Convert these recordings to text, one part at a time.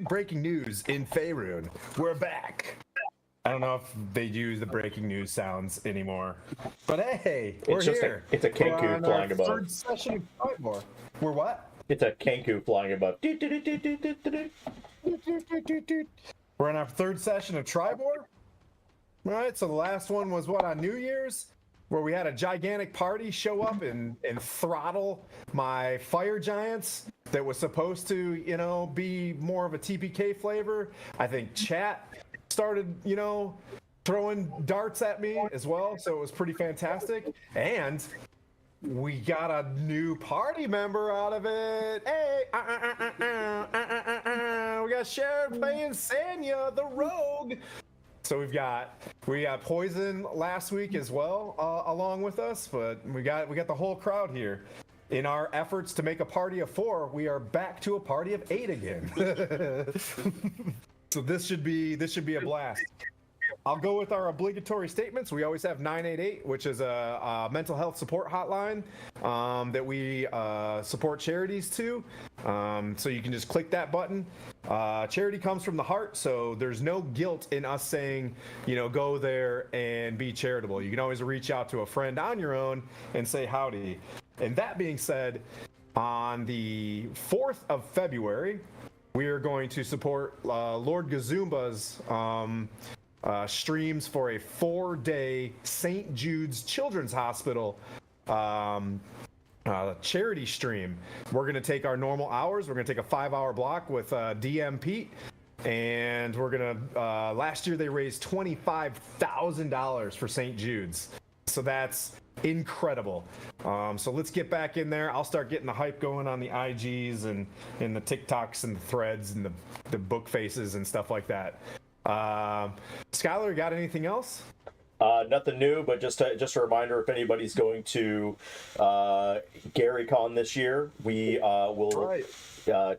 Breaking news in Faerun. We're back. I don't know if they use the breaking news sounds anymore, but hey, we're here. It's a Kenku flying above. Third session of Triboar. We're what? It's a Kenku flying above. We're on our third session of Triboar. All right, so the last one was what, on New Year's, where we had a gigantic party show up and throttle my fire giants that was supposed to, you know, be more of a TPK flavor. I think chat started, you know, throwing darts at me as well, so it was pretty fantastic. And we got a new party member out of it. Hey, we got Sheriff playing Sanya, the rogue. So we got Poison last week as well, along with us, but we got the whole crowd here. In our efforts to make a party of 4, we are back to a party of 8 again. So this should be a blast. I'll go with our obligatory statements. We always have 988, which is a mental health support hotline that we support charities to. So you can just click that button. Charity comes from the heart, so there's no guilt in us saying, you know, go there and be charitable. You can always reach out to a friend on your own and say howdy. And that being said, on the 4th of February, we are going to support Lord Gazumba's streams for a 4-day St. Jude's Children's Hospital charity stream. We're going to take our normal hours. We're going to take a 5-hour block with DM Pete. And we're going to, last year they raised $25,000 for St. Jude's. So that's incredible. So let's get back in there. I'll start getting the hype going on the IGs and the TikToks and the threads and the book faces and stuff like that. Skylar, got anything else? Nothing new, but just a reminder, if anybody's going to GaryCon this year, we will. Right.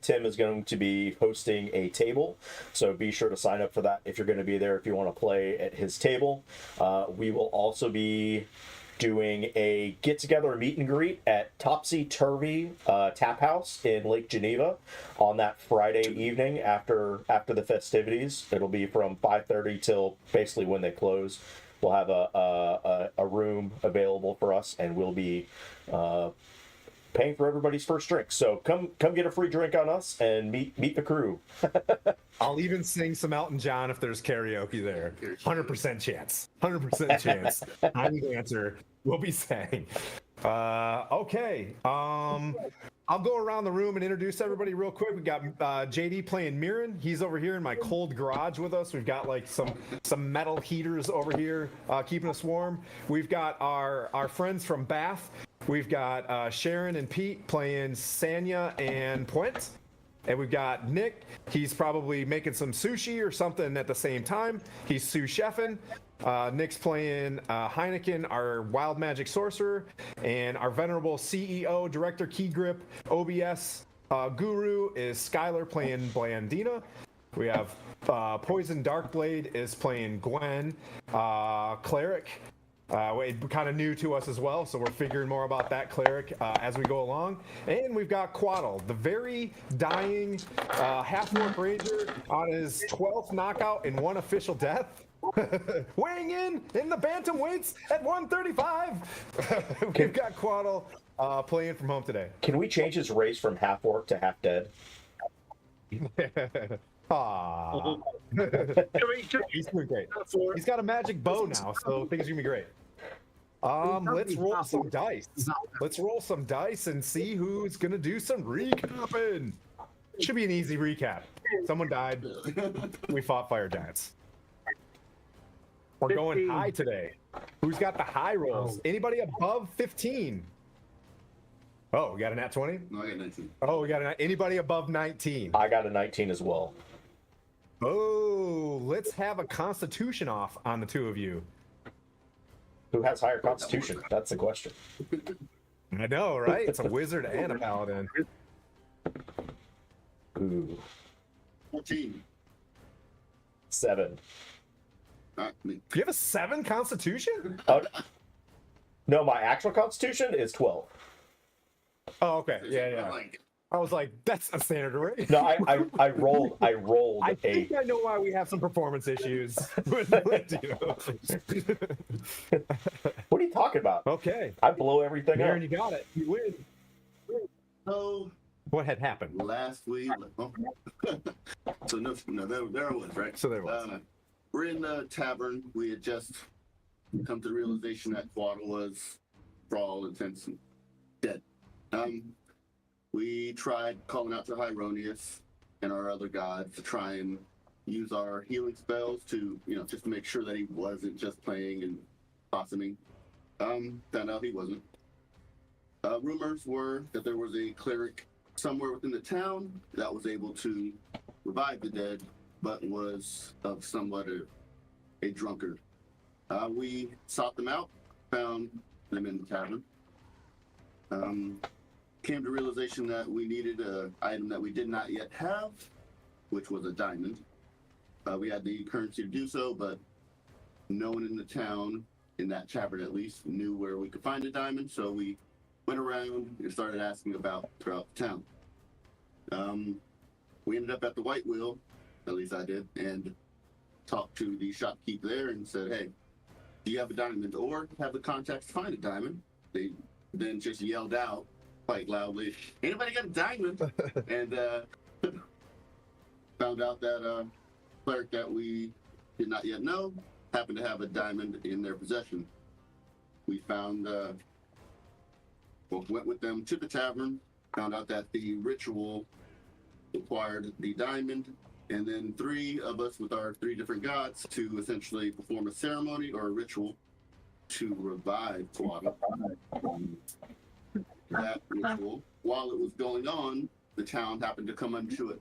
Tim is going to be hosting a table, so be sure to sign up for that if you're going to be there. If you want to play at his table, we will also be doing a get-together meet and greet at Topsy Turvy Tap House in Lake Geneva on that Friday evening after the festivities. It'll be from 5:30 till basically when they close. We'll have a room available for us, and we'll be paying for everybody's first drink. So come get a free drink on us and meet the crew. I'll even sing some Elton John if there's karaoke there. 100% chance. 100% chance. I'm the answer. We'll be saying. Okay. I'll go around the room and introduce everybody real quick. We got JD playing Mirren. He's over here in my cold garage with us. We've got like some metal heaters over here keeping us warm. We've got our friends from Bath. We've got Sharon and Pete playing Sanya and Puente. And we've got Nick. He's probably making some sushi or something at the same time. He's sous chefing. Nick's playing Heineken, our wild magic sorcerer, and our venerable CEO, director, key grip, OBS guru is Skylar playing Blandina. We have Poison Darkblade is playing Gwen, cleric. Kind of new to us as well, so we're figuring more about that cleric as we go along. And we've got Quaddle, the very dying half-orc ranger on his 12th knockout and 1 official death. Weighing in the bantamweights at 135. We've got Quaddle playing from home today. Can we change his race from half-orc to half-dead? Aww. He's doing great. He's got a magic bow now, so things are gonna be great. Let's roll some dice. Let's roll some dice and see who's gonna do some recapping. Should be an easy recap. Someone died. We fought fire giants. We're going high today. Who's got the high rolls? Anybody above 15? Oh, we got a nat 20? No, I got 19. Oh, we got anybody above 19? I got a 19 as well. Oh, let's have a constitution off on the two of you. Who has higher constitution? That's the question. I know, right? It's a wizard and a paladin. Ooh. 14. 7. Me. Do you have a 7 constitution? No, my actual constitution is 12. Oh, okay. Yeah. I was like, that's a standard array. No, I rolled I a. think I know why we have some performance issues with you. What are you talking about? Okay, I blow everything up. Aaron, you got it. You win. So What had happened? last week, so there I was, right? So there was. We're in the tavern. We had just come to the realization that Quaddle was, for all intents, dead. We tried calling out to Hyronius and our other gods to try and use our healing spells to, just to make sure that he wasn't just playing and possuming. Found out he wasn't. Rumors were that there was a cleric somewhere within the town that was able to revive the dead, but was of somewhat a drunkard. We sought them out, found them in the tavern. Came to realization that we needed an item that we did not yet have, which was a diamond. We had the currency to do so, but no one in the town, in that tavern at least, knew where we could find a diamond, so we went around and started asking about throughout the town. We ended up at the White Wheel, at least I did, and talked to the shopkeep there and said, hey, do you have a diamond or have the contacts to find a diamond? They then just yelled out quite loudly, anybody got a diamond? And found out that cleric that we did not yet know happened to have a diamond in their possession. We found, went with them to the tavern, found out that the ritual required the diamond, and then 3 of us with our 3 different gods to essentially perform a ceremony or a ritual to revive Quaddle. That ritual, while it was going on, the town happened to come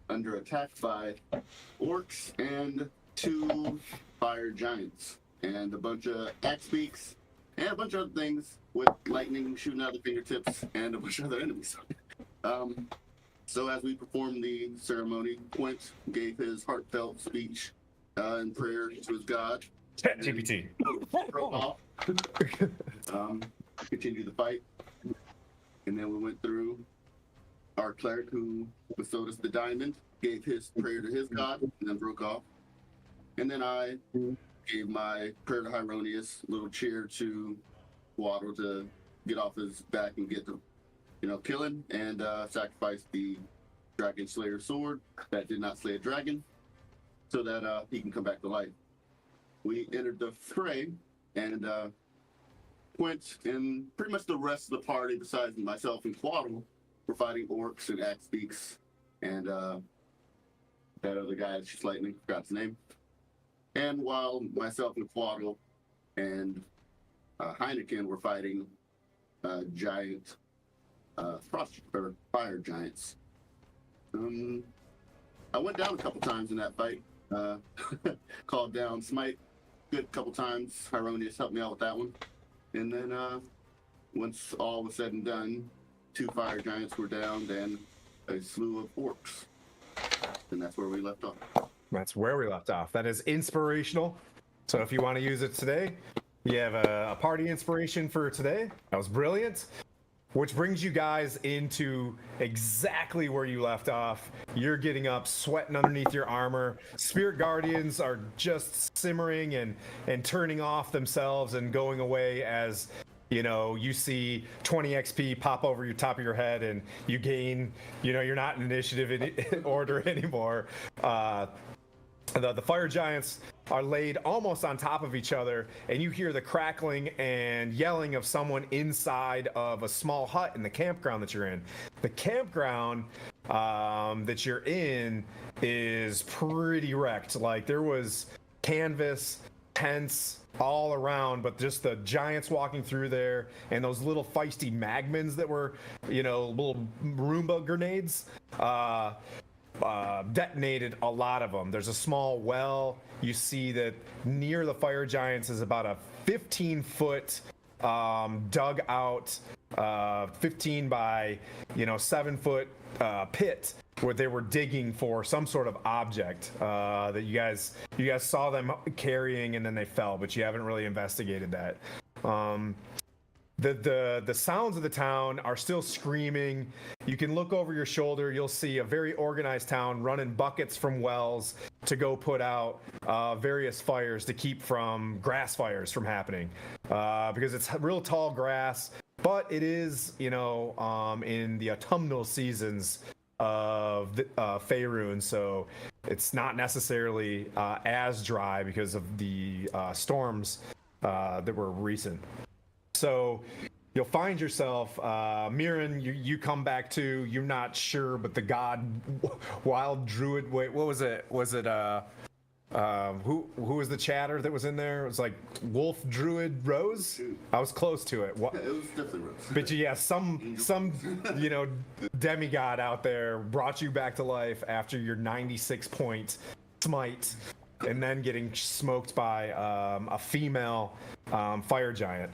under attack by orcs and 2 fire giants and a bunch of axe beaks and a bunch of other things with lightning shooting out of their fingertips and a bunch of other enemies. So as we performed the ceremony, Quint gave his heartfelt speech and prayer to his god. ChatGPT. Broke off. Continued the fight. And then we went through our cleric who bestowed us the diamond, gave his prayer to his god, and then broke off. And then I gave my prayer to Hyronius, a little cheer to Waddle to get off his back and get the, kill him, and sacrifice the Dragon Slayer sword that did not slay a dragon, so that he can come back to life. We entered the fray, and Quint and pretty much the rest of the party, besides myself and Quaddle, were fighting orcs and axe beaks, and that other guy that shoots lightning, forgot his name. And while myself and Quaddle and Heineken were fighting giant frost or fire giants. I went down a couple times in that fight. Called down Smite good couple times. Hyronius helped me out with that one. And then once all was said and done, 2 fire giants were downed and a slew of orcs. And that's where we left off. That's where we left off. That is inspirational. So if you want to use it today, you have a party inspiration for today. That was brilliant. Which brings you guys into exactly where you left off. You're getting up, sweating underneath your armor. Spirit Guardians are just simmering and turning off themselves and going away as, you see 20 XP pop over your top of your head and you gain, you're not in initiative in order anymore. The fire giants are laid almost on top of each other, and you hear the crackling and yelling of someone inside of a small hut in the campground that you're in. The campground that you're in is pretty wrecked. Like, there was canvas, tents all around, but just the giants walking through there and those little feisty magmans that were, little Roomba grenades. Detonated a lot of them. There's a small well. You see that near the fire giants is about a 15-foot dug out 15 by 7-foot pit where they were digging for some sort of object that you guys saw them carrying, and then they fell, but you haven't really investigated that. the sounds of the town are still screaming. You can look over your shoulder. You'll see a very organized town running buckets from wells to go put out various fires to keep from grass fires from happening, because it's real tall grass. But it is, in the autumnal seasons of Faerun, so it's not necessarily as dry because of the storms that were recent. So you'll find yourself, Mirren, you come back to, you're not sure, but the god wild druid, wait, what was it? Was it who was the chatter that was in there? It was like wolf druid Rose. I was close to it. Yeah, it was definitely Rose. But yeah, some demigod out there brought you back to life after your 96 point smite, and then getting smoked by a female fire giant.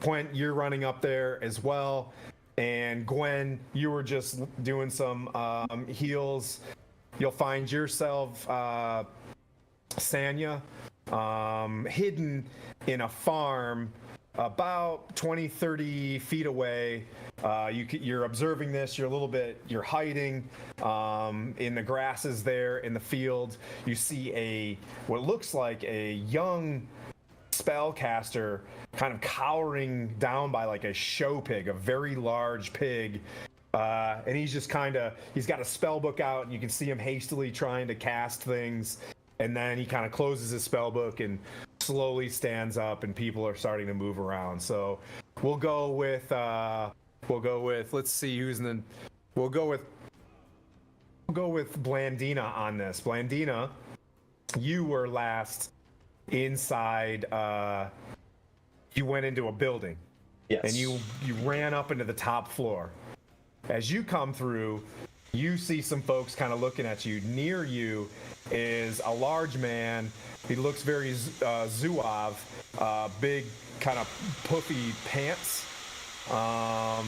Point, you're running up there as well, and Gwen, you were just doing some heals. You'll find yourself, Sanya, hidden in a farm about 20-30 feet away. You're observing this. You're hiding in the grasses there in the field. You see what looks like a young spellcaster kind of cowering down by like a show pig, a very large pig. And he's got a spell book out, and you can see him hastily trying to cast things. And then he kind of closes his spell book and slowly stands up, and people are starting to move around. So we'll go with let's see who's in the, we'll go with Blandina on this. Blandina, you were last inside, you went into a building. Yes. And you ran up into the top floor. As you come through, you see some folks kind of looking at you. Near you is a large man. He looks very zouave, big kind of puffy pants, a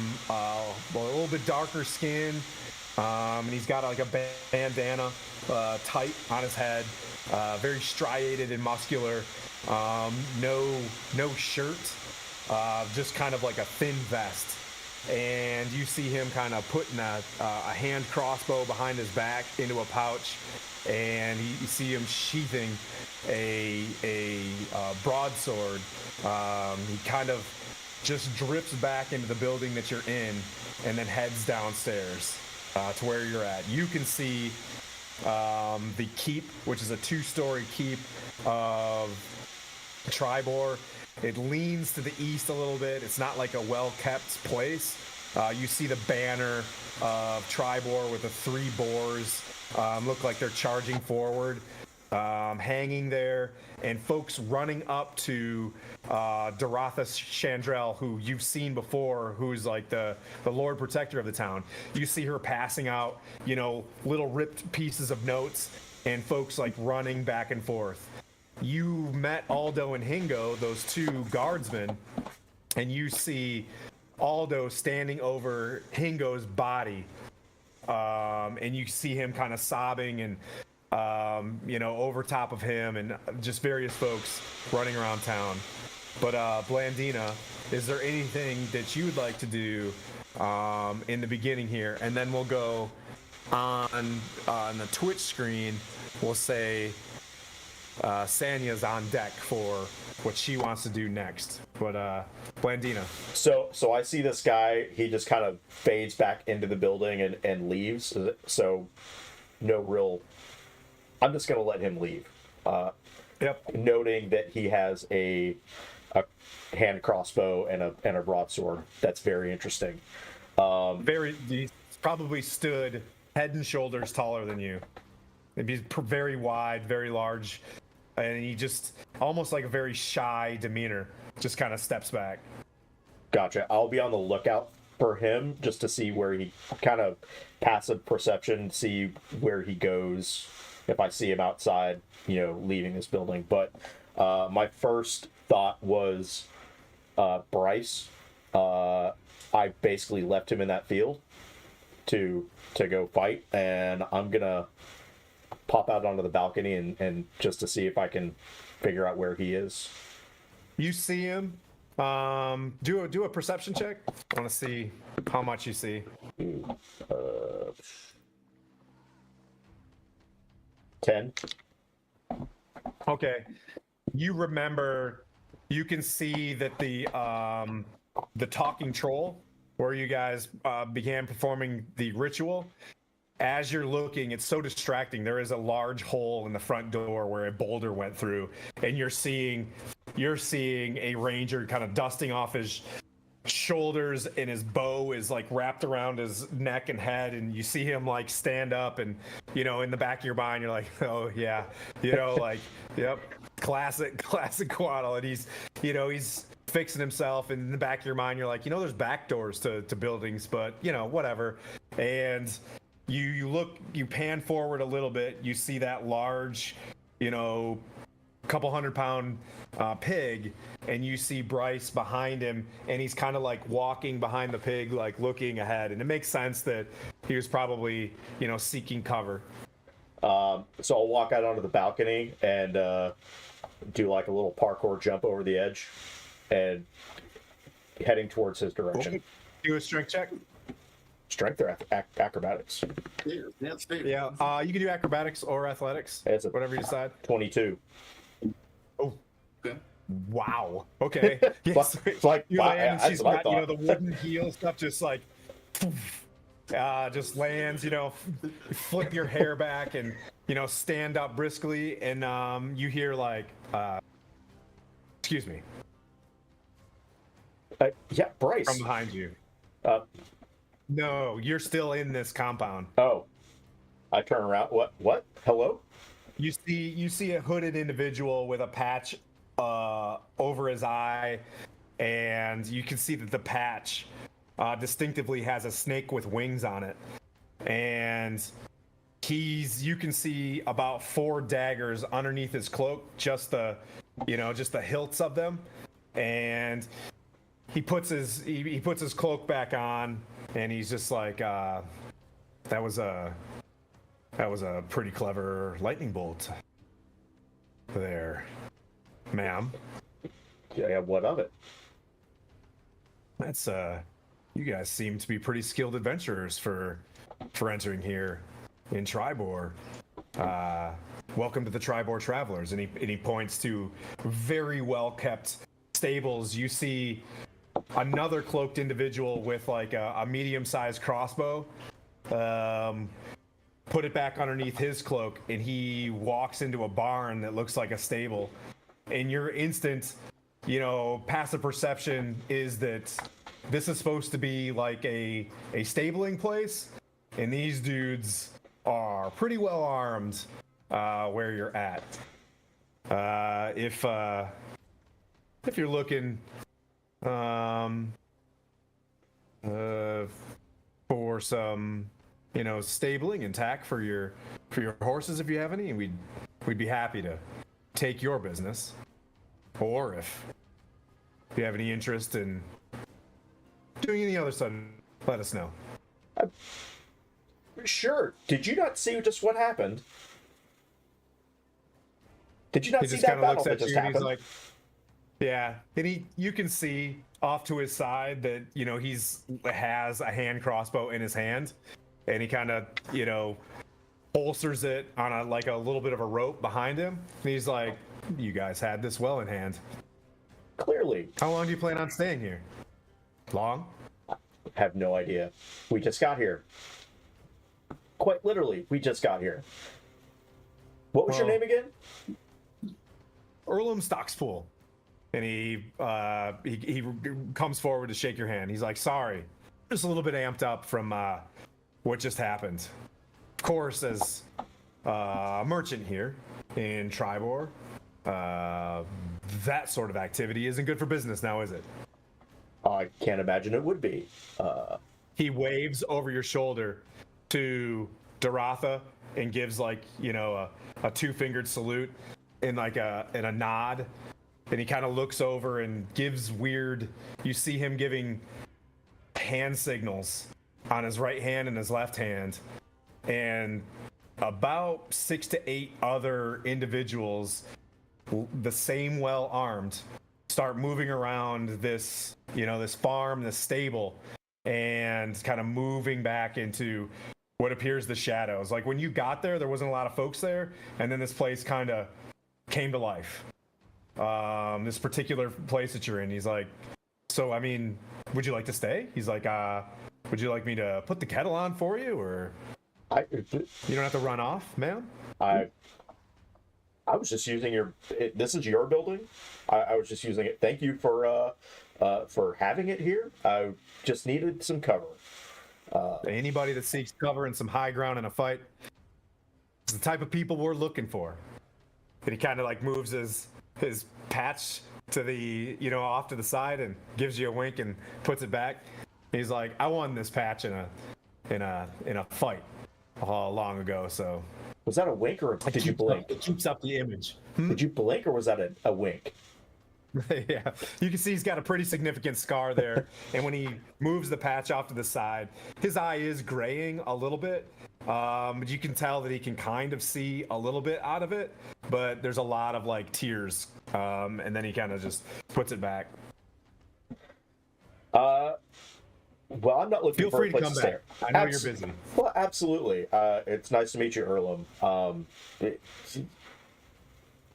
little bit darker skin, and he's got like a bandana tight on his head, very striated and muscular, no shirt, just kind of like a thin vest. And you see him kind of putting a hand crossbow behind his back into a pouch, and you see him sheathing a broadsword. He kind of just drips back into the building that you're in, and then heads downstairs to where you're at. You can see the keep, which is a 2-story keep of Triboar. It leans to the east a little bit. It's not like a well-kept place. You see the banner of Triboar with the 3 boars. Look like they're charging forward, hanging there, and folks running up to Dorotha Chandrell, who you've seen before, who's like the Lord Protector of the town. You see her passing out, little ripped pieces of notes, and folks like running back and forth. You met Aldo and Hingo, those 2 guardsmen, and you see Aldo standing over Hingo's body, and you see him kind of sobbing, and over top of him, and just various folks running around town. But Blandina, is there anything that you would like to do in the beginning here? And then we'll go on the Twitch screen. We'll say Sanya's on deck for what she wants to do next. But Blandina. So I see this guy. He just kind of fades back into the building and leaves. So no real. I'm just gonna let him leave. Yep. Noting that he has a hand crossbow and a broadsword. That's very interesting. He probably stood head and shoulders taller than you. He's very wide, very large, and he just almost like a very shy demeanor. Just kind of steps back. Gotcha. I'll be on the lookout for him just to see where he kind of passive perception, see where he goes. If I see him outside, leaving this building. But my first thought was Bryce. I basically left him in that field to go fight, and I'm gonna pop out onto the balcony and just to see if I can figure out where he is. You see him Do a perception check. I want to see how much you see. 10. Okay. You remember, you can see that the talking troll, where you guys began performing the ritual. As you're looking, it's so distracting. There is a large hole in the front door where a boulder went through, and you're seeing a ranger kind of dusting off his shoulders, and his bow is like wrapped around his neck and head, and you see him like stand up, and in the back of your mind you're like, oh yeah, like, yep, classic Quaddle. And he's fixing himself, and in the back of your mind you're like, there's back doors to buildings, but whatever. And you pan forward a little bit, you see that large, couple 100-pound pig, and you see Bryce behind him, and he's kind of like walking behind the pig, like looking ahead, and it makes sense that he was probably seeking cover. So I'll walk out onto the balcony and do like a little parkour jump over the edge and heading towards his direction. Do a strength check. Strength or acrobatics? Yeah, you can do acrobatics or athletics. It's whatever you decide. 22. Oh. Okay. Wow. Okay. Yes. It's like, you wow, land, and she's that's what I got the wooden heel stuff just like just lands. Flip your hair back and stand up briskly, and you hear like, excuse me, yeah, Bryce from behind you. No, you're still in this compound. Oh, I turn around. What? Hello? You see a hooded individual with a patch over his eye, and you can see that the patch distinctively has a snake with wings on it, and you can see about 4 daggers underneath his cloak, just the hilts of them, and he puts his cloak back on, and he's just like, that was a pretty clever lightning bolt there, ma'am. Yeah, what of it? That's you guys seem to be pretty skilled adventurers for entering here in Triboar. Welcome to the Triboar Travelers. And he points to very well kept stables. You see another cloaked individual with like a medium-sized crossbow. Put it back underneath his cloak, and he walks into a barn that looks like a stable. And your instant, passive perception is that this is supposed to be like a stabling place, and these dudes are pretty well armed where you're at. If you're looking for some stabling and tack for your horses, if you have any, we'd be happy to take your business. Or if you have any interest in doing any other stuff, let us know. Sure. Did you not see just what happened? Did you not see that battle that just happened? He's like, yeah. And you can see off to his side that has a hand crossbow in his hand, and he kind of holsters it on a little bit of a rope behind him, and he's like, you guys had this well in hand. Clearly. How long do you plan on staying here? Long? I have no idea. We just got here. Quite literally, we just got here. What was your name again? Earlham Stockspool. And he comes forward to shake your hand. He's like, sorry, just a little bit amped up from what just happened. Of course, as a merchant here in Triboar, that sort of activity isn't good for business now, is it? I can't imagine it would be. He waves over your shoulder to Doratha and gives a 2-fingered salute and a nod. And he kind of looks over and gives weird. You see him giving hand signals on his right hand and his left hand, and about 6 to 8 other individuals, the same well armed, start moving around this, this farm, this stable, and kind of moving back into what appears the shadows. Like when you got there, there wasn't a lot of folks there, and then this place kind of came to life. This particular place that you're in. He's like, so I mean, would you like to stay? He's like, would you like me to put the kettle on for you, or you don't have to run off, man? I was just using this is your building. I was just using it. Thank you for having it here. I just needed some cover. Anybody that seeks cover and some high ground in a fight is the type of people we're looking for. And he kind of like moves his patch to the, off to the side and gives you a wink and puts it back. He's like, I won this patch in a fight long ago. So was that a wink or did you blink? It keeps up the image. Did you blink or was that a wink? Yeah, you can see he's got a pretty significant scar there, and when he moves the patch off to the side, his eye is graying a little bit, but you can tell that he can kind of see a little bit out of it, but there's a lot of like tears, and then he kind of just puts it back. Well, I'm not looking for a place to stay. I know you're busy. Well, absolutely. It's nice to meet you, Earlham.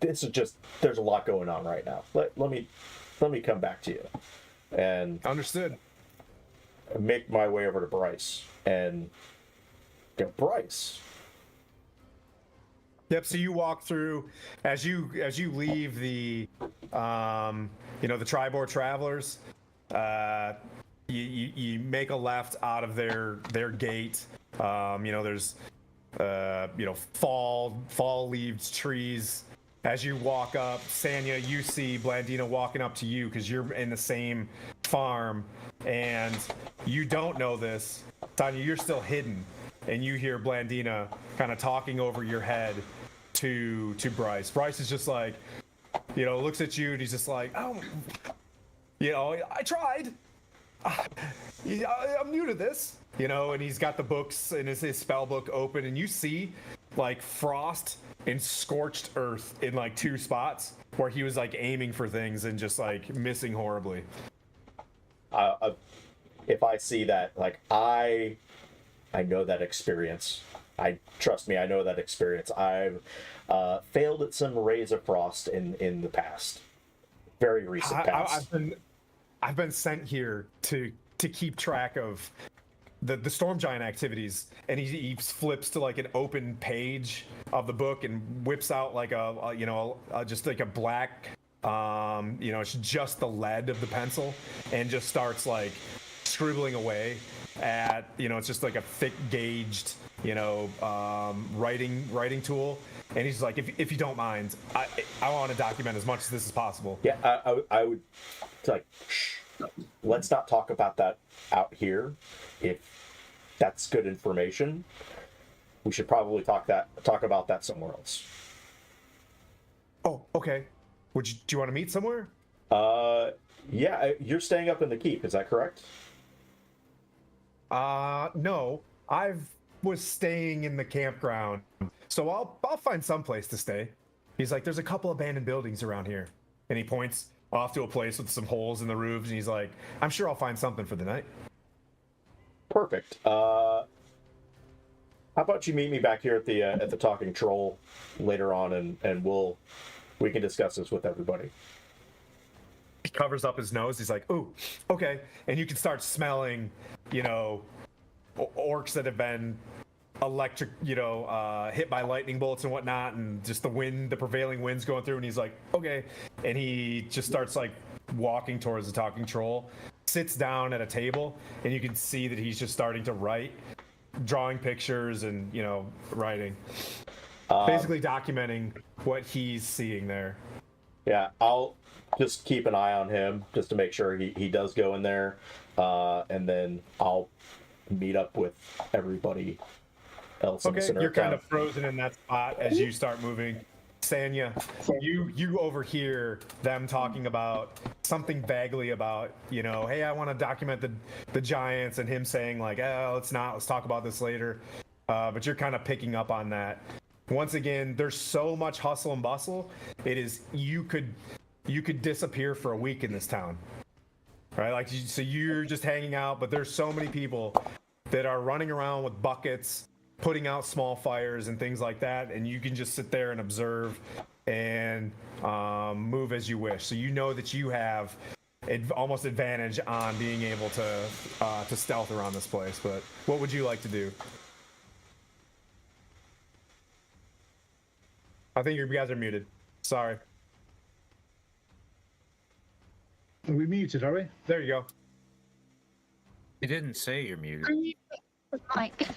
This is just, there's a lot going on right now. Let me come back to you and understood. Make my way over to Bryce and go, Bryce. Yep. So you walk through as you leave the the Triboar Travelers. You make a left out of their gate. There's fall leaves, trees. As you walk up, Sanya, you see Blandina walking up to you because you're in the same farm, and you don't know this. Sanya, you're still hidden, and you hear Blandina kind of talking over your head to Bryce. Bryce is just like, looks at you, and he's just like, oh, I tried. I'm new to this, and he's got the books and his spell book open, and you see like frost and scorched earth in like two spots where he was like aiming for things and just like missing horribly. If I see that, like I know that experience. Trust me, I know that experience. I've failed at some rays of frost in the past, very recent past. I've been sent here to keep track of the storm giant activities, and he flips to like an open page of the book and whips out like just like a black it's just the lead of the pencil, and just starts like scribbling away at it's just like a thick gauged writing tool. And he's like, if you don't mind, I want to document as much of this as possible. Yeah, I would like, shh, let's not talk about that out here. If that's good information, we should probably talk about that somewhere else. Oh, okay. Do you want to meet somewhere? Yeah, you're staying up in the keep, is that correct? No, I was staying in the campground, so I'll find some place to stay. He's like, there's a couple abandoned buildings around here, and he points off to a place with some holes in the roofs, and he's like, I'm sure I'll find something for the night. Perfect. How about you meet me back here at the Talking Troll later on, and we can discuss this with everybody. He covers up his nose. He's like, ooh, okay. And you can start smelling, orcs that have been hit by lightning bolts and whatnot, and just the prevailing wind's going through, and he's like, okay. And he just starts like walking towards the Talking Troll, sits down at a table, and you can see that he's just starting to write, drawing pictures and, writing. Basically documenting what he's seeing there. Yeah, I'll just keep an eye on him just to make sure he does go in there, and then I'll meet up with everybody else. Okay, you're kind of frozen in that spot as you start moving. Sanya, you overhear them talking about something vaguely about, hey, I want to document the giants, and him saying like, let's talk about this later. But you're kind of picking up on that. Once again, there's so much hustle and bustle. you could disappear for a week in this town, right? Like, so you're just hanging out, but there's so many people that are running around with buckets, putting out small fires and things like that, and you can just sit there and observe and move as you wish. So you know that you have almost advantage on being able to stealth around this place. But what would you like to do? I think you guys are muted. Sorry. Are we muted, are we? There you go. You didn't say you're muted. Mike.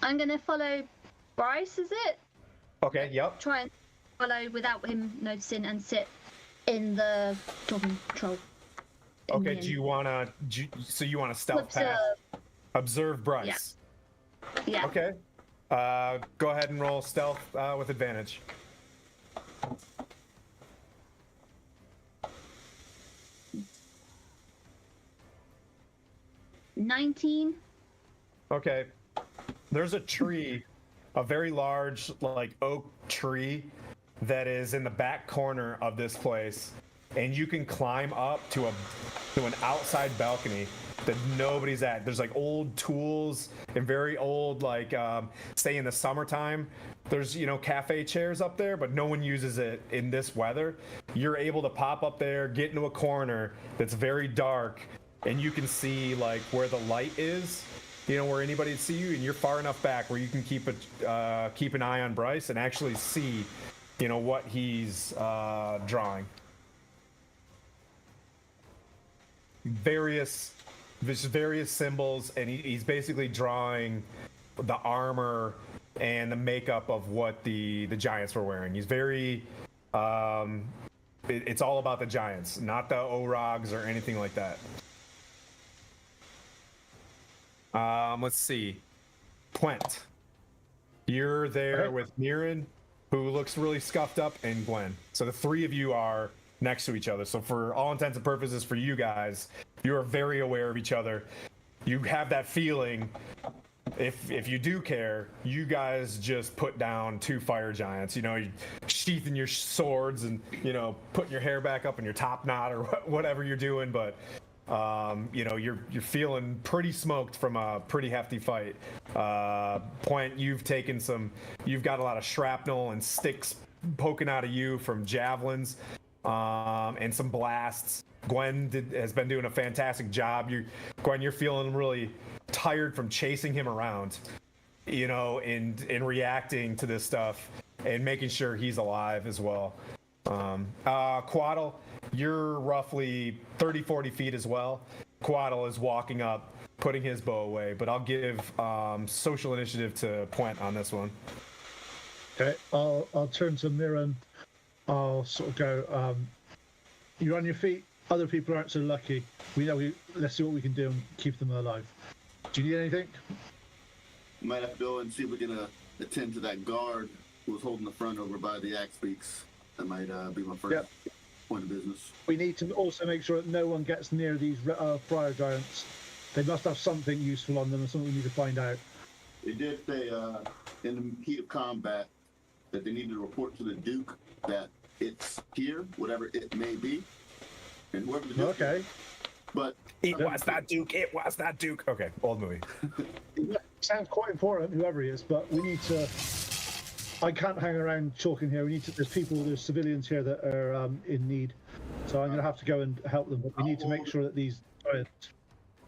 I'm gonna follow Bryce, is it? Okay, yep. Try and follow without him noticing and sit in the talking troll. Okay, do you want to, so you want to stealth past? Observe Bryce. Yeah. Okay. Go ahead and roll stealth with advantage. $19. Okay. There's a tree, a very large, like, oak tree that is in the back corner of this place, and you can climb up to an outside balcony that nobody's at. There's like old tools and very old, like, say in the summertime, there's, you know, cafe chairs up there, but no one uses it in this weather. You're able to pop up there, get into a corner that's very dark, and you can see like where the light is, you know, where anybody would see you, and you're far enough back where you can keep an eye on Bryce and actually see, you know, what he's drawing. Various symbols, and he's basically drawing the armor and the makeup of what the giants were wearing. He's very it's all about the giants, not the Orogs or anything like that. Let's see. Quent, you're there with Mirren, who looks really scuffed up, and Gwen. So the three of you are next to each other. So for all intents and purposes, for you guys, you are very aware of each other. You have that feeling. If you do care, you guys just put down two fire giants. You know, you sheathing your swords and, you know, putting your hair back up in your top knot or whatever you're doing. But you know, you're feeling pretty smoked from a pretty hefty fight. Point, you've got a lot of shrapnel and sticks poking out of you from javelins, and some blasts. Gwen has been doing a fantastic job. Gwen, you're feeling really tired from chasing him around, you know, and reacting to this stuff and making sure he's alive as well. Quaddle, you're roughly 30-40 feet as well. Quaddle is walking up, putting his bow away, but I'll give social initiative to Point on this one. Okay, I'll turn to Mirren. I'll sort of go, you're on your feet. Other people aren't so lucky. Let's see what we can do and keep them alive. Do you need anything? We might have to go and see if we can attend to that guard who was holding the front over by the axe peaks. That might be my first point of business. We need to also make sure that no one gets near these fire giants. They must have something useful on them and something we need to find out. They did say in the heat of combat that they need to report to the Duke that it's here, whatever it may be. And whoever the Duke is, but it was that Duke. Okay, old movie. It sounds quite important, whoever he is, but we need to. I can't hang around talking here. There's civilians here that are in need, so I'm going to have to go and help them. But we need to make sure that these.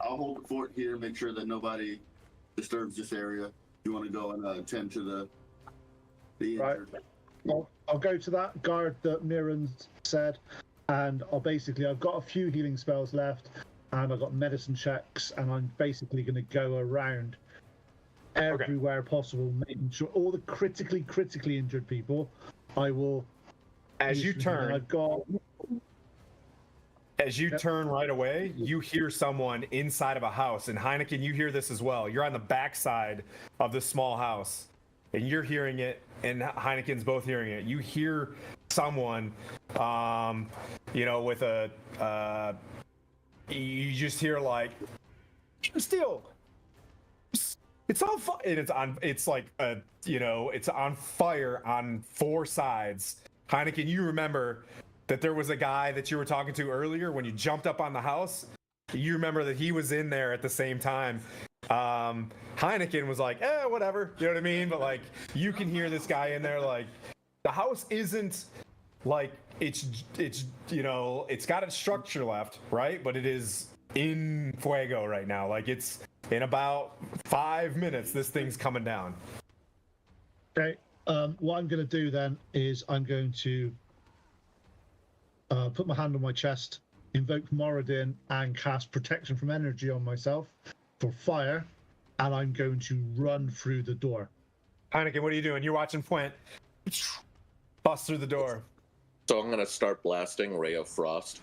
I'll hold the fort here, make sure that nobody disturbs this area. You want to go and attend to the injured. Right. I'll go to that guard that Mirren said. And I've got a few healing spells left, and I've got medicine checks, and I'm basically going to go around everywhere possible, making sure all the critically injured people, I will. As you turn, turn right away, you hear someone inside of a house, and Heineken, you hear this as well. You're on the backside of this small house, and you're hearing it, and Heineken's both hearing it. You hear someone, you know, with you just hear like, still, it's on fire, and it's like you know, it's on fire on four sides. Heineken, you remember that there was a guy that you were talking to earlier when you jumped up on the house. You remember that he was in there at the same time. Heineken was like, whatever, you know what I mean? But like, you can hear this guy in there. Like, the house isn't like it's you know, it's got its structure left, right? But it is in fuego right now. Like, it's in about 5 minutes, this thing's coming down. Okay. What I'm going to do then is I'm going to put my hand on my chest, invoke Moradin, and cast protection from energy on myself for fire, and I'm going to run through the door. Heineken, what are you doing? You're watching Puent bust through the door. So I'm gonna start blasting Ray of Frost.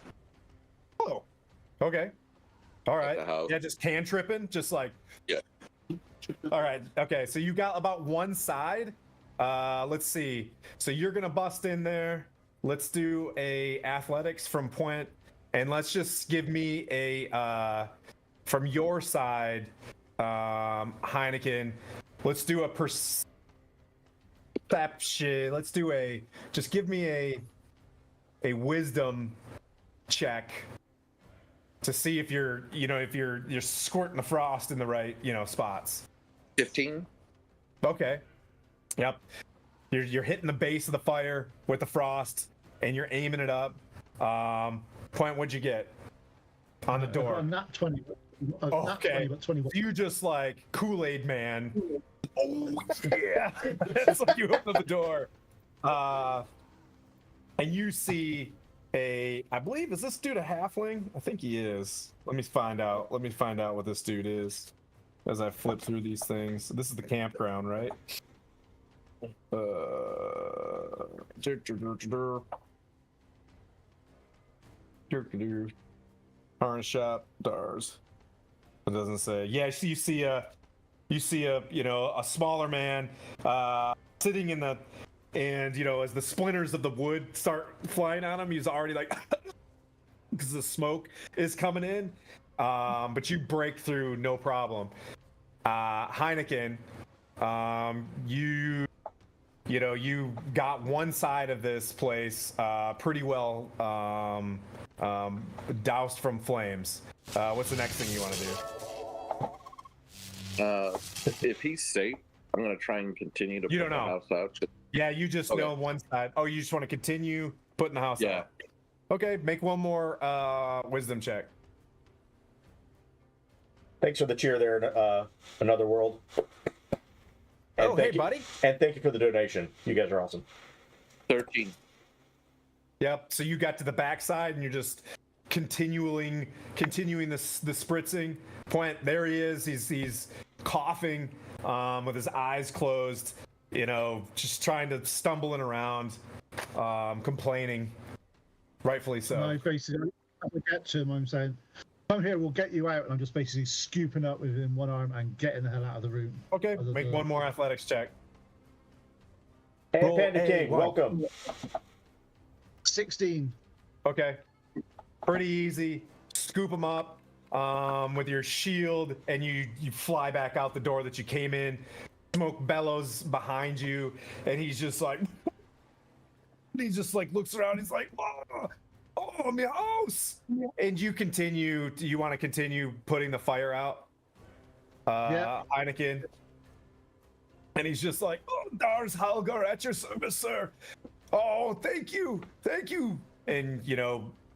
Oh, okay. All right. the house. Yeah, just cantripping, just like. Yeah. All right. Okay. So you got about one side. Let's see. So you're gonna bust in there. Let's do a athletics from Puent, and let's just give me a from your side, Heineken. Let's do a perception. Let's do a. Just give me a wisdom check to see if you're squirting the frost in the right, spots. 15. Okay. Yep. You're hitting the base of the fire with the frost, and you're aiming it up. Puent, what'd you get on the door? I'm not 20. Not Okay. 20, but 21. You just like Kool-Aid Man. Oh yeah. It's like you open the door. And you see I believe, is this dude a halfling? I think he is. Let me find out what this dude is as I flip through these things. This is the campground, right? Harness shop, Dars. It doesn't say. Yeah, so you see a smaller man sitting in the, and as the splinters of the wood start flying on him, he's already like because the smoke is coming in. But you break through no problem. Heineken, you got one side of this place pretty well doused from flames. What's the next thing you want to do? If he's safe, I'm gonna try and continue to You put don't the know. house out. Yeah, you just Okay. know one side. Oh, you just want to continue putting the house Yeah. out. Okay, make one more wisdom check. Thanks for the cheer there, Another World. And Oh, hey, thank you- buddy. And thank you for the donation. You guys are awesome. 13. Yep. So you got to the backside, and you're just continuing the spritzing. Puent, there he is. He's coughing with his eyes closed. Just trying to stumbling around, complaining. Rightfully so. And I basically, as I get to him, I'm saying, "Come here, we'll get you out." And I'm just basically scooping up with him one arm and getting the hell out of the room. Okay, make one more athletics check. And Roll Panda a King, one. welcome. 16. Okay, pretty easy. Scoop him up with your shield, and you fly back out the door that you came in. Smoke bellows behind you, and he's just like looks around. He's like, oh, my house. And you want to continue putting the fire out, Yeah. Heineken. And he's just like, oh, Dars Halgar at your service, sir. Oh, thank you. And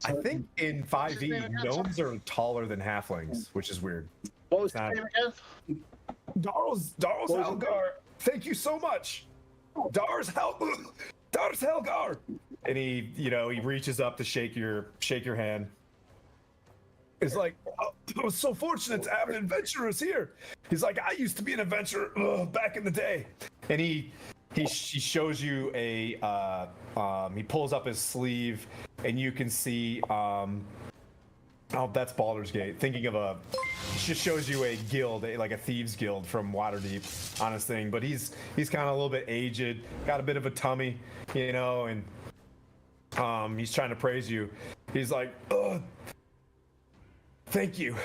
I think in 5e, gnomes are taller than halflings, which is weird. What was Not- his name again? Dars Halgar, thank you so much. Dars Halgar. And he reaches up to shake your hand. It's like, oh, I was so fortunate to have an adventurers here. He's like, I used to be an adventurer back in the day. And he shows you he pulls up his sleeve, and you can see oh, that's Baldur's Gate. Thinking of it just shows you a guild, like a thieves guild from Waterdeep on his thing. But he's kind of a little bit aged, got a bit of a tummy, and he's trying to praise you. He's like, thank you.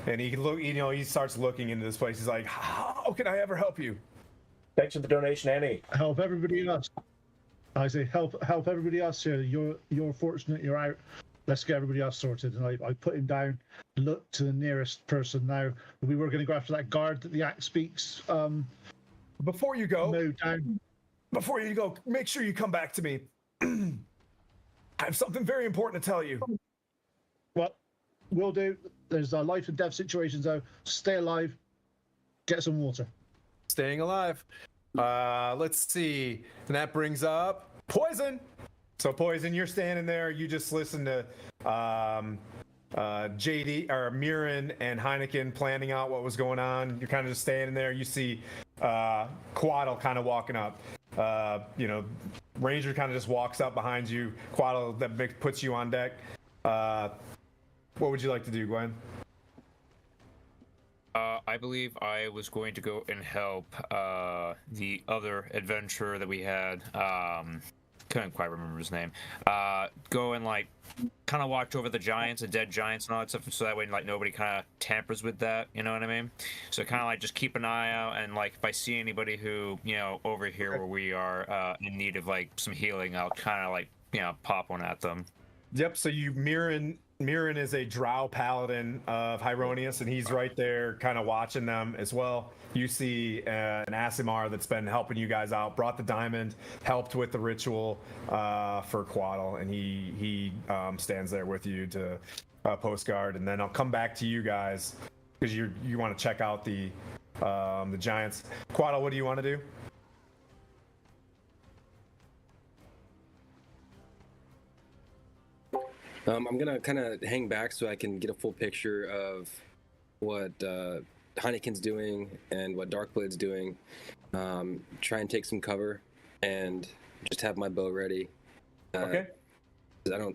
And he starts looking into this place. He's like, how can I ever help you? Thanks for the donation, Annie. Help everybody else. I say help everybody else here. You're fortunate you're out. Let's get everybody else sorted. And I put him down, look to the nearest person now. We were going to go after that guard that the act speaks. Before you go, No, down. Before you go, make sure you come back to me. I have something very important to tell you. What we'll do, there's life and death situations though. Stay alive, get some water. Staying alive. Let's see. And that brings up Poison. So Poison, you're standing there. You just listened to JD or Mirren and Heineken planning out what was going on. You're kind of just standing there. You see Quaddle kind of walking up. Ranger kind of just walks up behind you. Quaddle that puts you on deck. What would you like to do, Gwen? I believe I was going to go and help the other adventurer that we had. Couldn't quite remember his name. Go and kind of watch over the giants, the dead giants, and all that stuff, so that way nobody kind of tampers with that. You know what I mean? So kind of just keep an eye out, and if I see anybody who over here where we are in need of some healing, I'll kind of pop one at them. Yep. So Mirren is a drow paladin of Hyronius, and he's right there kind of watching them as well. You see an Asimar that's been helping you guys out, brought the diamond, helped with the ritual for Quaddle, and he stands there with you to post guard. And then I'll come back to you guys because you want to check out the giants. Quaddle, what do you want to do? I'm gonna kind of hang back so I can get a full picture of what Heineken's doing and what Darkblade's doing. Try and take some cover and just have my bow ready. Okay. I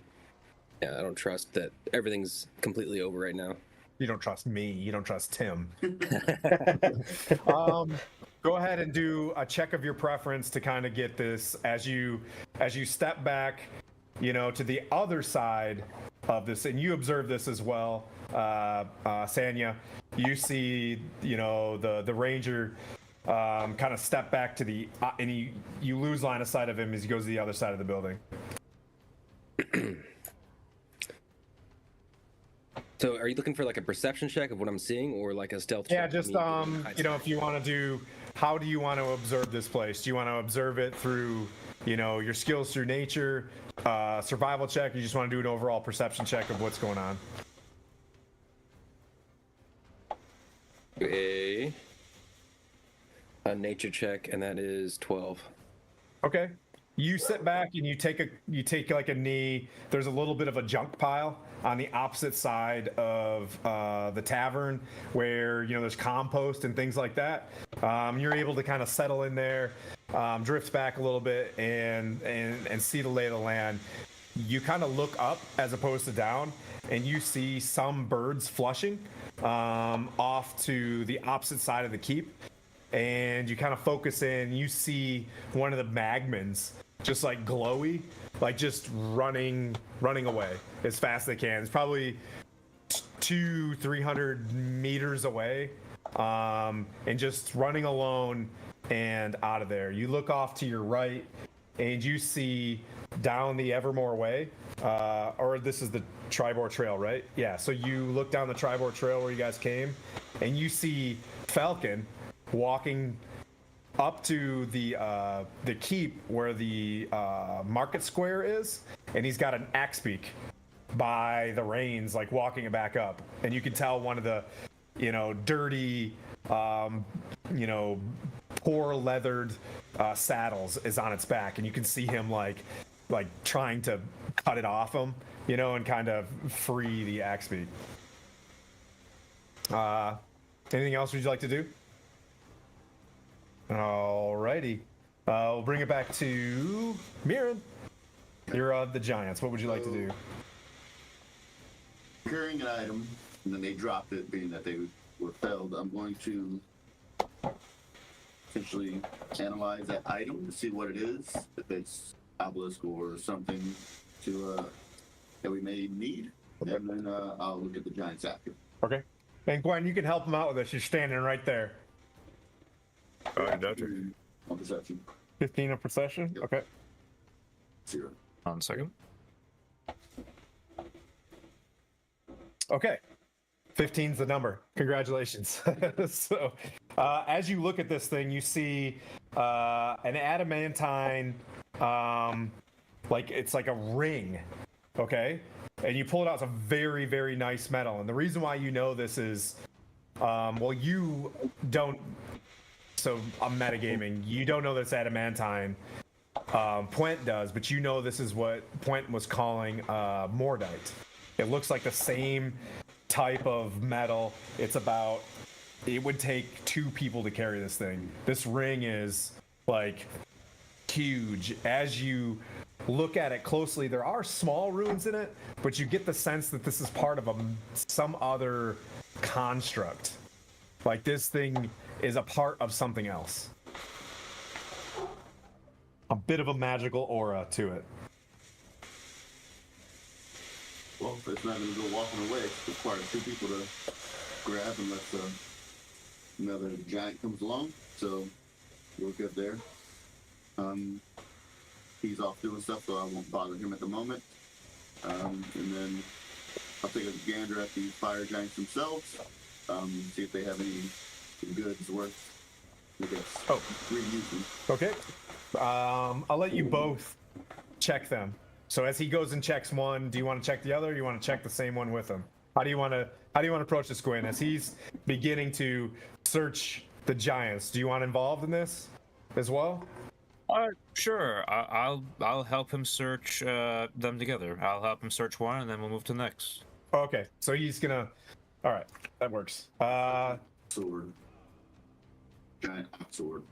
don't trust that everything's completely over right now. You don't trust me. You don't trust Tim. Go ahead and do a check of your preference to kind of get this as you step back, to the other side of this, and you observe this as well, Sanya. You see, the ranger kind of step back to the, and you lose line of sight of him as he goes to the other side of the building. So, are you looking for a perception check of what I'm seeing, or a stealth check? Yeah, just if you want to do, how do you want to observe this place? Do you want to observe it through, your skills through nature, survival check? Or you just want to do an overall perception check of what's going on? A nature check, and that is 12. Okay. You sit back and you take a knee. There's a little bit of a junk pile on the opposite side of the tavern where there's compost and things like that. You're able to kind of settle in there, drift back a little bit, and see the lay of the land. You kind of look up as opposed to down, and you see some birds flushing off to the opposite side of the keep. And you kind of focus in. You see one of the magmans just glowy, just running away as fast as they can. It's probably 200-300 meters away, and just running alone and out of there. You look off to your right, and you see down the Evermore Way, or this is the Triboar Trail, right? Yeah. So you look down the Triboar Trail where you guys came, and you see Falcon walking up to the keep where the market square is, and he's got an axe beak by the reins, walking it back up, and you can tell one of the dirty poor leathered saddles is on its back, and you can see him trying to cut it off him, and kind of free the axe beak. Anything else would you like to do? Alrighty. We'll bring it back to Mirren. You're the Giants. What would you like to do? Carrying an item, and then they dropped it, being that they were felled. I'm going to essentially analyze that item to see what it is, if it's obelisk or something that we may need, and then I'll look at the Giants after. Okay. And Gwen, you can help him out with this. You're standing right there. On perception. 15 of perception? Yep. Okay. 0. 1 second. Okay. 15's the number. Congratulations. So, as you look at this thing, you see an adamantine, like it's like a ring, okay? And you pull it out. It's a very, very nice metal. And the reason why you know this is, well, you don't. So I'm metagaming. You don't know that it's adamantine. Puent does, but you know this is what Puent was calling Mordite. It looks like the same type of metal. It would take 2 people to carry this thing. This ring is like huge. As you look at it closely, there are small runes in it, but you get the sense that this is part of some other construct. Like this thing is a part of something else. A bit of a magical aura to it. Well, it's not going to go walking away. It requires 2 people to grab unless another giant comes along. So we'll get there. He's off doing stuff, so I won't bother him at the moment. And then I'll take a gander at the fire giants themselves. See if they have any goods worth, I guess, reusing. Okay. I'll let you both check them. So as he goes and checks one, do you want to check the other? Or do you want to check the same one with him? How do you want to approach this, Gwyn? As he's beginning to search the giants, do you want involved in this as well? Sure. I'll help him search them together. I'll help him search one, and then we'll move to the next. Okay. So he's gonna. All right, that works. Sword. Giant sword.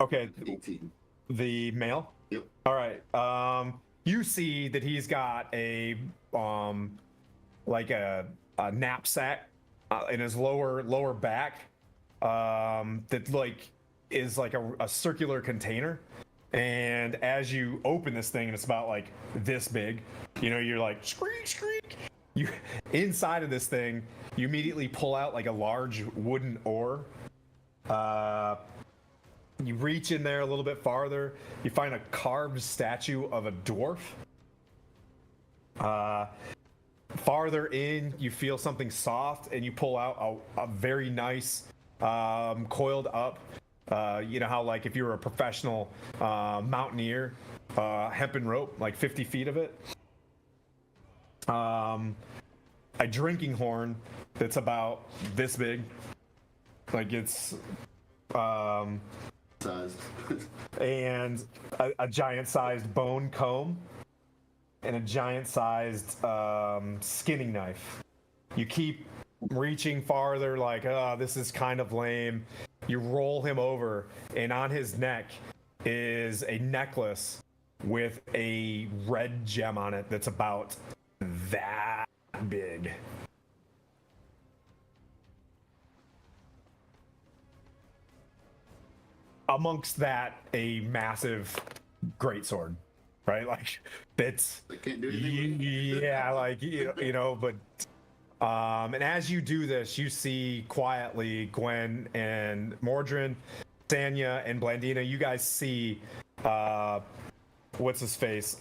Okay. 18. The male. Yep. All right. You see that he's got a like a knapsack in his lower back that like is like a circular container. And as you open this thing, and it's about like this big, you know, you're like screech, screech. You inside of this thing, you immediately pull out like a large wooden oar. You reach in there a little bit farther. You find a carved statue of a dwarf. Farther in, you feel something soft, and you pull out a very nice, coiled up. You know how, like, if you were a professional mountaineer, hempen rope, like 50 feet of it. A drinking horn that's about this big. Like, it's Sized. and a giant-sized bone comb and a giant-sized skinning knife. You keep reaching farther, like, oh, this is kind of lame. You roll him over, and on his neck is a necklace with a red gem on it that's about that big. Amongst that, a massive greatsword, right? Like, that's I can't do anything with it. yeah, like you know. But and as you do this, you see quietly Gwen and Mordrin, Sanya and Blandina. You guys see what's his face?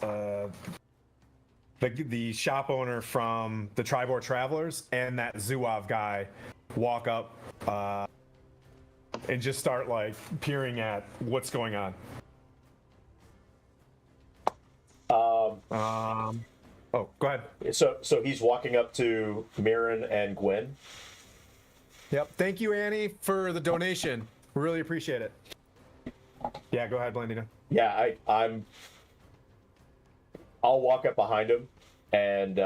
The shop owner from the Triboar Travelers and that Zouave guy walk up. And just start like peering at what's going on. Oh, go ahead. So he's walking up to Mirren and Gwen. Yep. Thank you, Annie, for the donation. Really appreciate it. Yeah, go ahead, Blandina. Yeah, I'll walk up behind him and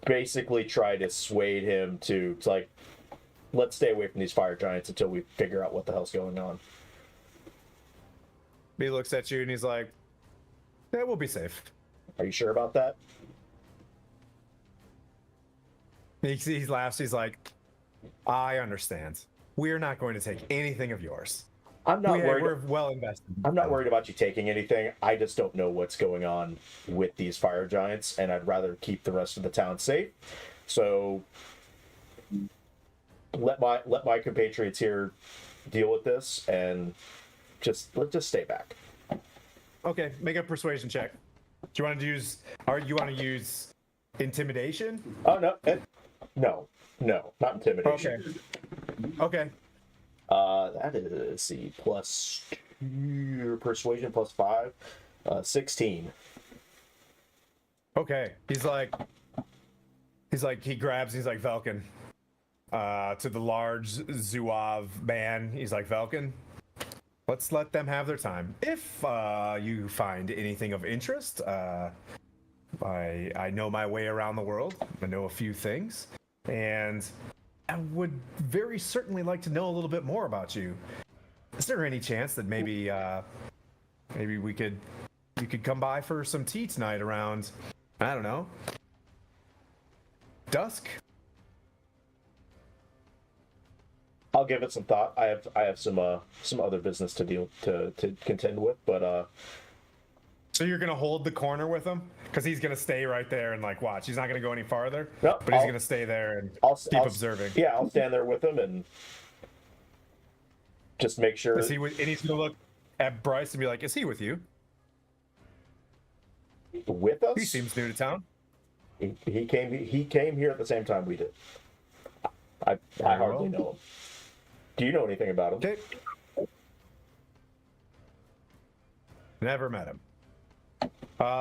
basically try to sway him to like, let's stay away from these fire giants until we figure out what the hell's going on. He looks at you and he's like, yeah, we'll be safe. Are you sure about that? He laughs. He's like, I understand. We're not going to take anything of yours. I'm not worried. We're well invested. I'm not worried about you taking anything. I just don't know what's going on with these fire giants, and I'd rather keep the rest of the town safe. So let my compatriots here deal with this, and let's just stay back. Okay. Make a persuasion check. Do you want to use? Or you want to use intimidation? Oh no, no, not intimidation. Okay. That is, let's see, plus your persuasion plus 5, 16. Okay. He's like, he grabs. He's like Velkin. To the large Zouave man, he's like Velkin. Let's let them have their time. If you find anything of interest, I know my way around the world. I know a few things, and I would very certainly like to know a little bit more about you. Is there any chance that maybe you could come by for some tea tonight around, I don't know, dusk? I'll give it some thought. I have some other business to contend with, but So you're gonna hold the corner with him because he's gonna stay right there and like watch. He's not gonna go any farther. No, but he's gonna stay there and keep observing. Yeah, I'll stand there with him and just make sure. And he's gonna look at Bryce and be like, "Is he with you?" With us? He seems new to town. He came here at the same time we did. I hardly know him. Do you know anything about him? Okay. Never met him.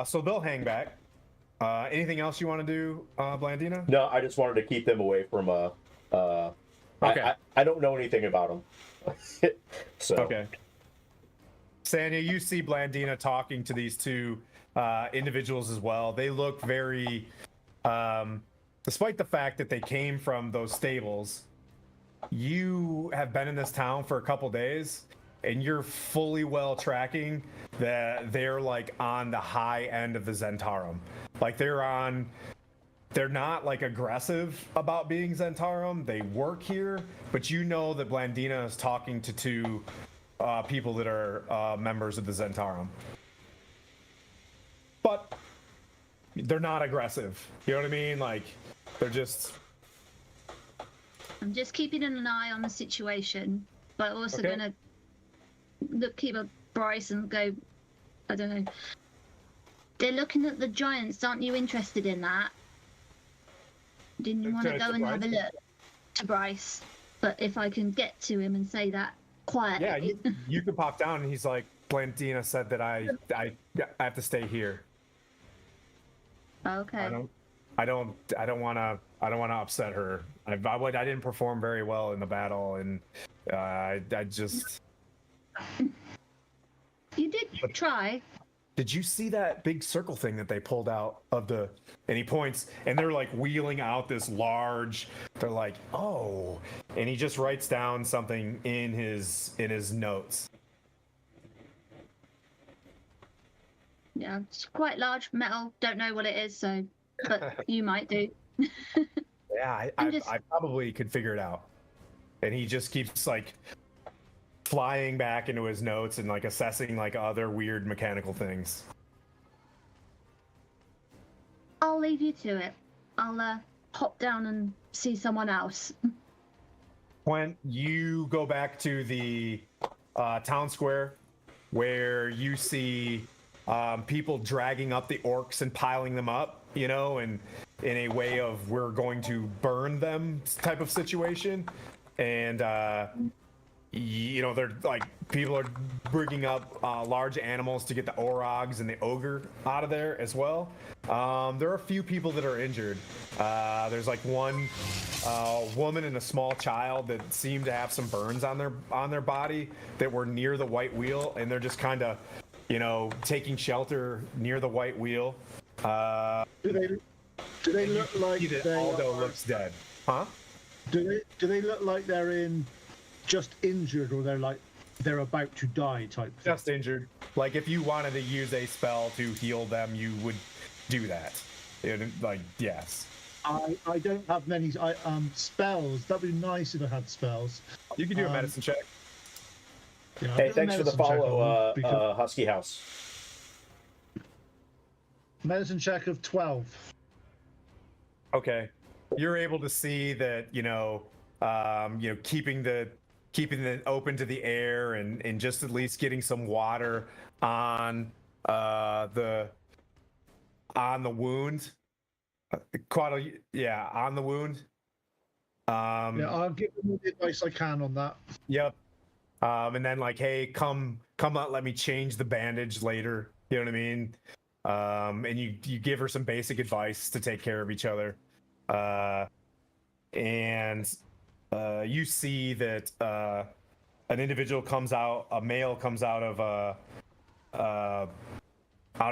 So they'll hang back. Anything else you want to do, Blandina? No, I just wanted to keep them away from. Okay. I don't know anything about him. So. Okay. Sanya, you see Blandina talking to these two individuals as well. They look very, despite the fact that they came from those stables, you have been in this town for a couple days, and you're fully well tracking that they're like on the high end of the Zentarum. Like they're not like aggressive about being Zentarum. They work here, but you know that Blandina is talking to two people that are members of the Zentarum. But they're not aggressive. You know what I mean? Like they're just. I'm just keeping an eye on the situation, but also gonna keep a Bryce and go. I don't know. They're looking at the giants. Aren't you interested in that? Didn't you want to go and have a look to Bryce? But if I can get to him and say that quietly. Yeah, you can pop down, and he's like, Blandina said that I have to stay here. Okay. I don't want to upset her. I didn't perform very well in the battle, and I just. You did try. Did you see that big circle thing that they pulled out of the? And he points, and they're like wheeling out this large. They're like, oh, and he just writes down something in his notes. Yeah, it's quite large metal. Don't know what it is, so but you might do. Yeah, I probably could figure it out. And he just keeps like flying back into his notes and like assessing like other weird mechanical things. I'll leave you to it. I'll hop down and see someone else. When you go back to the town square, where you see people dragging up the orcs and piling them up, you know, and in a way of we're going to burn them type of situation, and you know, they're like people are bringing up large animals to get the orogs and the ogre out of there as well. There are a few people that are injured. There's like one woman and a small child that seem to have some burns on their body that were near the white wheel, and they're just kind of, you know, taking shelter near the white wheel. Do they look like Aldo looks dead? Huh? Do they look like they're in just injured, or they're about to die type thing? Just injured. Like if you wanted to use a spell to heal them, you would do that. Like yes. I don't have many spells. That'd be nice if I had spells. You can do a medicine check. Yeah, Hey, thanks for the follow, Husky House. Medicine check of 12. Okay, you're able to see that keeping the open to the air and just at least getting some water on the on the wound. Quaddle, yeah, on the wound. Yeah, I'll give them all the advice I can on that. Yep. And then like, hey, come out, let me change the bandage later. You know what I mean? And you give her some basic advice to take care of each other. And you see that an individual comes out, a male comes out of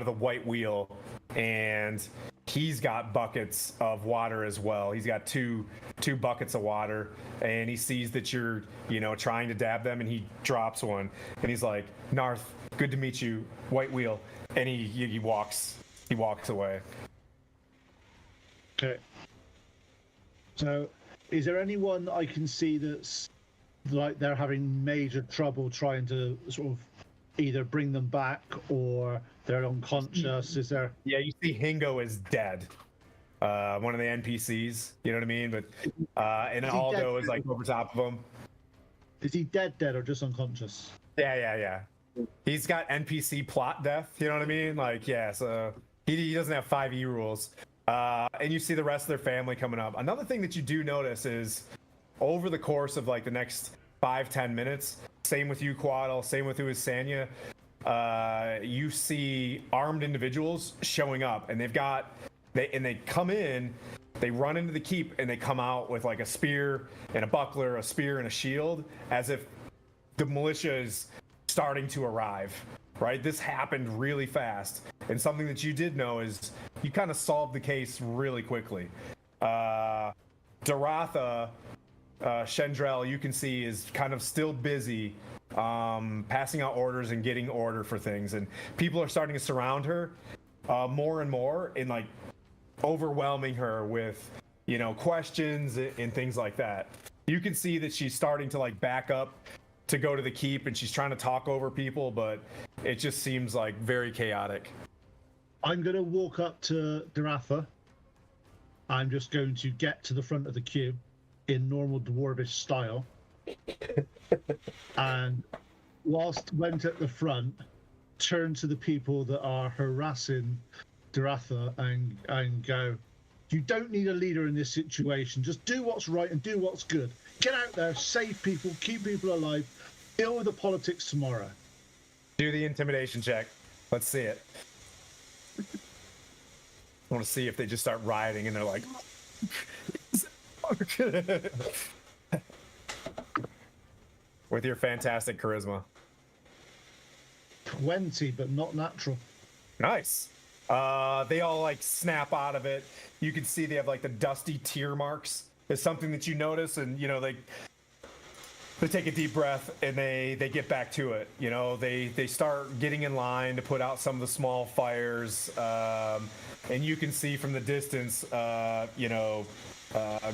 the white wheel, and he's got buckets of water as well. He's got two buckets of water, and he sees that you're, trying to dab them, and he drops one, and he's like, "Narth, good to meet you, white wheel," and he walks away. Okay. So, is there anyone I can see that's like they're having major trouble trying to sort of either bring them back or they're unconscious? Is there? Yeah, you see Hingo is dead. One of the NPCs, you know what I mean? But and Aldo is like over top of him. Is he dead or just unconscious? Yeah. He's got NPC plot death, you know what I mean? Like, yeah, so he doesn't have 5e rules. And you see the rest of their family coming up. Another thing that you do notice is over the course of like the next 5-10 minutes, same with you, Quaddle, same with you, Sanya, you see armed individuals showing up, and they come in, they run into the keep, and they come out with like a spear and a buckler, a spear and a shield, as if the militia is starting to arrive. Right? This happened really fast, and something that you did know is you kind of solved the case really quickly. Doratha, Shendrell, you can see, is kind of still busy passing out orders and getting order for things, and people are starting to surround her more and more, and like overwhelming her with questions and things like that. You can see that she's starting to like back up to go to the keep, and she's trying to talk over people, but it just seems like very chaotic. I'm going to walk up to Doratha. I'm just going to get to the front of the queue in normal dwarvish style. And whilst went at the front, turn to the people that are harassing Doratha and go, "You don't need a leader in this situation. Just do what's right and do what's good. Get out there, save people, keep people alive, deal with the politics tomorrow." Do the intimidation check. Let's see it. I want to see if they just start rioting and they're like, with your fantastic charisma. 20, but not natural. Nice. They all like snap out of it. You can see they have like the dusty tear marks. It's something that you notice, and they take a deep breath and they get back to it. They start getting in line to put out some of the small fires, and you can see from the distance,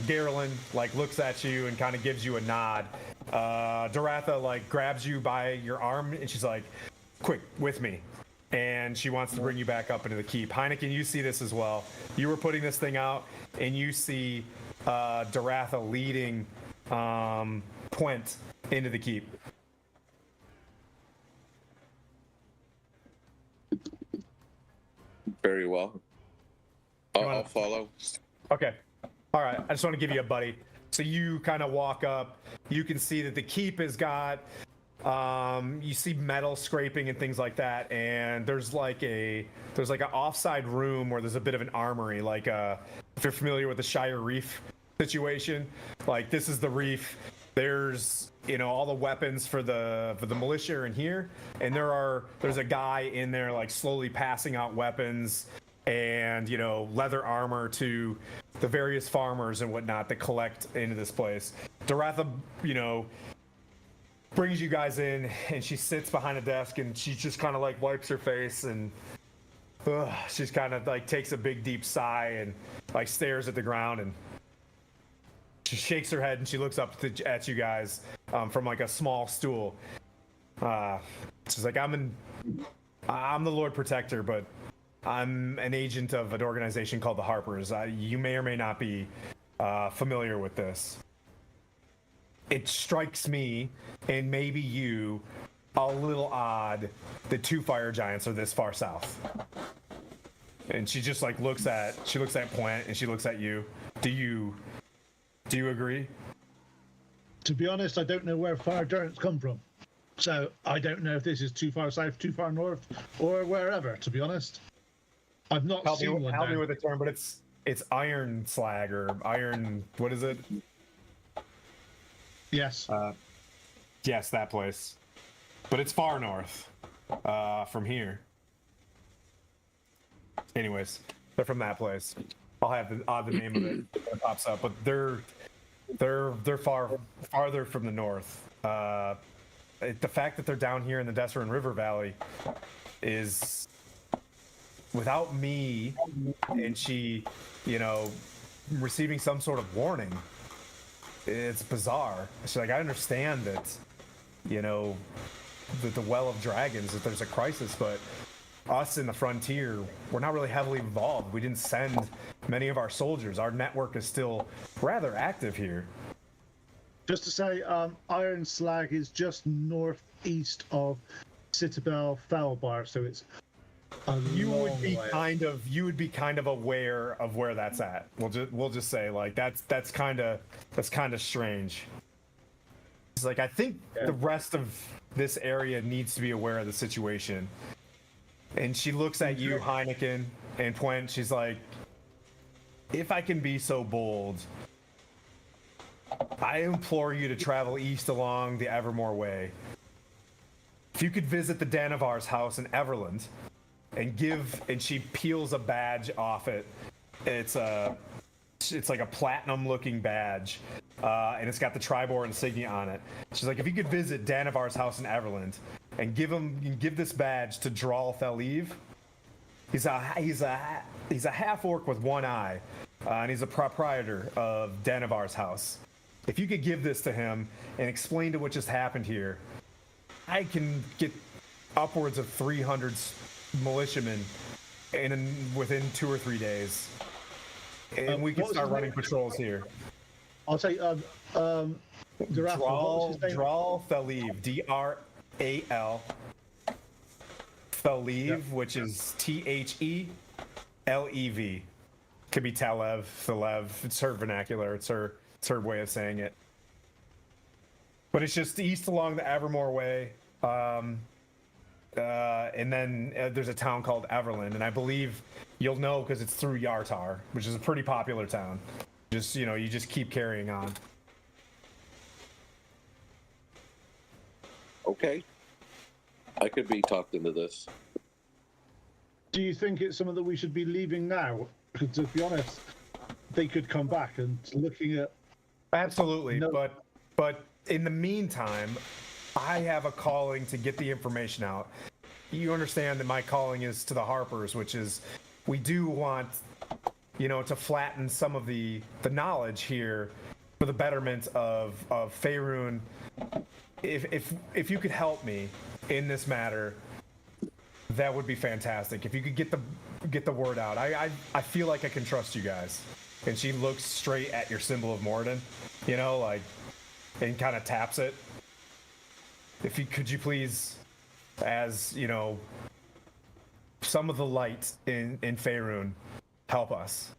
Garland like looks at you and kind of gives you a nod. Doratha like grabs you by your arm, and she's like, "Quick, with me." And she wants to bring you back up into the keep. Heineken, you see this as well. You were putting this thing out, and you see Doratha leading Quent into the keep. Very well. I'll follow. Okay. All right. I just want to give you a buddy. So you kind of walk up. You can see that the keep has got, you see metal scraping and things like that. And there's like an offside room where there's a bit of an armory. Like if you're familiar with the Shire Reef situation, like this is the reef. There's all the weapons for the militia are in here, and there's a guy in there like slowly passing out weapons and leather armor to the various farmers and whatnot that collect into this place. Doratha brings you guys in, and she sits behind a desk, and she just kind of like wipes her face, and she's kind of like takes a big deep sigh and like stares at the ground, and she shakes her head, and she looks up at you guys from like a small stool. She's like, I'm the Lord Protector, but I'm an agent of an organization called the Harpers. You may or may not be familiar with this. It strikes me, and maybe you, a little odd that 2 fire giants are this far south. And she just like looks at Point and she looks at you. Do you agree? To be honest, I don't know where fire giants come from. So I don't know if this is too far south, too far north, or wherever, to be honest. I've not seen one. Help me with the term, but it's iron slag or iron, what is it? Yes. Yes, that place. But it's far north from here. Anyways, they're from that place. I'll have the name of it when it pops up, but they're farther from the north. The fact that they're down here in the Deseret River Valley is, without me and she, receiving some sort of warning, it's bizarre. She's like, I understand that, that the Well of Dragons, that there's a crisis, but us in the frontier, we're not really heavily involved. We didn't send many of our soldiers. Our network is still rather active here. Just to say, Iron Slag is just northeast of Citadel Felbar, so it's you would be kind of aware of where that's at. We'll just say like that's kind of strange. It's like I think the rest of this area needs to be aware of the situation. And she looks at you, Heineken, and Point. She's like, if I can be so bold, I implore you to travel east along the Evermore Way. If you could visit the Danavar's house in Everland and she peels a badge off it. It's like a platinum looking badge. And it's got the Triboar insignia on it. She's like, if you could visit Danavar's house in Everland and give this badge to Dral Thaliv. He's a half orc with one eye, and he's a proprietor of Danavar's house. If you could give this to him and explain to what just happened here, I can get upwards of 300 militiamen within 2 or 3 days, and we can start running patrols here. I'll say, Dral Thaliv, D-R-A-L Thaliv, which is T-H-E-L-E-V. Could be Talev, Thalev. It's her vernacular. It's her way of saying it. But it's just east along the Evermore Way. And then there's a town called Everland, and I believe you'll know because it's through Yartar, which is a pretty popular town. Just, you just keep carrying on. Okay. I could be talked into this. do you think it's something that we should be leaving now? Because to be honest, they could come back and looking at. Absolutely, but in the meantime, I have a calling to get the information out. You understand that my calling is to the Harpers, which is we do want, to flatten some of the knowledge here for the betterment of Faerun. If you could help me in this matter, that would be fantastic. If you could get the word out, I feel like I can trust you guys. And she looks straight at your symbol of Morden, and kind of taps it. Could you please, as some of the light in Faerun, help us.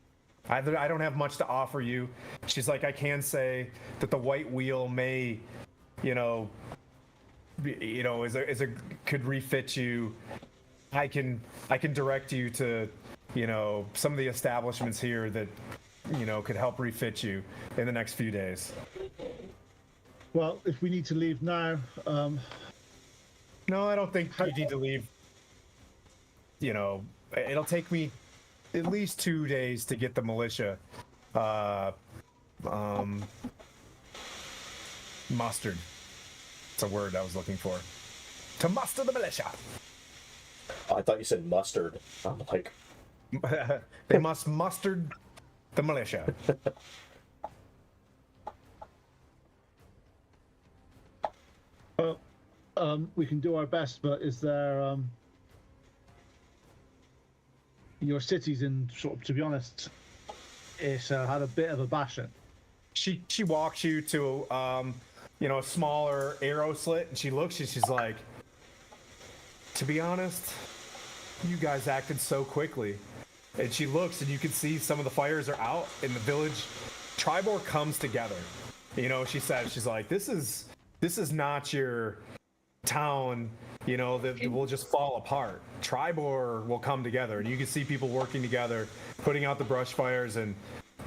I don't have much to offer you. She's like, I can say that the White Wheel may, could refit you. I can direct you to, some of the establishments here that, could help refit you in the next few days. Well, if we need to leave now, no, I don't think you need to leave. It'll take me at least 2 days to get the militia mustered. It's a word I was looking for. To muster the militia. I thought you said mustard. I'm like, they must muster the militia. Well, we can do our best, but is there your city's in to be honest, it's had a bit of a bashing. She walks you to a smaller arrow slit, and she looks and she's like, to be honest, you guys acted so quickly. And she looks, and you can see some of the fires are out in the village. Triboar comes together. You know, she said, she's like, this is not your town, you know, that will just fall apart. Triboar will come together, and you can see people working together, putting out the brush fires, and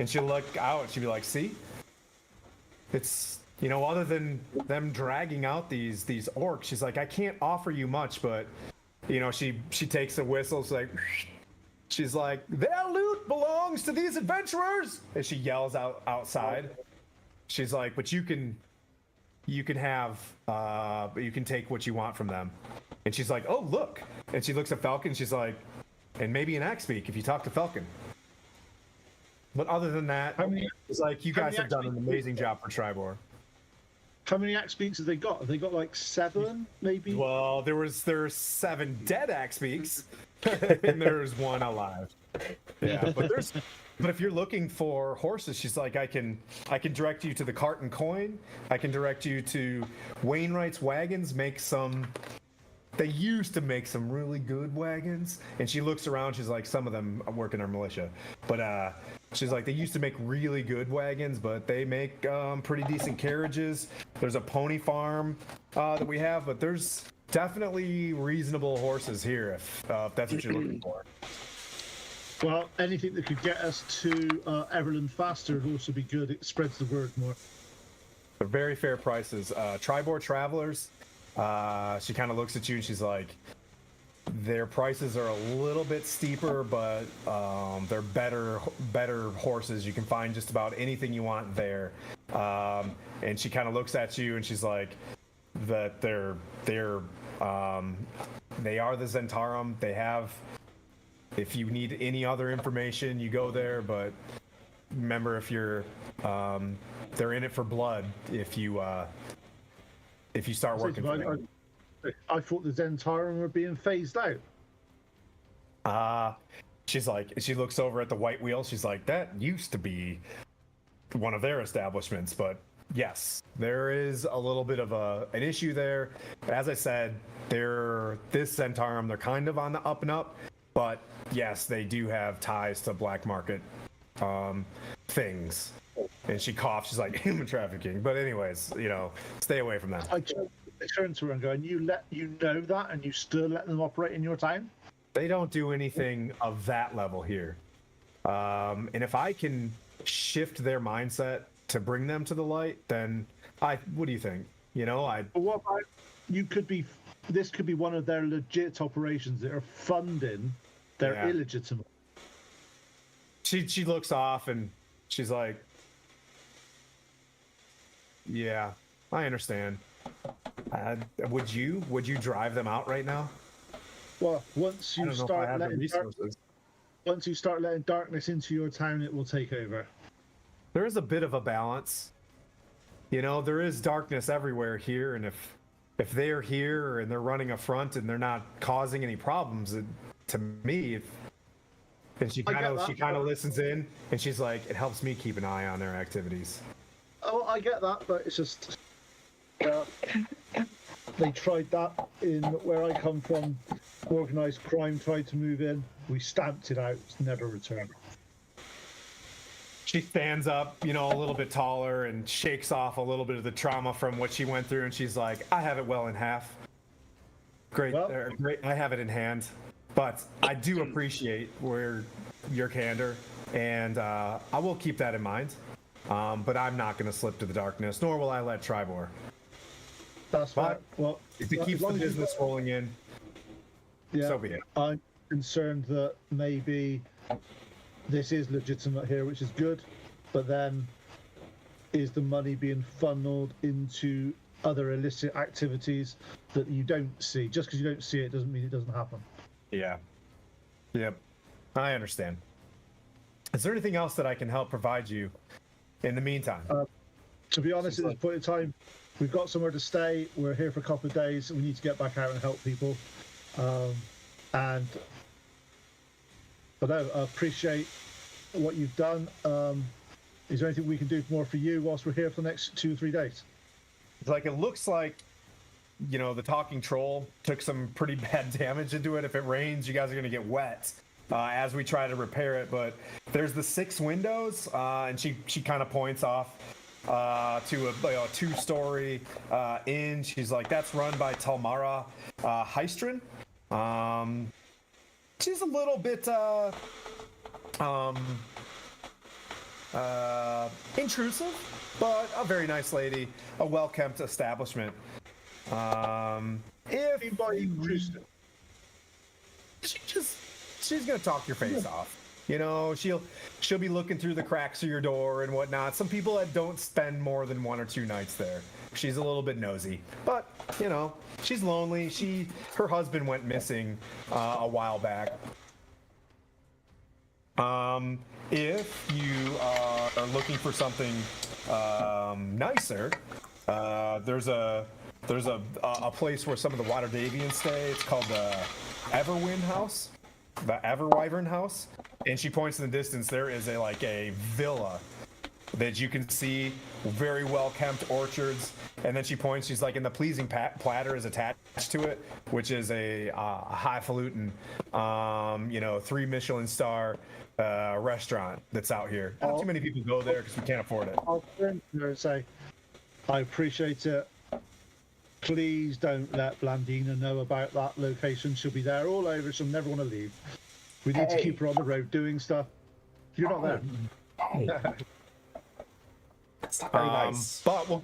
she'll look out, and she'll be like, see? It's, you know, other than them dragging out these orcs, she's like, I can't offer you much, but, you know, she takes a whistle, she's like, their loot belongs to these adventurers, and she yells outside. She's like, but you can have, you can take what you want from them. And she's like, oh, look. And she looks at Falcon. She's like, and maybe an axe beak if you talk to Falcon. But other than that, it's like, you guys have done an amazing job for Triboar. How many axe beaks have they got? Have they got like 7, maybe? Well, there's 7 dead axe beaks, and there's 1 alive. Yeah, but if you're looking for horses, she's like, I can direct you to the Cart and Coin. I can direct you to Wainwright's Wagons. They used to make some really good wagons. And she looks around. She's like, some of them work in our militia, but she's like, they used to make really good wagons, but they make pretty decent carriages. There's a pony farm that we have, but there's definitely reasonable horses here if that's what you're looking for. Well, anything that could get us to Everland faster would also be good. It spreads the word more. They're very fair prices. Triboar Travelers, she kind of looks at you and she's like, their prices are a little bit steeper, but they're better horses. You can find just about anything you want there. And she kind of looks at you and she's like, that they are the Zentarum. They have, if you need any other information, you go there, but remember, if you're they're in it for blood if you start working for them. I thought the Zentarum were being phased out. She's like, she looks over at the white wheel. She's like, that used to be one of their establishments, but yes, there is a little bit of an issue there. As I said, this Zentarum, they're kind of on the up and up, but yes, they do have ties to black market things. And she coughs. She's like, human trafficking. But anyways, you know, stay away from that. I turn to her and go, and you know that, and you still let them operate in your town? They don't do anything of that level here. And if I can shift their mindset to bring them to the light, then what do you think? You know, What about, this could be one of their legit operations that are funding their illegitimate. She looks off and she's like, yeah, I understand. Would you drive them out right now? Well, once you start letting darkness into your town, it will take over. There is a bit of a balance. You know, there is darkness everywhere here, and if they're here and they're running a front and they're not causing any problems, to me, and she kind of listens in, and she's like, it helps me keep an eye on their activities. Oh, I get that, but it's just they tried that in where I come from. Organized crime tried to move in. We stamped it out. It's never returned. She stands up, you know, a little bit taller and shakes off a little bit of the trauma from what she went through, and she's like, I have it well in half. Great, great. I have it in hand. But I do appreciate your candor, and I will keep that in mind. But I'm not going to slip to the darkness, nor will I let Triboar. That's right. Well, if it keeps the business rolling in, so be it. I'm concerned that maybe this is legitimate here, which is good, but then is the money being funneled into other illicit activities that you don't see? Just because you don't see it doesn't mean it doesn't happen. Yeah. Yep. I understand. Is there anything else that I can help provide you in the meantime? To be honest, at this point in time, we've got somewhere to stay. We're here for a couple of days. We need to get back out and help people. But I appreciate what you've done. Is there anything we can do more for you whilst we're here for the next 2 or 3 days? Like, it looks like the talking troll took some pretty bad damage into it. If it rains, you guys are going to get wet as we try to repair it. But there's the 6 windows, and she kind of points off to a 2-story inn. She's like, that's run by Talmara Heistrin. She's a little bit intrusive, but a very nice lady, a well-kept establishment. If intrusive, she's gonna talk your face off. She'll be looking through the cracks of your door and whatnot. Some people that don't spend more than 1 or 2 nights there. She's a little bit nosy, but she's lonely. Her husband went missing a while back. If you are looking for something nicer, there's a place where some of the Waterdhavians stay. It's called the Everwyvern House, and she points in the distance. There is a villa that you can see, very well kept orchards, and then she points. She's like, and the pleasing platter is attached to it, which is a highfalutin, 3 Michelin star restaurant that's out here. Not too many people go there because we can't afford it. I'll turn to her and say, I appreciate it. Please don't let Blandina know about that location. She'll be there all over. She'll never want to leave. We need to keep her on the road doing stuff. You're not there. That's not very nice. But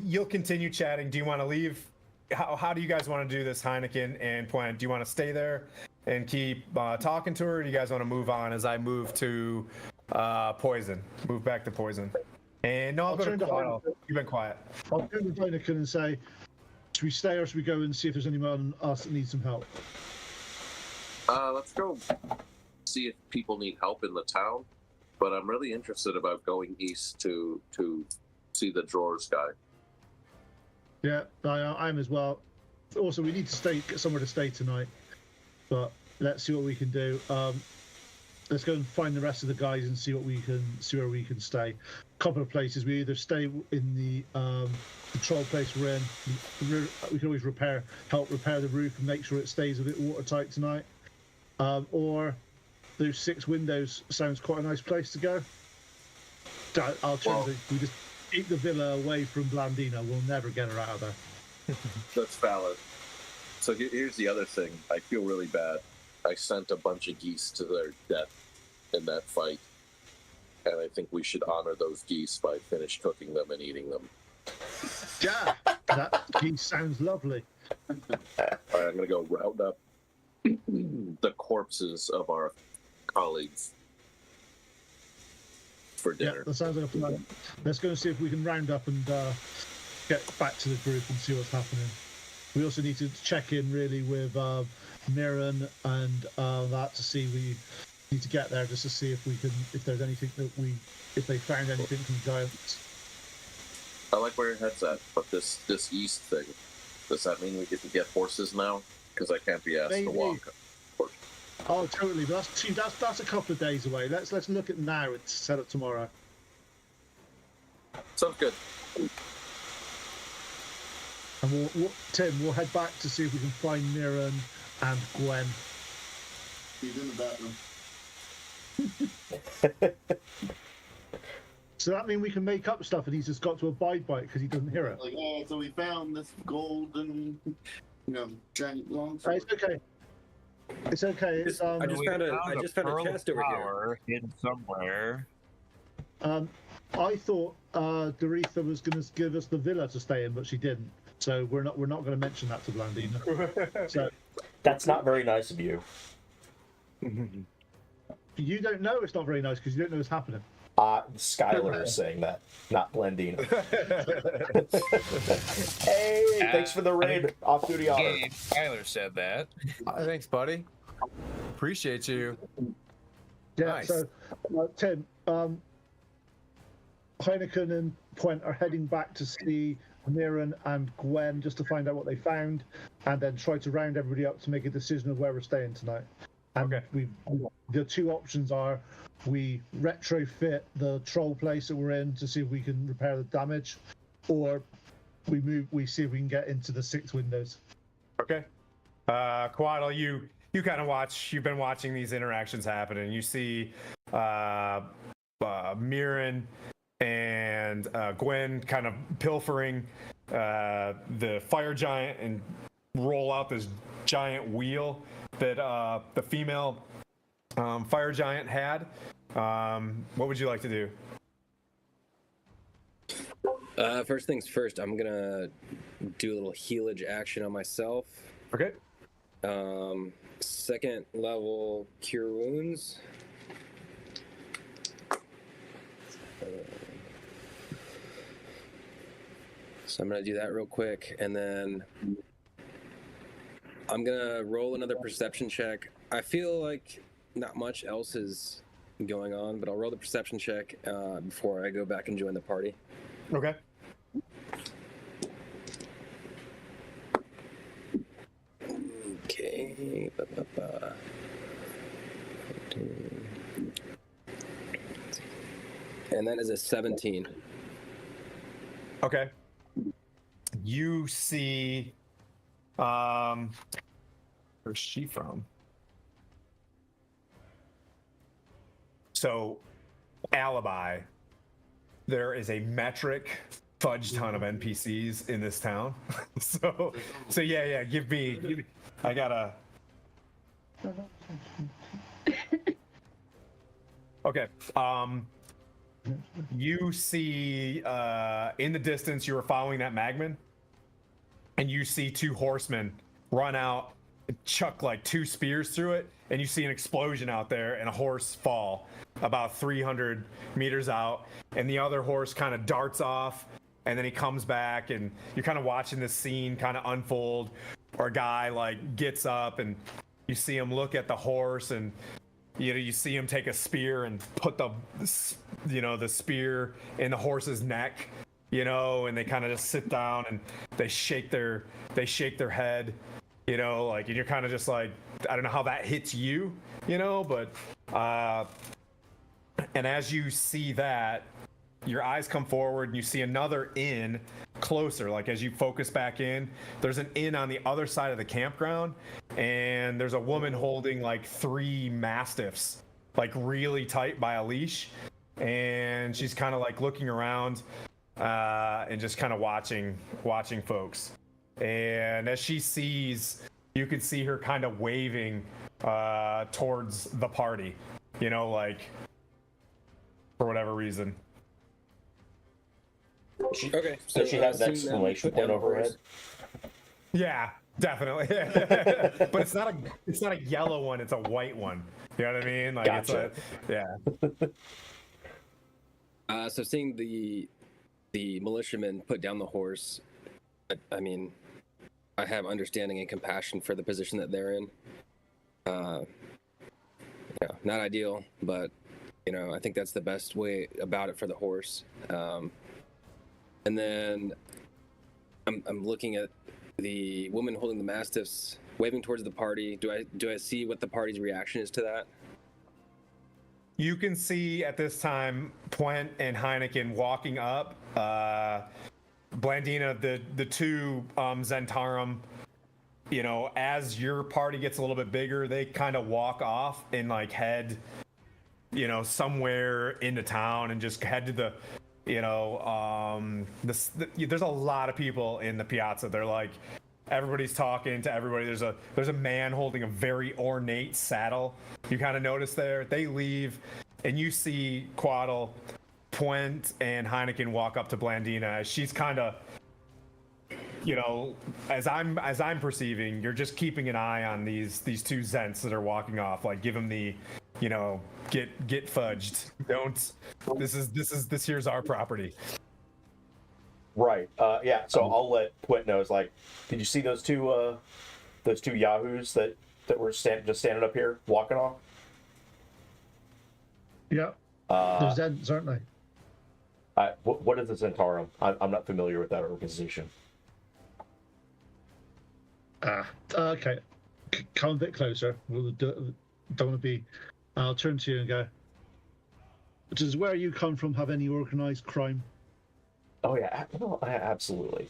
you'll continue chatting. Do you want to leave? How do you guys want to do this, Heineken and Puent? Do you want to stay there and keep talking to her, or do you guys want to move on as I move to Poison? Move back to Poison. And no, I'll go to quiet. You've been quiet. I'll turn to Heineken and say, should we stay or should we go and see if there's anyone else that needs some help? Let's go see if people need help in the town. But I'm really interested about going east to see the drawers guy. Yeah, I'm as well. Also, we need to get somewhere to stay tonight. But let's see what we can do. Let's go and find the rest of the guys and see where we can stay. A couple of places. We either stay in the troll place we're in. We can always help repair the roof and make sure it stays a bit watertight tonight. Or those 6 windows sounds quite a nice place to go. We just keep the villa away from Blandina. We'll never get her out of there. That's valid. So here's the other thing. I feel really bad. I sent a bunch of geese to their death in that fight. And I think we should honor those geese by finish cooking them and eating them. Yeah, that geese sounds lovely. All right, I'm going to go round up the corpses of our colleagues for dinner. Yeah, that sounds like a plan. Let's go and see if we can round up and get back to the group and see what's happening. We also need to check in really with Mirren and that to see. We need to get there just to see if there's anything if they found anything from Giants. I like where your head's at, but this east thing, does that mean we get to get horses now? Because I can't be asked to walk. Oh, totally. But that's a couple of days away. Let's look at now and set up tomorrow. Sounds good. And Tim, we'll head back to see if we can find Mirren and Gwen. He's in the bathroom. So that means we can make up stuff, and he's just got to abide by it because he doesn't hear it. Like, so we found this golden, giant long It's okay. It's okay. I just found a chest over here. Hidden somewhere. I thought Doretha was going to give us the villa to stay in, but she didn't. So we're not going to mention that to Blandina. So That's not very nice of you. you don't know it's not very nice because you don't know what's happening. Skylar is saying that, not Blendina. Hey, thanks for the raid. Off-duty honor. Skylar said that. Thanks, buddy. Appreciate you. Yeah. Nice. So Tim, Heineken and Puent are heading back to see Mirren and Gwen just to find out what they found, and then try to round everybody up to make a decision of where we're staying tonight. And Okay. The 2 options are we retrofit the troll place that we're in to see if we can repair the damage, or we see if we can get into the 6 windows. Okay. Quaddle, you kind of watch. You've been watching these interactions happen, and you see Mirren and Gwen kind of pilfering the fire giant and roll out this giant wheel that the female fire giant had. What would you like to do? First things first, I'm gonna do a little healage action on myself. Okay. Second level cure wounds. So I'm gonna do that real quick, and then I'm gonna roll another perception check. I feel like not much else is going on, but I'll roll the perception check before I go back and join the party. Okay. Okay. And that is a 17. Okay. You see, where's she from? So, alibi. There is a metric fudge ton of NPCs in this town. so yeah. Give me. I gotta. Okay. You see in the distance, you were following that Magman, and you see 2 horsemen run out and chuck like 2 spears through it, and you see an explosion out there and a horse fall about 300 meters out, and the other horse kind of darts off, and then he comes back, and you're kind of watching this scene kind of unfold, or a guy like gets up, and you see him look at the horse, and you see him take a spear and put the spear in the horse's neck, and they kind of just sit down and they shake their head, like, and you're kind of just like, I don't know how that hits you, but and as you see that, your eyes come forward and you see another inn closer. Like, as you focus back in, there's an inn on the other side of the campground, and there's a woman holding like 3 mastiffs, like really tight by a leash, and she's kind of like looking around and just kind of watching folks. And as she sees, you can see her kind of waving towards the party, like, for whatever reason. Okay, So she has that exclamation point over her head. Yeah, definitely. But it's not a yellow one, it's a white one. You know what I mean? Like, Gotcha. So seeing the militiamen put down the horse, I mean, I have understanding and compassion for the position that they're in. Not ideal, but I think that's the best way about it for the horse. And then I'm looking at the woman holding the mastiffs, waving towards the party. Do I see what the party's reaction is to that? You can see at this time Puent and Heineken walking up. Blandina, the 2 Zentarum, as your party gets a little bit bigger, they kind of walk off and like head, somewhere into town and just head to the, there's a lot of people in the piazza. They're like, everybody's talking to everybody. There's a man holding a very ornate saddle. You kind of notice there. They leave, and you see Quaddle, Puent, and Heineken walk up to Blandina. She's kind of, as I'm perceiving, you're just keeping an eye on these 2 Zents that are walking off. Like, give them the, get fudged. Don't. This here's our property. Right. Yeah. So I'll let Puent know. It's like, did you see those two yahoos that were just standing up here walking off? Yeah. They're Zeds, aren't they? What is the Zentarum? I'm not familiar with that organization. Okay. Come a bit closer. Don't want to be. I'll turn to you and go. Does where you come from have any organized crime? Oh yeah, absolutely.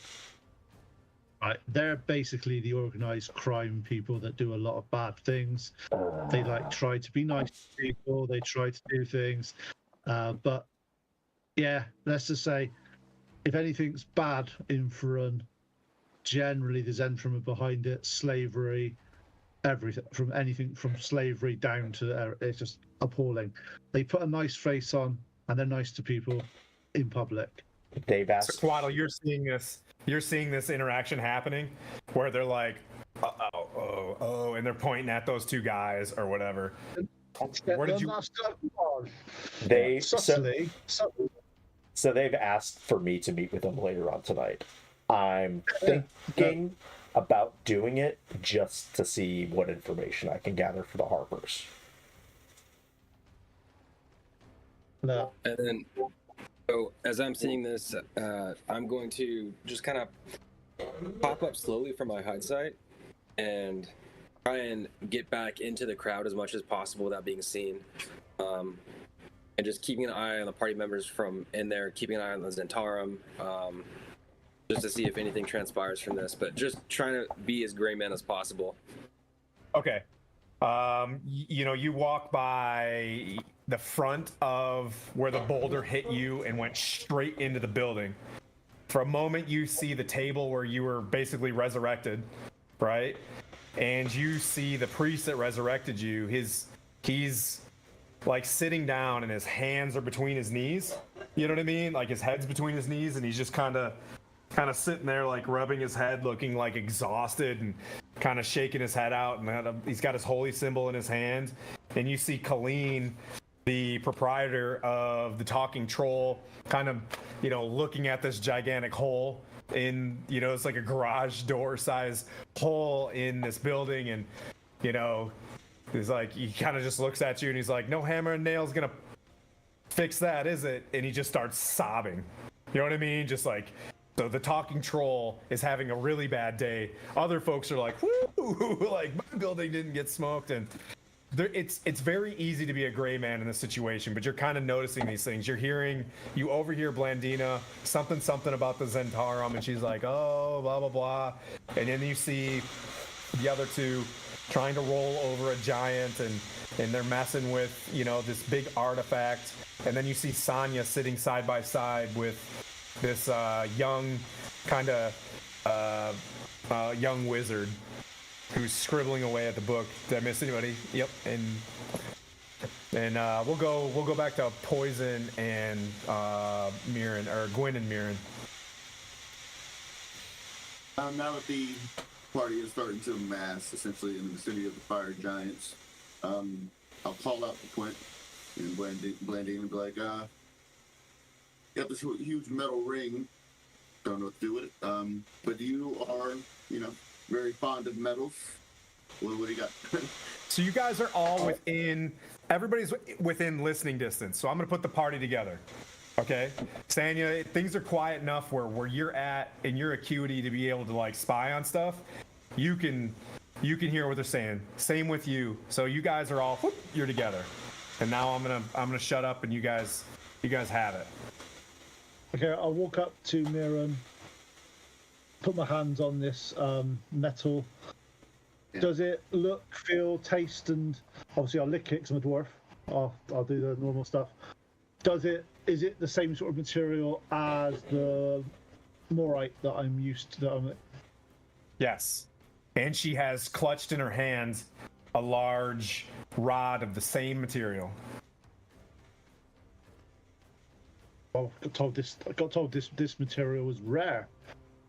Right, they're basically the organized crime people that do a lot of bad things. They like try to be nice to people. They try to do things, but yeah, let's just say if anything's bad in front, generally there's Entrum behind it. Slavery, everything from anything from slavery down to it's just appalling. They put a nice face on and they're nice to people in public. They've So asked. Quaddle, you're seeing this. You're seeing this interaction happening, where they're like, oh, and they're pointing at those two guys or whatever. Where did you? They subtly. So they've asked for me to meet with them later on tonight. I'm thinking about doing it just to see what information I can gather for the Harpers. No. And then, so as I'm seeing this, I'm going to just kind of pop up slowly from my hide site and try and get back into the crowd as much as possible without being seen. And just keeping an eye on the party members from in there, keeping an eye on the Zentarum, just to see if anything transpires from this, but just trying to be as gray man as possible. Okay. You walk by the front of where the boulder hit you and went straight into the building. For a moment, you see the table where you were basically resurrected, right? And you see the priest that resurrected you. He's like sitting down and his hands are between his knees. You know what I mean? Like his head's between his knees and he's just kind of sitting there, like rubbing his head, looking like exhausted and kind of shaking his head out. And he's got his holy symbol in his hand. And you see Colleen, the proprietor of the Talking Troll, kind of, looking at this gigantic hole in, it's like a garage door size hole in this building. And, he's like, he kind of just looks at you and he's like, no hammer and nail's gonna fix that, is it? And he just starts sobbing. You know what I mean? Just like, so the Talking Troll is having a really bad day. Other folks are like, woo, like my building didn't get smoked. And it's very easy to be a gray man in this situation, but you're kind of noticing these things. You overhear Blandina, something about the Zentarum, and she's like, oh, blah, blah, blah. And then you see the other two trying to roll over a giant, and they're messing with, this big artifact. And then you see Sonya sitting side by side with this young young wizard who's scribbling away at the book. Did I miss anybody? Yep. And we'll go back to Poison and Mirren, or Gwyn and Mirren. Now that the party is starting to amass essentially in the vicinity of the fire giants, I'll call out the Quint and Blandine and be like, got this huge metal ring. Don't know what to do with it. But you are, very fond of metals. What do you got? So you guys are all everybody's within listening distance. So I'm going to put the party together. Okay? Sanya, things are quiet enough where you're at in your acuity to be able to like spy on stuff. You can hear what they're saying. Same with you. So you guys are all, you're together. And now I'm going to shut up and you guys have it. Okay, I'll walk up to Mirren, put my hands on this metal. Yeah. Does it look, feel, taste, and obviously I'll lick it because I'm a dwarf. I'll do the normal stuff. Is it the same sort of material as the morite that I'm used to? Yes. And she has clutched in her hand a large rod of the same material. I got told this material was rare.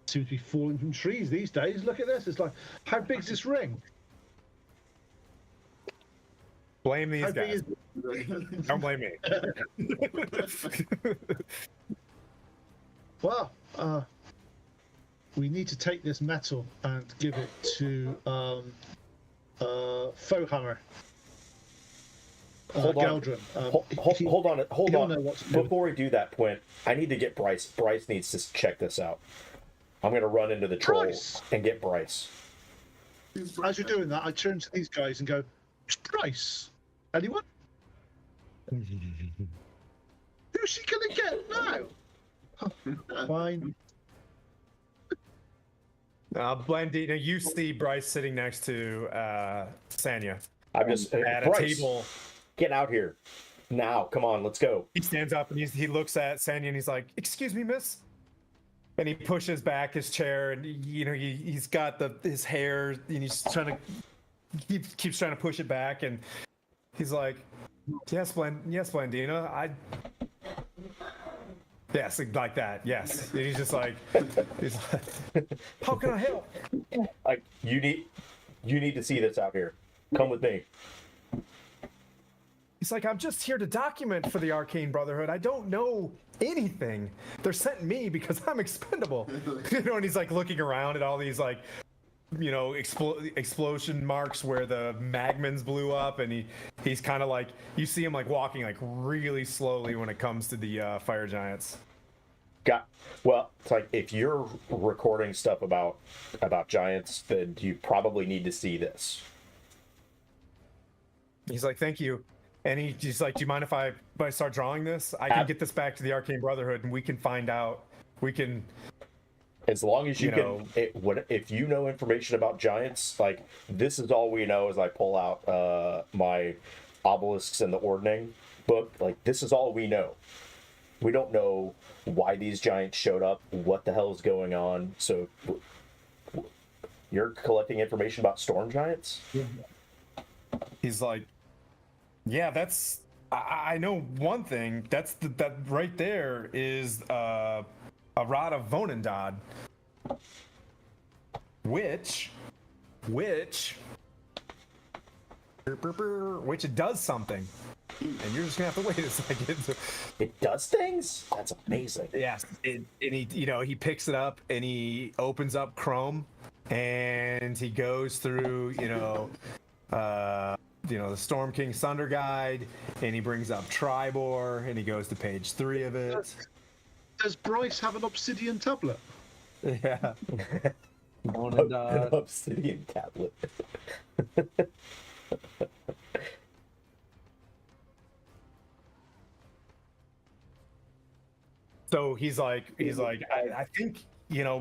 Seems to be falling from trees these days. Look at this. It's like, how big's this ring? Blame these guys. Don't blame me. Well, we need to take this metal and give it to Fohammer. Hold on. Geldrin. Hold on. Before we do that, Quint, I need to get Bryce. Bryce needs to check this out. I'm going to run into the troll and get Bryce. As you're doing that, I turn to these guys and go, "It's Bryce. Anyone? Who's she going to get now? Fine. Blandina, you see Bryce sitting next to Sanya I'm just at a Bryce, table. get out here now. Come on, let's go. He stands up and he looks at Sanya and he's like, "Excuse me, miss." And he pushes back his chair, and he's got his hair, and he's trying to keeps trying to push it back, and he's like, yes, Blandina, yes, like that, yes. And he's just like, how can I help? Like you need to see this out here. Come with me. He's like, I'm just here to document for the Arcane Brotherhood. I don't know anything. They're sent me because I'm expendable. And he's like looking around at all these like, explosion marks where the magmans blew up, and he's kind of like, you see him like walking like really slowly when it comes to the fire giants. Well, it's like if you're recording stuff about giants, then you probably need to see this. He's like, thank you. And he's like, do you mind if I start drawing this? I can get this back to the Arcane Brotherhood, and we can find out. We can, as long as if you know information about giants, like this is all we know. As I pull out my obelisks and the ordning book, like this is all we know. We don't know why these giants showed up, what the hell is going on. So you're collecting information about storm giants? He's like, yeah, that's. I know one thing. That right there is a rod of Vonendad, which it does something, and you're just gonna have to wait a second. It does things? That's amazing. Yes, and he picks it up and he opens up Chrome, and he goes through the Storm King Thunder Guide, and he brings up Triboar, and he goes to page 3 of it. Does Bryce have an obsidian tablet? Yeah. An obsidian tablet. So he's like, I think,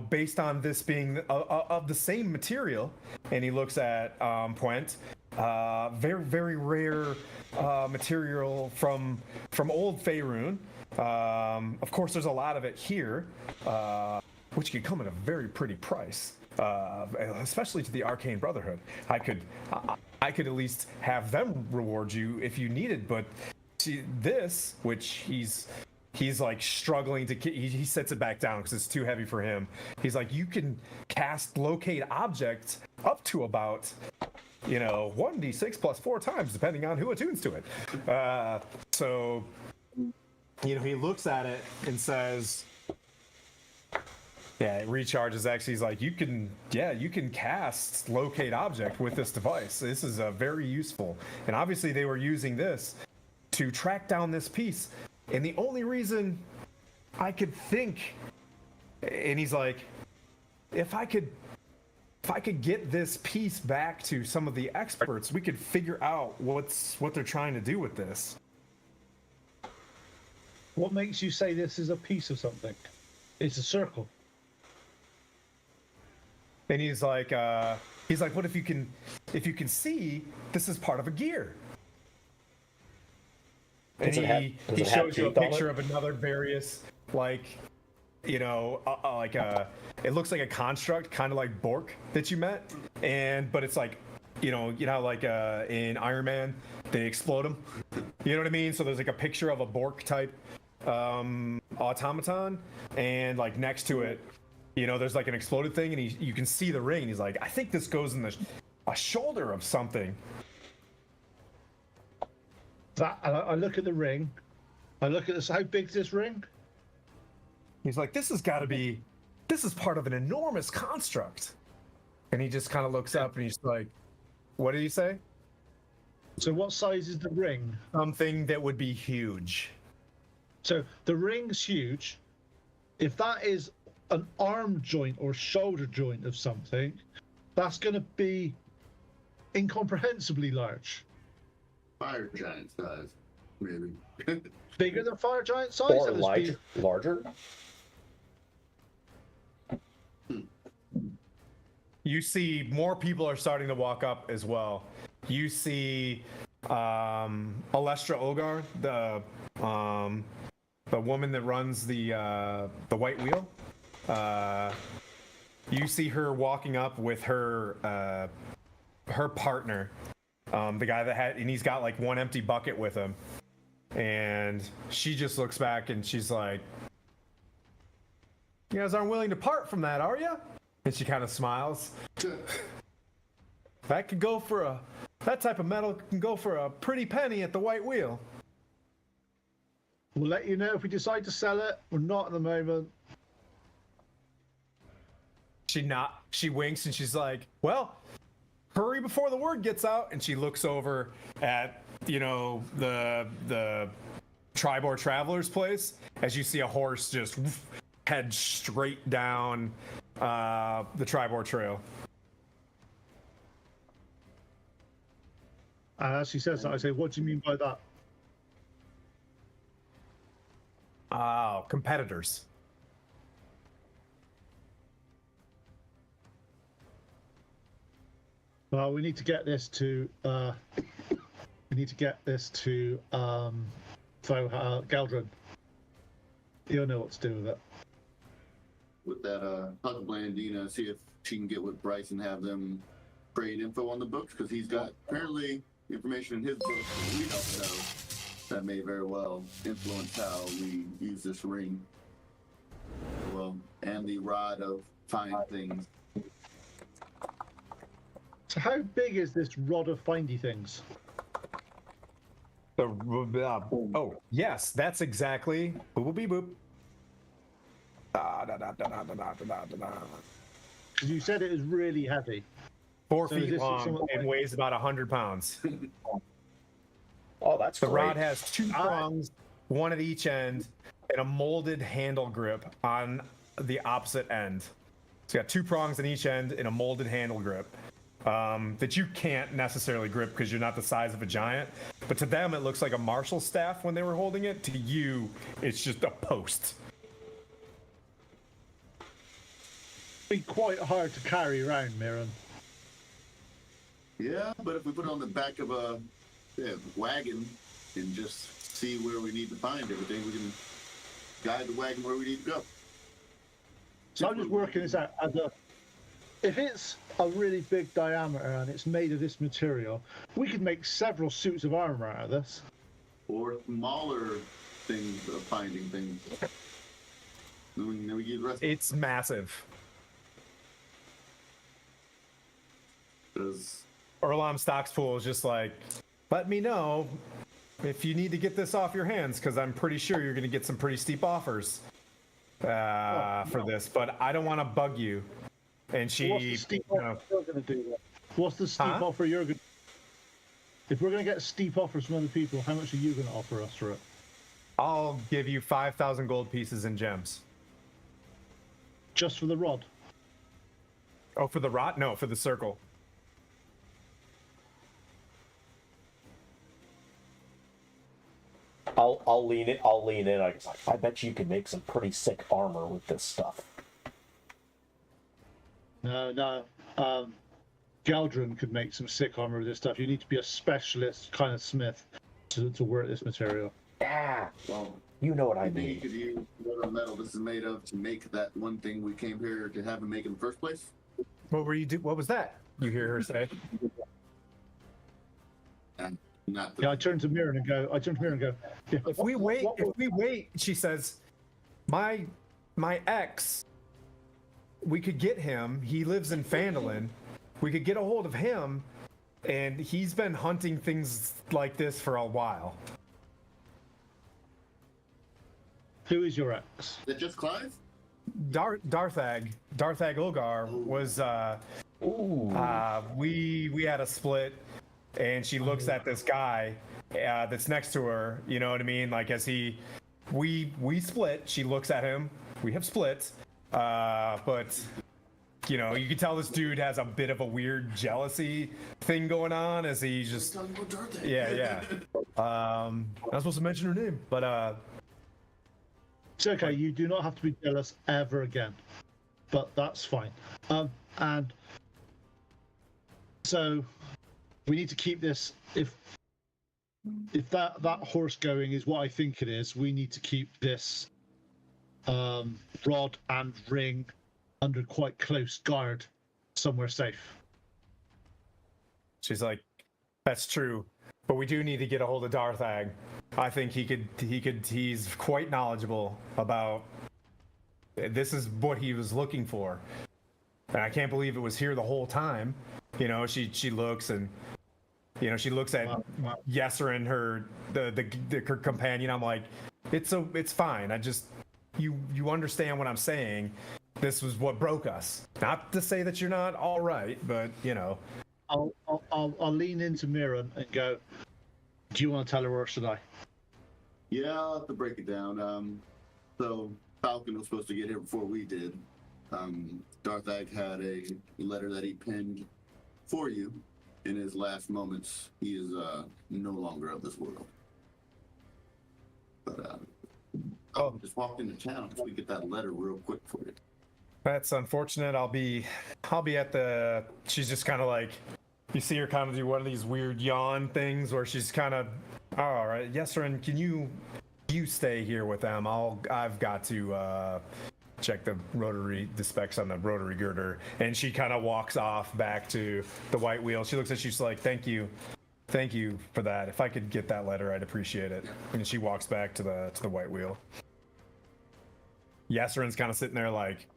based on this being of the same material, and he looks at Puent, very, very rare material from old Faerun. Of course, there's a lot of it here, which could come at a very pretty price, especially to the Arcane Brotherhood. I could at least have them reward you if you needed, but see this, which he's like struggling to he sets it back down because it's too heavy for him. He's like, you can cast locate objects up to about 1d6 plus 4 times depending on who attunes to it. So he looks at it and says, yeah, it recharges. Actually, he's like, you can cast locate object with this device. This is very useful. And obviously they were using this to track down this piece. And the only reason I could think, and he's like, if I could get this piece back to some of the experts, we could figure out what they're trying to do with this. What makes you say this is a piece of something? It's a circle. And he's like, what if you can see this is part of a gear? And he shows you a picture of another various, like, it looks like a construct, kind of like Bork that you met, but it's like, like in Iron Man, they explode him. You know what I mean? So there's like a picture of a Bork type automaton, and like next to it, there's like an exploded thing, and you can see the ring. And he's like, I think this goes in a shoulder of something. I look at the ring. I look at this. How big is this ring? He's like, this is part of an enormous construct. And he just kind of looks up and he's like, what did he say? So what size is the ring? Something that would be huge. So the ring's huge. If that is an arm joint or shoulder joint of something, that's going to be incomprehensibly large. Fire giant size, maybe. Bigger than fire giant size? Or larger? You see more people are starting to walk up as well. You see Alestra Ogar, the woman that runs the White Wheel. You see her walking up with her partner, the guy that had, and he's got like one empty bucket with him. And she just looks back and she's like, "You guys aren't willing to part from that, are you?" And she kind of smiles. That type of metal can go for a pretty penny at the White Wheel. We'll let you know if we decide to sell it. We're not at the moment. She winks and she's like, "Well, hurry before the word gets out." And she looks over at, the Triboar Traveler's place as you see a horse just head straight down the Triboar Trail. And as she says that, I say, "What do you mean by that?" Oh, competitors. Well, we need to get this to Galdrin. He'll know what to do with it. With that, talk to Blandina, see if she can get with Bryce and have them trade info on the books, because he's got apparently information in his book that we don't know that may very well influence how we use this ring. Well, and the rod of find things. So how big is this rod of findy things? Oh, yes, that's exactly. Boop, boop, boop. You said it is really heavy. 4 So feet this long and weighs about 100 pounds. Oh, that's The great. rod has 2 prongs, one at each end, and a molded handle grip on the opposite end. So you got 2 prongs on each end and a molded handle grip that you can't necessarily grip because you're not the size of a giant. But to them, it looks like a martial staff when they were holding it. To you, it's just a post. Be quite hard to carry around, Mirren. Yeah, but if we put it on the back of a wagon and just see where we need to find everything, we can guide the wagon where we need to go. So I'm just working this out. If it's a really big diameter and it's made of this material, we could make several suits of armor out of this. Or smaller things of finding things. Then we get the rest. It's massive. Because Orlam Stockspool is just like, let me know if you need to get this off your hands, because I'm pretty sure you're going to get some pretty steep offers for this, but I don't want to bug you. And she, What's the steep offer you're going to do? What's the steep offer you're going to? If we're going to get steep offers from other people, how much are you going to offer us for it? I'll give you 5,000 gold pieces and gems. Just for the rod? Oh, for the rod? No, for the circle. I'll lean in. I bet you can make some pretty sick armor with this stuff. No. Galdrin could make some sick armor with this stuff. You need to be a specialist kind of smith to work this material. Yeah. well, You know what I I think you mean. could use whatever metal this is made of to make that one thing we came here to have him make in the first place. What was that? You hear her say? And not the Yeah, I turn to Mirren and go. Yeah, If we wait, she says, my ex, we could get him. He lives in Phandalin. We could get a hold of him, and he's been hunting things like this for a while. Who is your ex? Is it just Clive? Darthag Ogar was we had a split, and she looks at this guy that's next to her, you know what I mean, like as we split, she looks at him, we have split, but you know, you can tell this dude has a bit of a weird jealousy thing going on as he just yeah I'm not supposed to mention her name, but It's okay. You do not have to be jealous ever again, but that's fine. And So we need to keep this. If that horse going is what I think it is, we need to keep this rod and ring under quite close guard, somewhere safe. She's like, that's true, but we do need to get a hold of Darthag. I think he's quite knowledgeable about. This is what he was looking for, and I can't believe it was here the whole time. You know, she looks and, you know, she looks at Yesserin, her her companion. I'm like, it's fine. I just you understand what I'm saying. This was what broke us. Not to say that you're not all right, but you know. I'll lean into Mirren and go, do you want to tell her or should I? Yeah, I'll have to break it down. So Falcon was supposed to get here before we did. Darthag had a letter that he penned for you in his last moments. He is no longer of this world. But just walked into town so we get that letter real quick for you. That's unfortunate. I'll be at the. She's just kind of like, you see her kind of do one of these weird yawn things where she's kind of, oh, all right, Yesserin, can you stay here with them? I've got to check the specs on the rotary girder, and she kind of walks off back to the white wheel. She looks at you, she's like, thank you for that. If I could get that letter, I'd appreciate it. And she walks back to the white wheel. Yesserin's kind of sitting there like,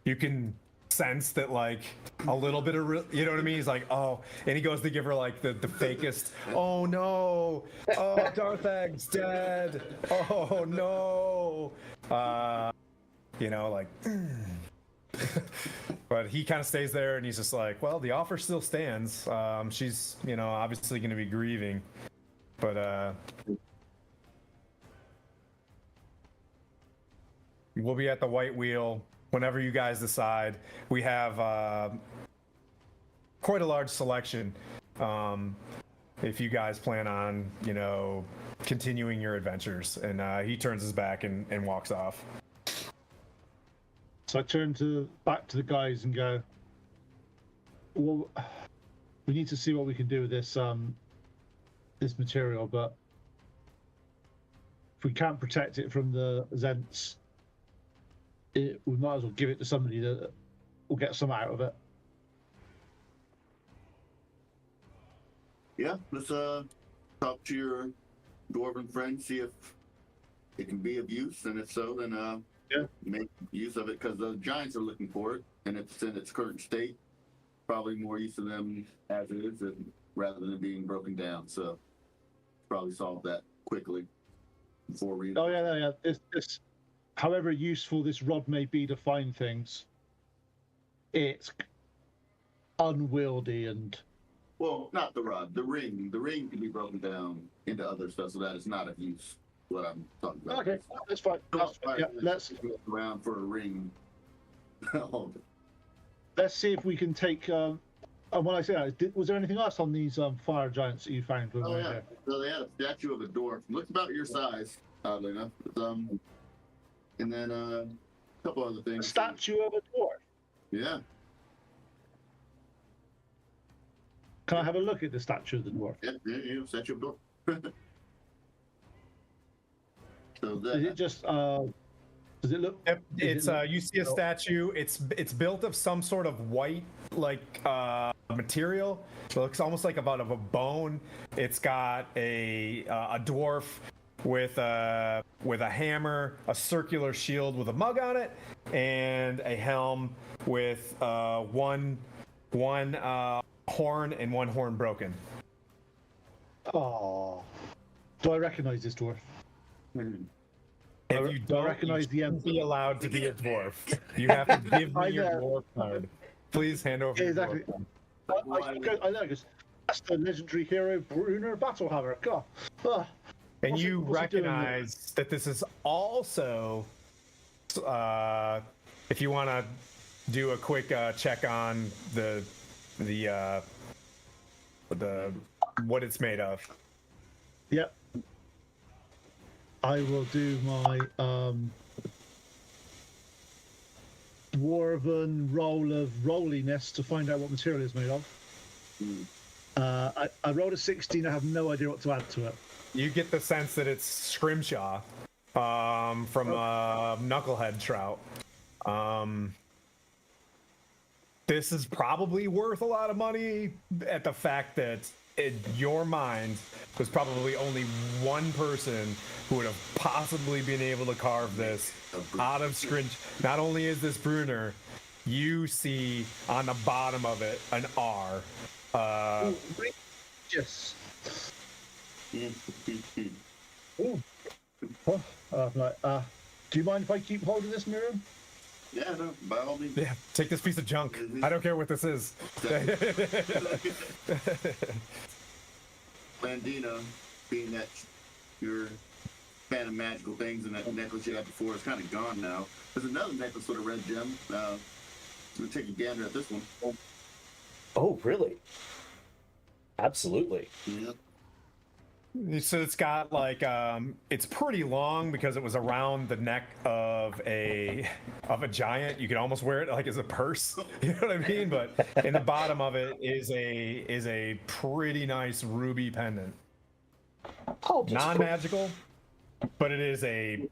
you can sense that like a little bit of you know what I mean. He's like, oh, and he goes to give her like the fakest, oh no, oh, Darthag's dead, oh no, you know, like but he kind of stays there and he's just like, well, the offer still stands. She's, you know, obviously going to be grieving, but we'll be at the white wheel whenever you guys decide. We have quite a large selection. If you guys plan on, you know, continuing your adventures. And he turns his back and walks off. So I turn back to the guys and go, well, we need to see what we can do with this this material, but if we can't protect it from the Zents, we might as well give it to somebody that will get some out of it. Yeah, let's talk to your dwarven friend, see if it can be of use, and if so, then make use of it, because the giants are looking for it, and if it's in its current state, probably more use of them as it is, rather than being broken down. So probably solve that quickly before we. Oh yeah. This, however useful this rod may be to find things, it's unwieldy and. Well, not the rod, the ring. The ring can be broken down into other stuff, so that is not of use. What I'm talking about. Okay, that's fine. That's fine. Yeah, let's go around for a ring. Let's see if we can take. And when I say that, was there anything else on these fire giants that you found? When we were here? So they had a statue of a dwarf. Looks about your size, oddly enough. And then a couple other things. A statue of a dwarf. Yeah. Can I have a look at the statue of the dwarf? Yeah, statue of a dwarf. So is it just? Does it look? It's you see a statue. It's built of some sort of white material. It looks almost like about of a bone. It's got a dwarf with a hammer, a circular shield with a mug on it, and a helm with one horn and one horn broken. Oh, do I recognize this dwarf? If you don't recognize the MP, be allowed to be a dwarf. You have to give me your dwarf card. Please hand over your dwarf card. I know, because that's the legendary hero Brunner Battlehammer. God. And you recognize that this is also, if you want to do a quick check on the what it's made of. Yep. I will do my dwarven roll of rolliness to find out what material it's made of. I rolled a 16. I have no idea what to add to it. You get the sense that it's Scrimshaw from Knucklehead Trout. This is probably worth a lot of money at the fact that in your mind there's probably only one person who would have possibly been able to carve this out of Scrinch. Not only is this Bruner, you see on the bottom of it an R. Yes. Oh. Do you mind if I keep holding this, Miriam? Yeah, no, by all means. Yeah, take this piece of junk. I don't care what this is. Landina, being that you're a fan of magical things and that necklace you had before is kind of gone now. There's another necklace with a red gem. We'll take a gander at this one. Oh, really? Absolutely. Yeah. So it's got like it's pretty long because it was around the neck of a giant. You could almost wear it like as a purse. You know what I mean? But in the bottom of it is a pretty nice ruby pendant. Non-magical, but it is a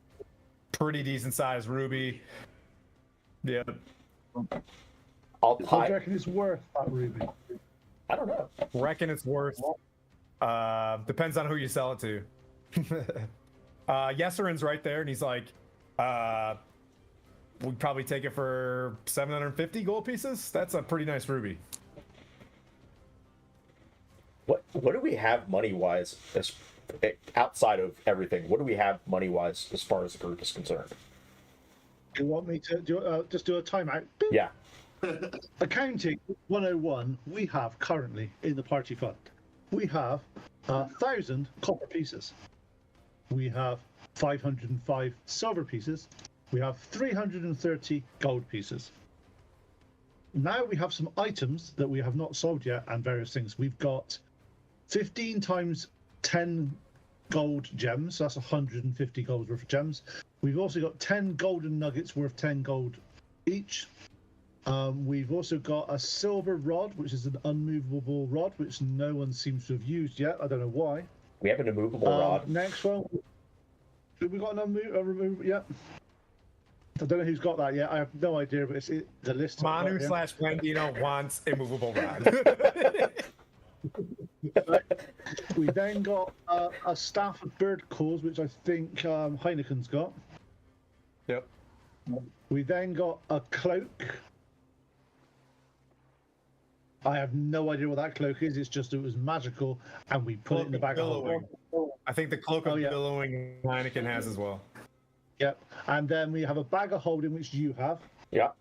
pretty decent sized ruby. Yeah. What do you reckon it's worth, that ruby? I don't know. Reckon it's worth. Depends on who you sell it to. Yeserin's right there, and he's like, we'd probably take it for 750 gold pieces. That's a pretty nice ruby. What do we have money wise as outside of everything? What do we have money wise as far as the group is concerned? You want me to just do a timeout? Yeah. Accounting 101, we have currently in the party fund. We have 1,000 copper pieces. We have 505 silver pieces. We have 330 gold pieces. Now we have some items that we have not sold yet and various things. We've got 15 times 10 gold gems. So that's 150 gold worth of gems. We've also got 10 golden nuggets worth 10 gold each. We've also got a silver rod, which is an unmovable rod, which no one seems to have used yet. I don't know why. We have an immovable rod. Next one. Have we got an removable? Yeah. I don't know who's got that yet. I have no idea, but it's the list. Manu / Blandino wants immovable rod. We then got a staff of bird calls, which I think Heineken's got. Yep. We then got a cloak. I have no idea what that cloak is. It's just it was magical, and we put it in the bag of holding. I think the cloak of billowing Heineken has as well. Yep. And then we have a bag of holding, which you have. Yeah.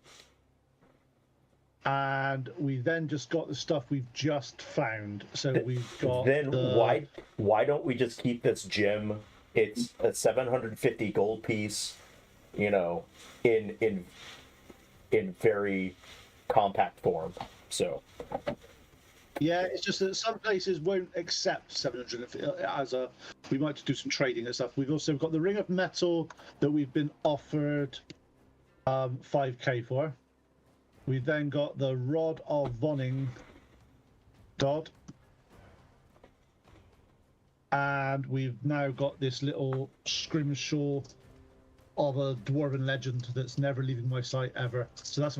And we then just got the stuff we've just found. So we've got. Then why don't we just keep this gem? It's a 750 gold piece, you know, in very compact form. So. Yeah, it's just that some places won't accept 750 as a. We might do some trading and stuff. We've also got the ring of metal that we've been offered 5k for. We've then got the rod of Vonning Dodd. And we've now got this little scrimshaw of a dwarven legend that's never leaving my sight ever. So that's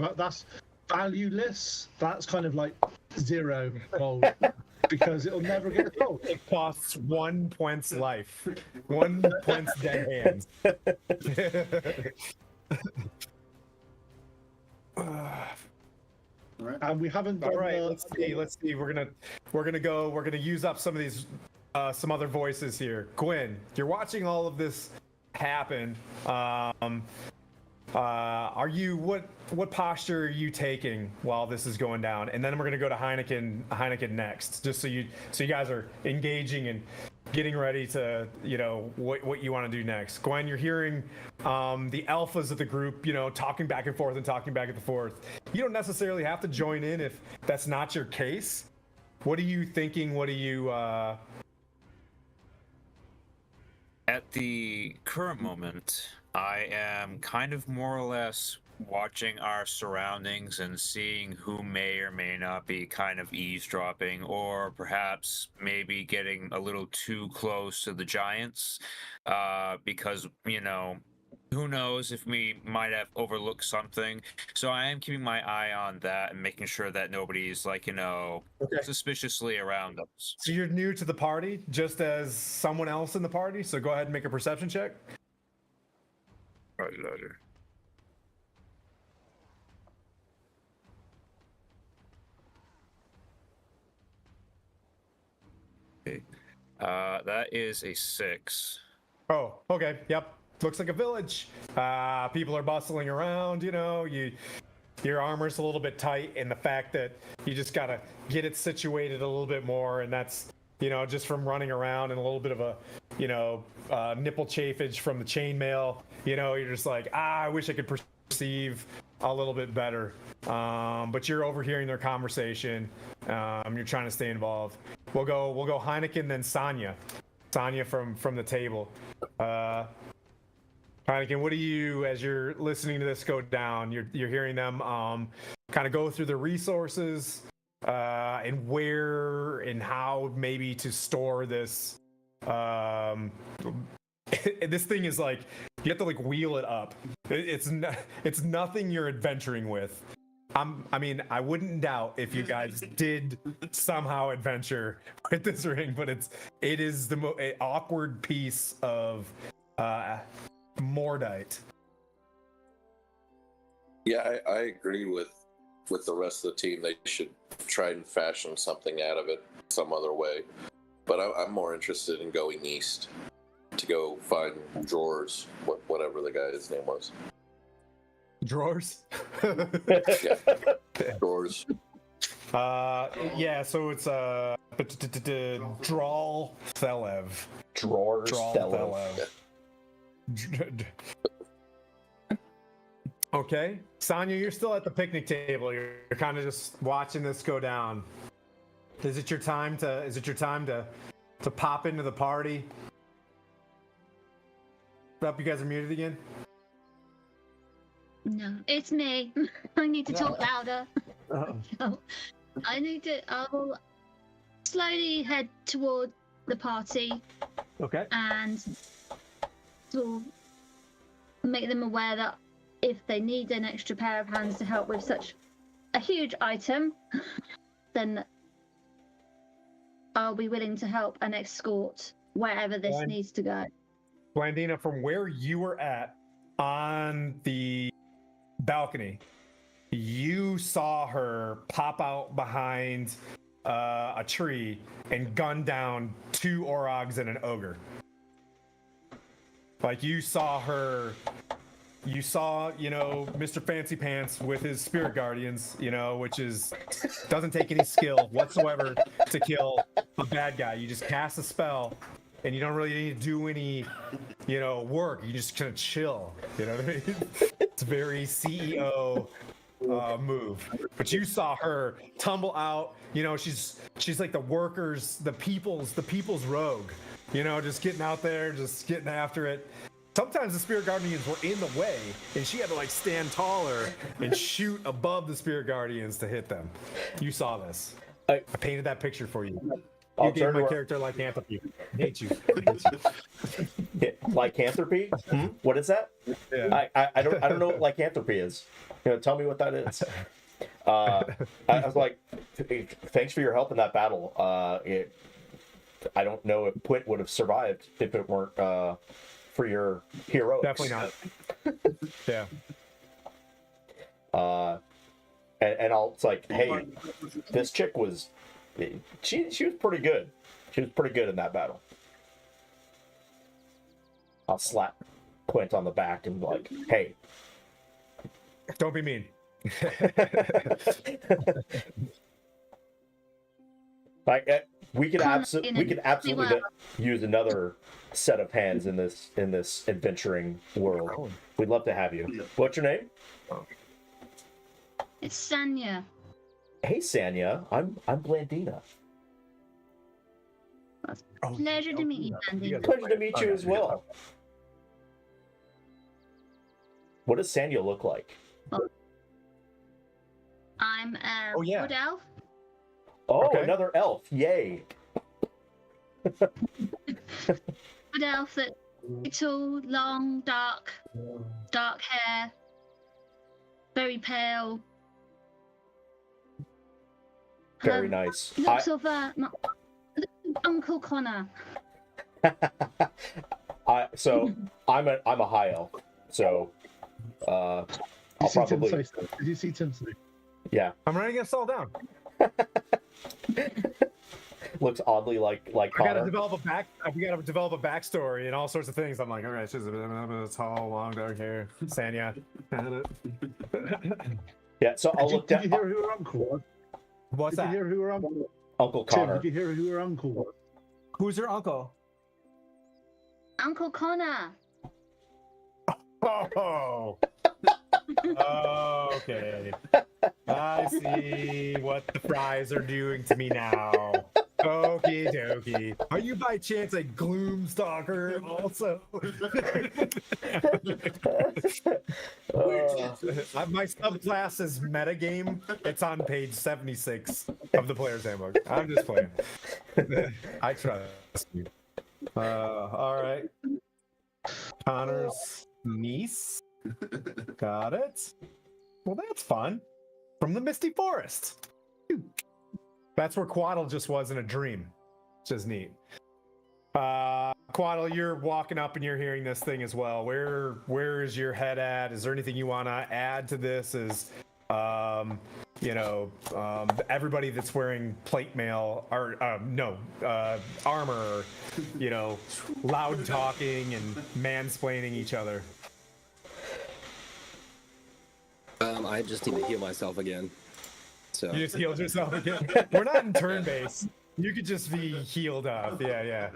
valueless. That's kind of like 0 gold because it'll never get sold. It costs 1 point's life. 1 point's dead hands. And we haven't done. All right, let's see. We're gonna use up some of these some other voices here. Gwyn, you're watching all of this happen. Are you what posture are you taking while this is going down? And then we're gonna go to Heineken next, just so you guys are engaging and getting ready to what you want to do next. Gwen, you're hearing the alphas of the group, talking back and forth. You don't necessarily have to join in if that's not your case. What are you thinking? What are you? At the current moment, I am kind of more or less watching our surroundings and seeing who may or may not be kind of eavesdropping, or perhaps maybe getting a little too close to the giants, because who knows if we might have overlooked something. So I am keeping my eye on that and making sure that nobody's Okay. suspiciously around us. So you're new to the party, just as someone else in the party. So go ahead and make a perception check. Right, later. Okay. That is a 6. Oh, okay. Yep. Looks like a village. People are bustling around. Your armor's a little bit tight, and the fact that you just gotta get it situated a little bit more, and that's just from running around and a little bit of a nipple chafage from the chainmail. You're just like, I wish I could perceive a little bit better. But you're overhearing their conversation. You're trying to stay involved. We'll go Heineken, then Sonya. Sonya from the table. Heineken, what do you, as you're listening to this go down, you're hearing them kind of go through the resources and where and how maybe to store this. This thing is like, you have to wheel it up. It's nothing you're adventuring with. I wouldn't doubt if you guys did somehow adventure with this ring, but it is the most awkward piece of Mordite. Yeah, I agree with the rest of the team. They should try and fashion something out of it some other way. But I'm more interested in going east to go find drawers, whatever the guy's name was. Drawers? Yeah, drawers. Yeah, so it's Drawl Thelev. Drawers. Thelev. Okay, Sonya, you're still at the picnic table. You're kind of just watching this go down. Is it your time to pop into the party? Up, you guys are muted again. No, it's me. I need to talk louder. So, I will slowly head toward the party Okay. and will make them aware that if they need an extra pair of hands to help with such a huge item, then I'll be willing to help and escort wherever this Fine. needs to go. Blandina, from where you were at on the balcony, you saw her pop out behind a tree and gun down 2 Orogs and an ogre. You saw her. You saw, Mr. Fancy Pants with his spirit guardians, which doesn't take any skill whatsoever to kill a bad guy. You just cast a spell, and you don't really need to do any, work. You just kind of chill. You know what I mean? It's very CEO move. But you saw her tumble out. She's like the workers, the people's rogue. Just getting out there, just getting after it. Sometimes the spirit guardians were in the way, and she had to stand taller and shoot above the spirit guardians to hit them. You saw this. I painted that picture for you. You gave my character lycanthropy. I hate you. Lycanthropy? What is that? Yeah. I don't know what lycanthropy is. Tell me what that is. I was like, thanks for your help in that battle. I don't know if Quint would have survived if it weren't for your heroics. Definitely not. Yeah. And it's like, hey, this chick was, she was pretty good. She was pretty good in that battle. I'll slap Quint on the back and be like, hey. Don't be mean. We could absolutely use another set of hands in this adventuring world. We'd love to have you. What's your name? It's Sanya. Hey, Sanya. I'm Blandina. Pleasure to meet you, Andy. Pleasure to meet you as well. What does Sanya look like? I'm a Oh, yeah. wood elf. Oh, Okay. another elf! Yay! Wood elf that's little, long, dark hair, very pale. Very nice. Looks of Uncle Connor. So I'm a high elf. So I'll probably Did you see Tim say? yeah. I'm writing us all down. Looks oddly like I gotta Connor. we gotta develop a backstory and all sorts of things. I'm like, all right, she's a tall, long, dark hair. Sanya. Yeah. So I'll look Did down. you hear who her uncle was? What's Did that? you hear who her uncle was? Uncle Tim, Connor. did you hear who her uncle was? Who's your uncle? Uncle Connor. Oh. Okay. I see what the fries are doing to me now. Okie dokie. Are you by chance a Gloomstalker also? My subclass is metagame. It's on page 76 of the player's handbook. I'm just playing. I trust you. All right. Connor's niece. Got it. Well, that's fun. From the Misty Forest. That's where Quaddle just was in a dream. Which is neat. Quaddle, you're walking up and you're hearing this thing as well. Where is your head at? Is there anything you want to add to this? Is everybody that's wearing plate mail or armor, loud talking and mansplaining each other. I just need to heal myself again. So You just healed yourself again. We're not in turn base. You could just be healed up. Yeah.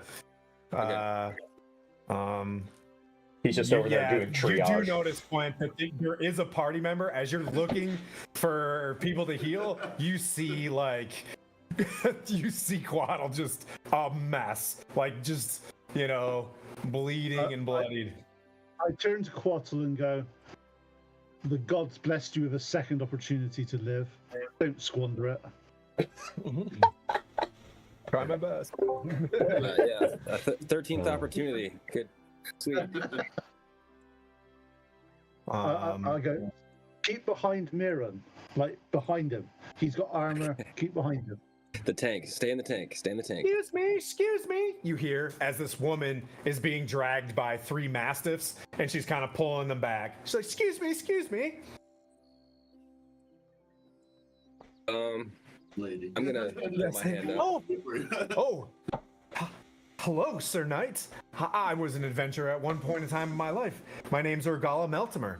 He's just over there doing triage. You do notice, Quint, that there is a party member. As you're looking for people to heal, you see you see Quaddle just a mess, bleeding and bloodied. I turn to Quattle and go, the gods blessed you with a second opportunity to live. Don't squander it. Try my best. 13th opportunity. Good. Sweet. I go, keep behind Miran, behind him. He's got armor, keep behind him. The tank. Stay in the tank. Stay in the tank. Excuse me. You hear as this woman is being dragged by 3 mastiffs, and she's kind of pulling them back. She's like, excuse me. Lady. I'm gonna put my hand up. Hello, Sir Knight. I was an adventurer at one point in time in my life. My name's Urgala Meltimer.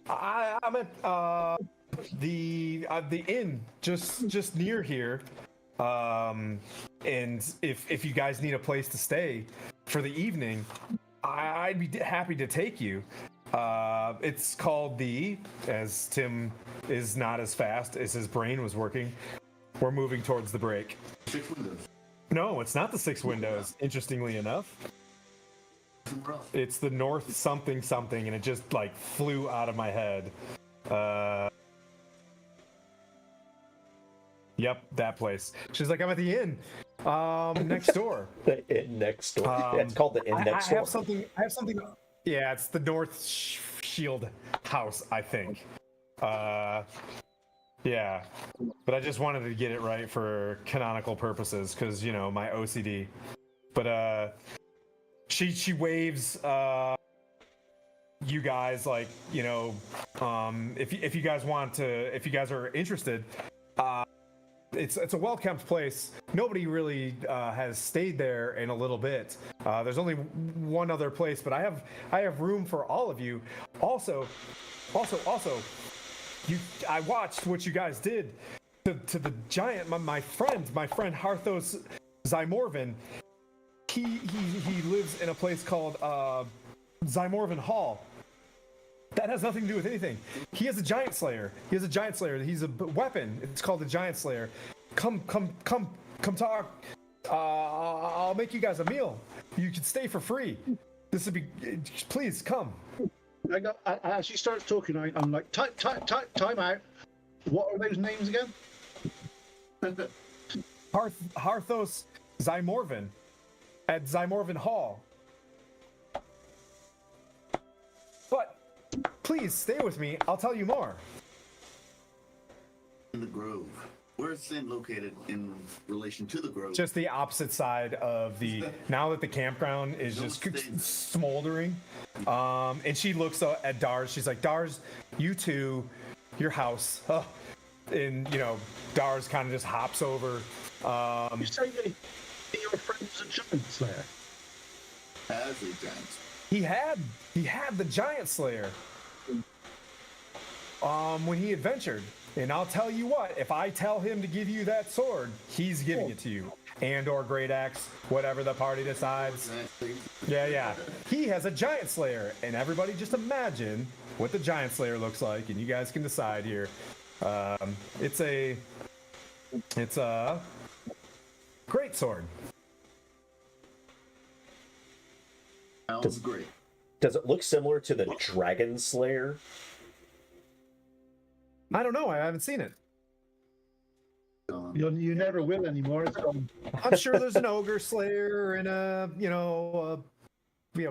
I'm at the inn just near here. And if you guys need a place to stay for the evening, I'd be happy to take you. It's called as Tim is not as fast as his brain was working, we're moving towards the break. 6 windows. No, it's not the 6 windows, interestingly enough. It's the north something, and it just flew out of my head. Yep, that place. She's like, I'm at the inn next door. The inn next door. Yeah, it's called the inn next door. I have something. Yeah, it's the North Shield House, I think. Yeah, but I just wanted to get it right for canonical purposes because my OCD. But she waves you guys if you guys want to, if you guys are interested. It's a well-kept place. Nobody really has stayed there in a little bit. There's only one other place, but I have room for all of you. Also, I watched what you guys did to the giant. My friend Harthos Zymorvin. He lives in a place called Zymorvin Hall. That has nothing to do with anything. He has a giant slayer. He's a weapon. It's called the giant slayer. Come talk. I'll make you guys a meal. You can stay for free. This would be. Please come. As she starts talking, I'm like, time out. What are those names again? Harthos Zymorvin at Zymorvin Hall. But please stay with me. I'll tell you more. In the Grove. Where is Sin located in relation to the Grove? Just the opposite side of the. Now that the campground is just smoldering, and she looks at Dars. She's like, Dars, you two, your house. Oh. And Dars kind of just hops over. You say that your friend was a giant slayer? As a giant. He had the giant slayer. When he adventured. And I'll tell you what, if I tell him to give you that sword, he's giving it to you. And or great axe, whatever the party decides. Yeah. He has a giant slayer. And everybody just imagine what the giant slayer looks like, and you guys can decide here. It's a great sword. Sounds great. Does it look similar to the Dragon Slayer? I don't know. I haven't seen it. You never will anymore. It's gone. I'm sure there's an ogre slayer and a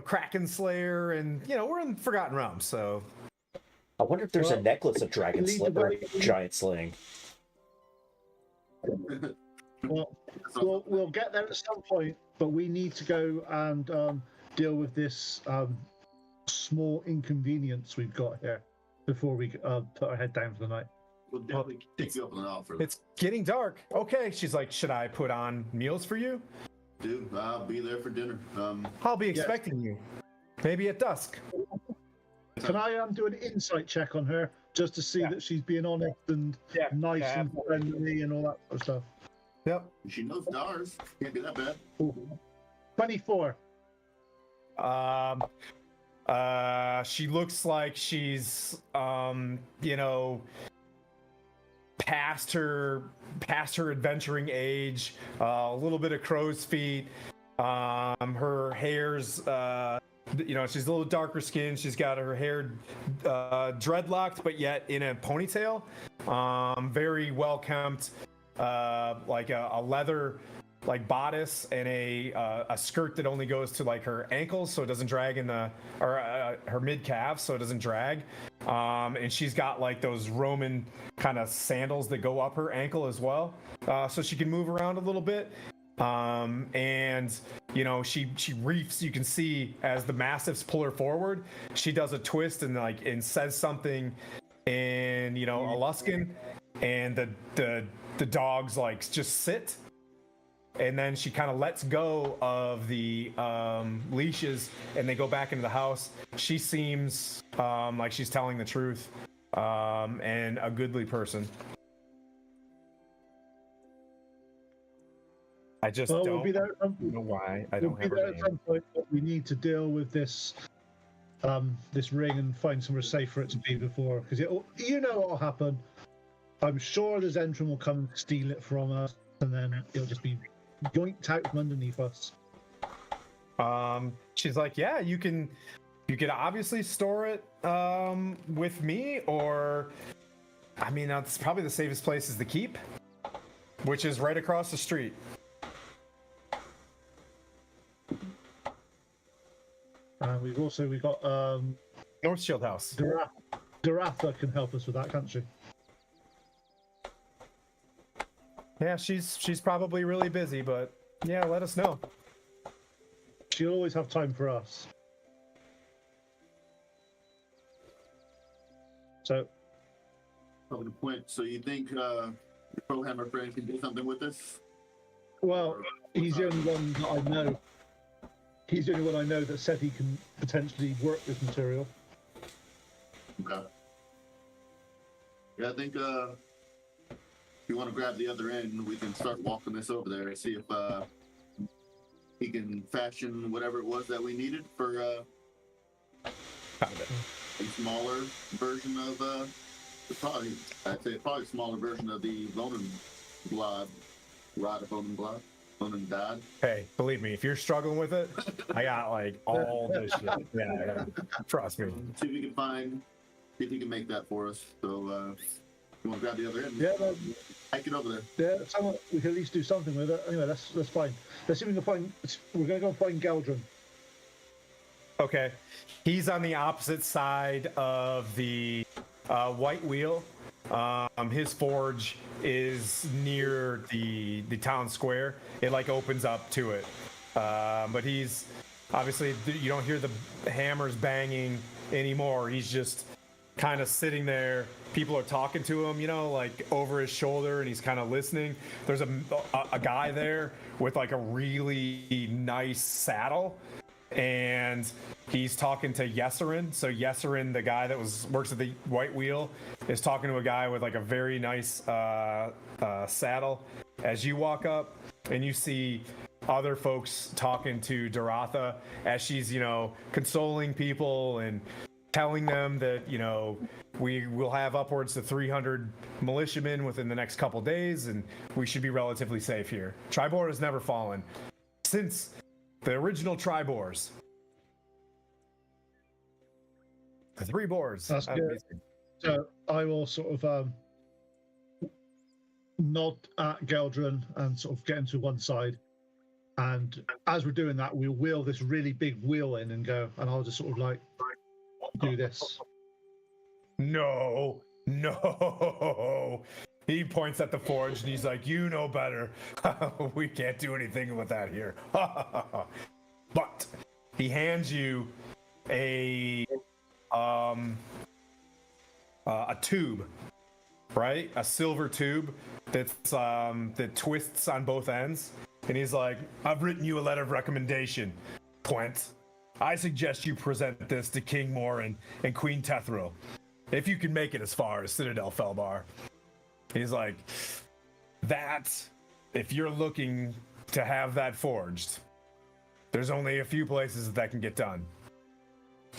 kraken slayer, and we're in Forgotten Realms, so. I wonder if there's a necklace of dragon giant slaying. Well, we'll get there at some point, but we need to go and deal with this small inconvenience we've got here before we put our head down for the night. We'll definitely take you up on an offer. It's getting dark. Okay, she's like, should I put on meals for you? Dude, I'll be there for dinner. I'll be expecting you. Maybe at dusk. Can I do an insight check on her just to see that she's being honest and nice and friendly and all that sort of stuff? Yep. She knows Dars. Can't be that bad. 24. She looks like she's past her adventuring age, a little bit of crow's feet. Her hair's she's a little darker skinned. She's got her hair dreadlocked, but yet in a ponytail. Very well kempt, like a leather bodice and a skirt that only goes to her ankles, so it doesn't drag in her mid calves, so it doesn't drag. And she's got those Roman kind of sandals that go up her ankle as well, so she can move around a little bit. And she reefs. You can see as the mastiffs pull her forward, she does a twist and says something in Aluskan, and the dogs just sit. And then she kind of lets go of the leashes, and they go back into the house. She seems like she's telling the truth, and a goodly person. I just don't know why I don't have her name. At some point, but we need to deal with this ring and find somewhere safe for it to be before, because what'll happen. I'm sure the Zentrum will come and steal it from us, and then it'll just be yoinked out from underneath us. She's like, yeah, you could obviously store it with me, or that's probably the safest place is the keep, which is right across the street. We've got North Shield House. Daratha can help us with that, can't she? Yeah, she's probably really busy, but yeah, let us know. She'll always have time for us. So, Up to the point. So you think your Crowhammer friend can do something with this? Well, he's the only one that I know. He's the only one I know that said he can potentially work this material. Okay. Yeah, I think if you want to grab the other end, we can start walking this over there and see if he can fashion whatever it was that we needed for a smaller version of probably a smaller version of the Vonin Blood, Rod of Vonin Blood. Mom and Dad. Hey, believe me, if you're struggling with it, I got like all this shit. Yeah. Trust me. See if we can find, see if he can make that for us. So, you want to grab the other end? Yeah, no. Hike it over there. Yeah, we can at least do something with it. Anyway, that's fine. Let's see if we can find. We're going to go and find Geldrin. Okay. He's on the opposite side of the white wheel. His forge is near the town square. It like opens up to it. But he's obviously, you don't hear the hammers banging anymore. He's just kind of sitting there. People are talking to him, like over his shoulder, and he's kind of listening. There's a guy there with like a really nice saddle, and he's talking to Yesserin. So Yesserin, the guy that works at the White Wheel, is talking to a guy with like a very nice saddle. As you walk up, and you see other folks talking to Doratha as she's, consoling people and telling them that, we will have upwards to 300 militiamen within the next couple days, and we should be relatively safe here. Triboar has never fallen since the original Triboars. The 3 boars. That's good. So I will sort of nod at Geldrin and sort of get him to one side. And as we're doing that, we'll wheel this really big wheel in and go, and I'll just sort of like do this. No. He points at the forge and he's like, you know better. We can't do anything with that here. But he hands you a tube, right? A silver tube that's that twists on both ends. And he's like, I've written you a letter of recommendation, Twent. I suggest you present this to King Morin and Queen Tethril, if you can make it as far as Citadel Felbar. He's like, if you're looking to have that forged, there's only a few places that can get done.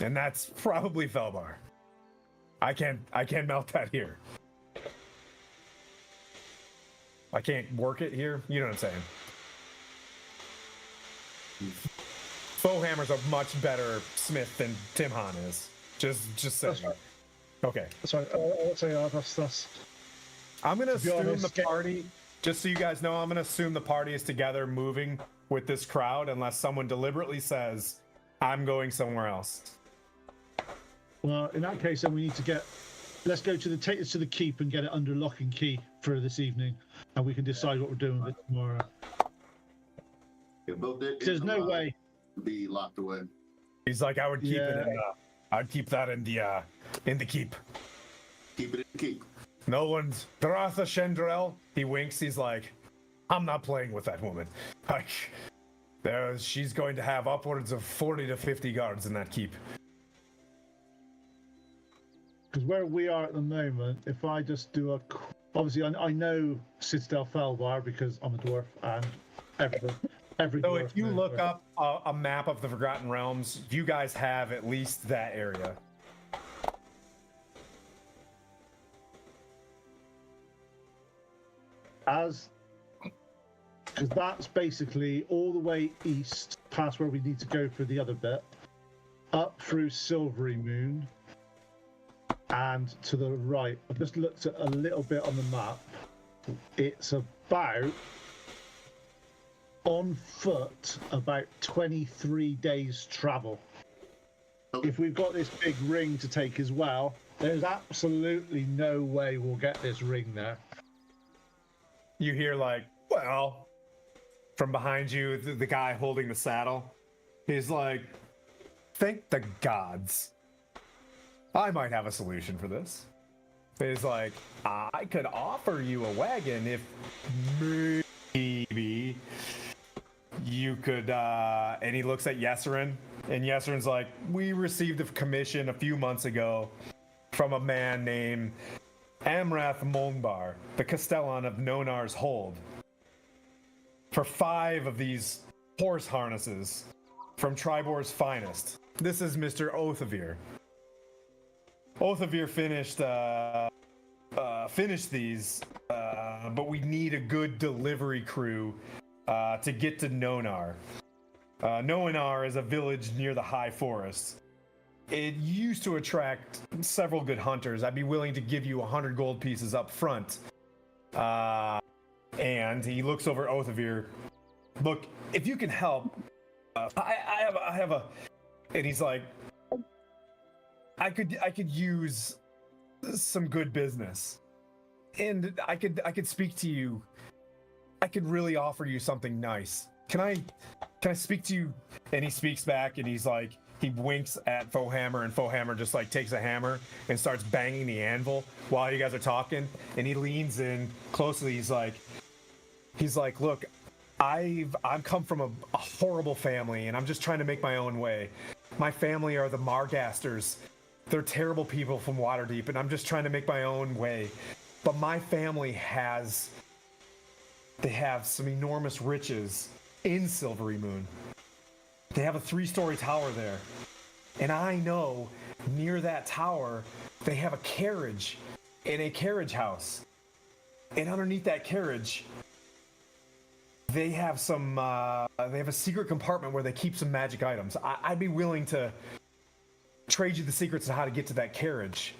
And that's probably Felbar. I can't melt that here. I can't work it here. You know what I'm saying? Fohammer's a much better smith than Tim Hahn is. Just saying. That's right. Okay. Sorry, I'll say that's. I'm gonna assume honest, the party. Just so you guys know, I'm gonna assume the party is together, moving with this crowd, unless someone deliberately says, "I'm going somewhere else." Well, in that case, then we need to let's go take this to the keep and get it under lock and key for this evening, and we can decide what we're doing with it tomorrow. There's no way. Be locked away. He's like, I would keep it in I'd keep that in the keep. Keep it in the keep. No one's Doratha Shendrel. He winks. He's like, I'm not playing with that woman. Like, she's going to have upwards of 40 to 50 guards in that keep. Because where we are at the moment, if I just do obviously I know Citadel Felbar because I'm a dwarf and everything. So if you look up a map of the Forgotten Realms, you guys have at least that area. Because that's basically all the way east, past where we need to go for the other bit, up through Silvery Moon, and to the right. I've just looked at a little bit on the map. It's about, on foot, about 23 days travel. If we've got this big ring to take as well, there's absolutely no way we'll get this ring there. You hear like, well, from behind you, the guy holding the saddle. He's like, thank the gods. I might have a solution for this. He's like, I could offer you a wagon if maybe you could, and he looks at Yesserin, and Yesserin's like, we received a commission a few months ago from a man named Amrath Molnbar, the Castellan of Nonar's Hold, for 5 of these horse harnesses from Triboar's finest. This is Mr. Othavir. Othavir finished these, but we need a good delivery crew to get to Nonar. Nonar is a village near the High Forest. It used to attract several good hunters. I'd be willing to give you 100 gold pieces up front. And he looks over Othavir. Look, if you can help, I have a, and he's like, I could use some good business, and I could speak to you. I could really offer you something nice. Can I speak to you? And he speaks back, and he's like, he winks at Fohammer, and Fohammer just like takes a hammer and starts banging the anvil while you guys are talking. And he leans in closely. He's like, look, I'm come from a horrible family, and I'm just trying to make my own way. My family are the Margasters. They're terrible people from Waterdeep, and I'm just trying to make my own way. But my family they have some enormous riches in Silvery Moon. They have a 3-story tower there. And I know near that tower, they have a carriage in a carriage house. And underneath that carriage, they have a secret compartment where they keep some magic items. I'd be willing to trade you the secrets of how to get to that carriage.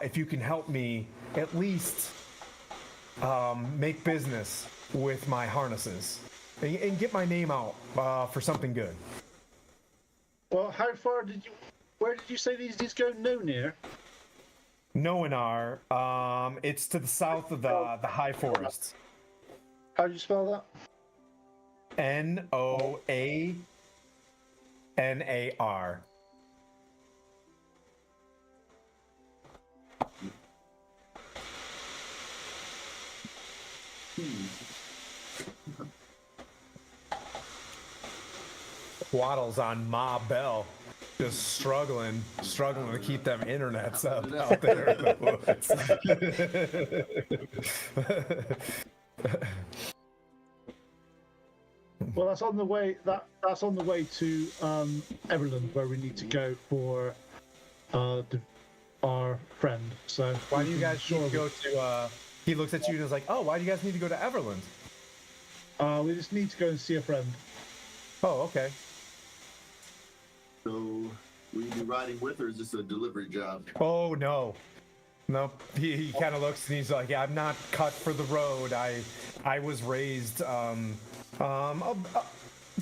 If you can help me at least make business with my harnesses and get my name out for something good. Well, where did you say these go? Near? Noenar, it's to the south of the High Forest. How do you spell that? Noanar. Waddles on Ma Bell, just struggling to keep them internets up out there in the woods. Well, that's on the way. That's on the way to Everland, where we need to go for our friend. So why do you guys need to go to? He looks at you and is like, "Oh, why do you guys need to go to Everland?" We just need to go and see a friend. Oh, okay. So, will you be riding with, or is this a delivery job? Oh no. He kind of looks and he's like, "Yeah, I'm not cut for the road. I was raised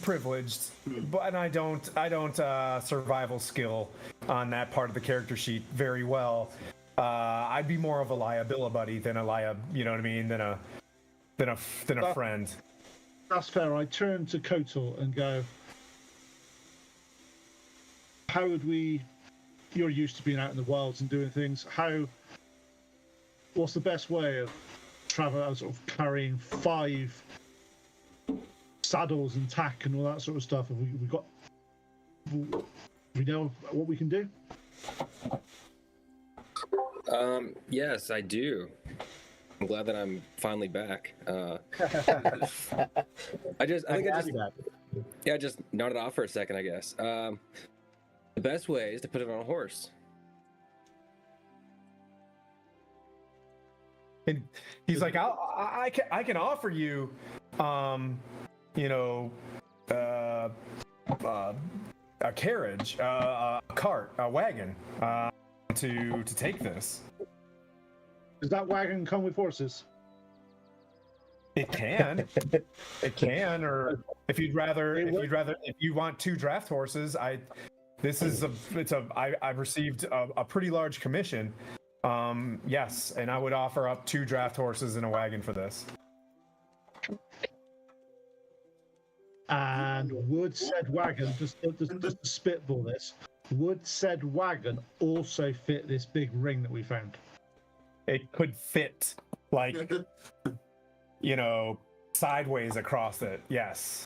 privileged, but I don't survival skill on that part of the character sheet very well. I'd be more of a liability than you know what I mean, than a friend." That's fair. I turn to Kotal and go, how would we, you're used to being out in the wilds and doing things, what's the best way of traveling, sort of carrying 5 saddles and tack and all that sort of stuff? Have we know what we can do? Yes, I do. I'm glad that I'm finally back. I just nodded off for a second, I guess. The best way is to put it on a horse. And he's like, I can offer you, a carriage, a cart, a wagon, to take this. Does that wagon come with horses? It can. It can, or if you want 2 draft horses, I've received a pretty large commission. Yes, and I would offer up 2 draft horses and a wagon for this. And would said wagon, just to spitball this, would said wagon also fit this big ring that we found? It could fit, sideways across it, yes,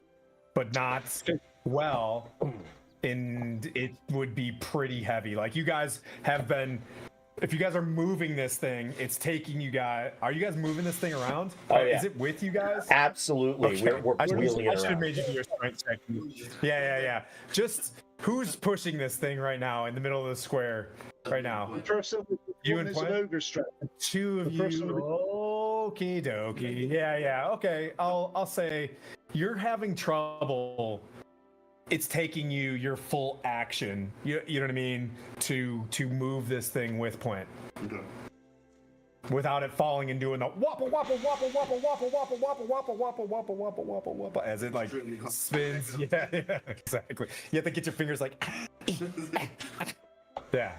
but not well. And it would be pretty heavy. Like, you guys have been, if you guys are moving this thing, it's taking you guys. Are you guys moving this thing around? Oh, yeah. Is it with you guys? Absolutely. Okay. We're wheeling it I should have around. made you do your strength check. Yeah. Just who's pushing this thing right now in the middle of the square right now? The person You and is an Quinn? ogre strap. 2 of The person you. with Okie dokie. Yeah. Okay. I'll say you're having trouble. It's taking you your full action. You know what I mean? To move this thing with Point. Okay. Without it falling and doing the wappa wappa wappa wappa wappa wappa wappa wappa wappa wappa wappa wappa wappa as it like spins. Yeah, exactly. You have to get your fingers like yeah.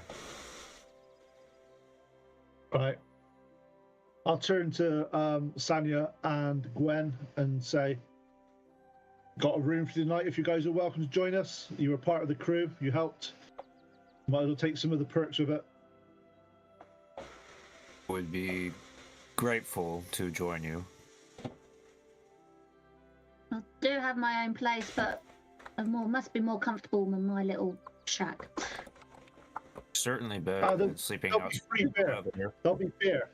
Right. I'll turn to Sanya and Gwen and say, got a room for tonight if you guys are welcome to join us. You were part of the crew, you helped. Might as well take some of the perks with it. Would be grateful to join you. I do have my own place, but I must be more comfortable than my little shack. Certainly better than sleeping there'll out. be free beer. There'll be beer,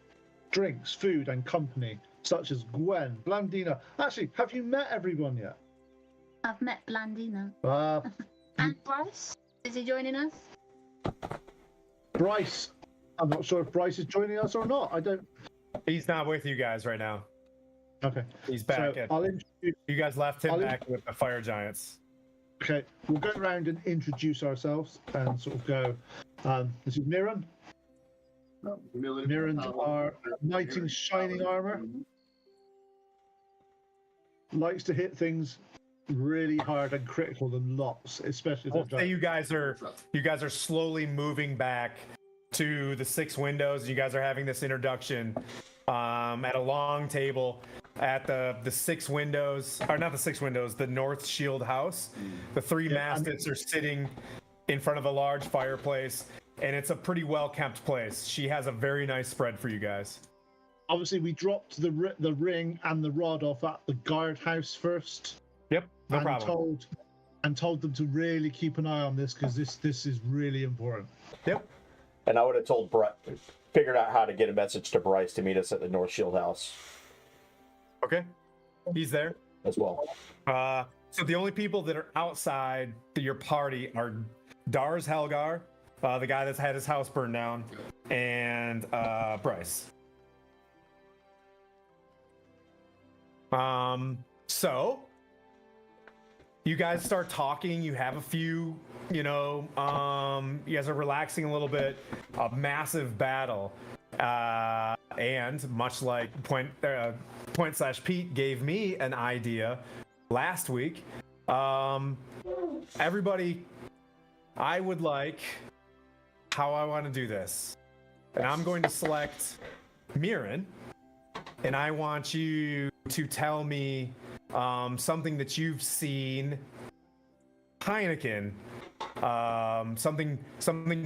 drinks, food, and company, such as Gwen, Blandina. Actually, have you met everyone yet? I've met Blandina. Uh, And Bryce? Is he joining us? Bryce. I'm not sure if Bryce is joining us or not. I don't. He's not with you guys right now. Okay. He's back. So I'll introduce. You guys left him back with the fire giants. Okay, we'll go around and introduce ourselves and sort of go. This is Mirren. Mirren's our knight in shining armor. Likes to hit things really hard and critical them lots, especially if Well, they're say you guys are slowly moving back to the 6 windows. You guys are having this introduction at a long table at the 6 windows, or not the 6 windows, the North Shield House. The 3 mastiffs are sitting in front of a large fireplace, and it's a pretty well-kept place. She has a very nice spread for you guys. Obviously, we dropped the ring and the rod off at the guardhouse first. Yep, no problem. Told them to really keep an eye on this because this is really important. Yep. And I would have told figured out how to get a message to Bryce to meet us at the North Shield House Okay. He's there. as well. So the only people that are outside your party are Dars Helgar, the guy that's had his house burned down, and Bryce. So you guys start talking. You have a few, you guys are relaxing a little bit. A massive battle, and much like Point/Pete gave me an idea last week. Everybody, I would like how I want to do this, and I'm going to select Mirren, and I want you to tell me something that you've seen Heineken, something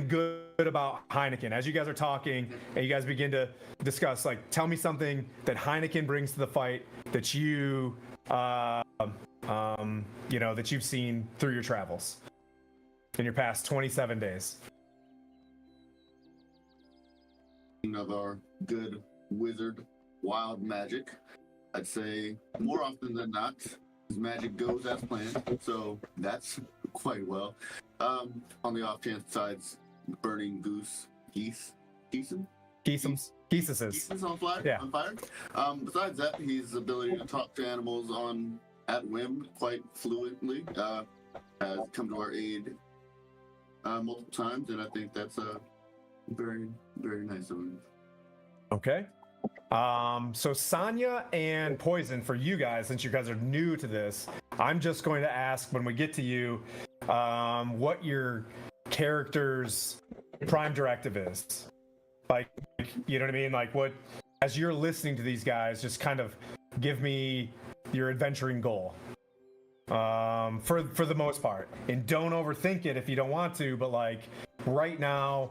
good about Heineken. As you guys are talking and you guys begin to discuss, like, tell me something that Heineken brings to the fight that you that you've seen through your travels in your past 27 days. Of our good wizard wild magic, I'd say more often than not his magic goes as planned, so that's quite well. On the off chance sides, burning geese on fire. Yeah. On fire. Besides that, his ability to talk to animals at whim quite fluently has come to our aid multiple times, and I think that's very, very nice of him. Okay. So Sanya and Poison, for you guys, since you guys are new to this, I'm just going to ask when we get to you what your character's prime directive is. Like, you know what I mean? Like, what, as you're listening to these guys, just kind of give me your adventuring goal. For the most part. And don't overthink it if you don't want to, but like right now,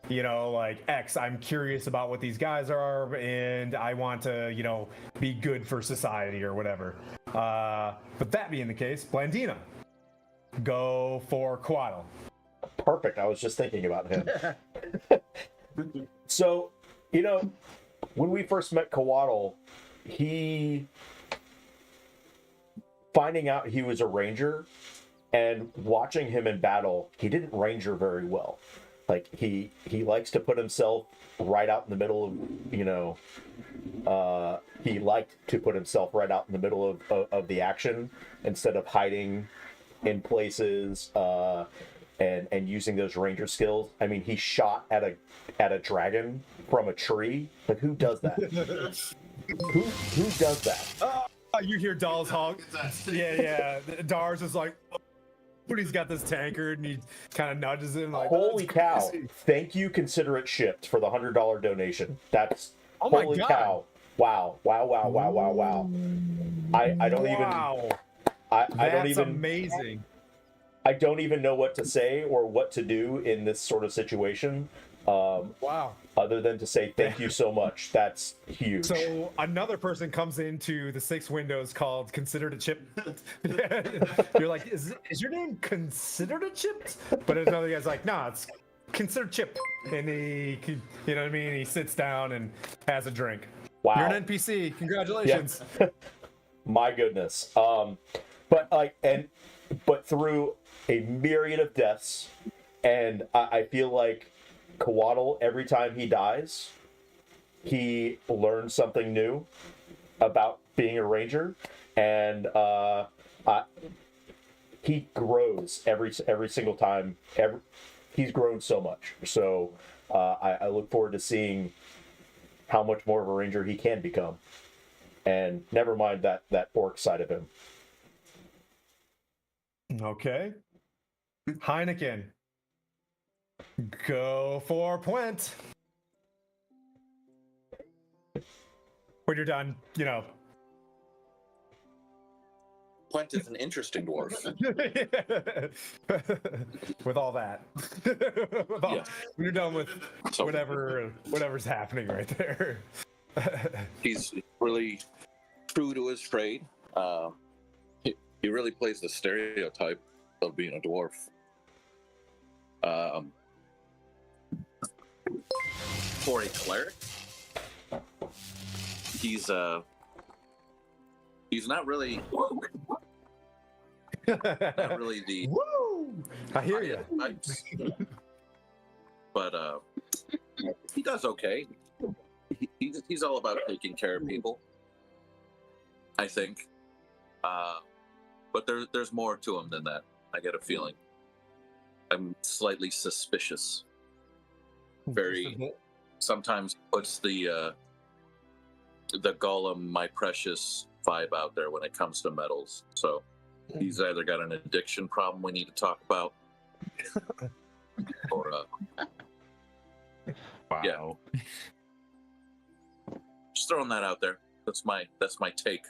like X, I'm curious about what these guys are, and I want to, be good for society or whatever. But that being the case, Blandina, go for Quaddle. Perfect. I was just thinking about him. So, when we first met Kawaddle, finding out he was a ranger and watching him in battle, he didn't ranger very well. Like he likes to put himself right out in the middle of, he liked to put himself right out in the middle of the action instead of hiding in places and using those ranger skills. I mean, he shot at a dragon from a tree. Like, who does that? who does that? You hear Dahl's honk. Yeah. Dars is like, but he's got this tankard and he kind of nudges him like, holy cow! crazy. Thank you. Consider it shipped for the $100 donation. That's Oh my holy God. cow! Wow! I don't even. I don't That's even. amazing. I don't even know what to say or what to do in this sort of situation. Wow. Other than to say thank you so much. That's huge. So another person comes into the 6 windows called Considered a Chip. You're like, is your name Considered a Chip? But another guy's like, nah, it's Considered Chip. And he, you know what I mean? He sits down and has a drink. Wow. You're an NPC. Congratulations. Yeah. My goodness. But through a myriad of deaths, and I feel like Coatl, every time he dies, he learns something new about being a ranger, and he grows every single time. He's grown so much. So I look forward to seeing how much more of a ranger he can become, and never mind that orc side of him. Okay. Heineken. Go for Puent. When you're done, Puent is an interesting dwarf. with all that. Yeah. When you're done with So- whatever's happening right there. He's really true to his trade. He really plays the stereotype of being a dwarf. For a cleric, he's not really the Woo! I hear you. types. But he does okay. He's all about taking care of people, I think. But there's more to him than that. I get a feeling. I'm slightly suspicious. Sometimes puts the Golem, my precious vibe out there when it comes to metals. So he's either got an addiction problem we need to talk about, or Wow. Yeah. Just throwing that out there. That's my take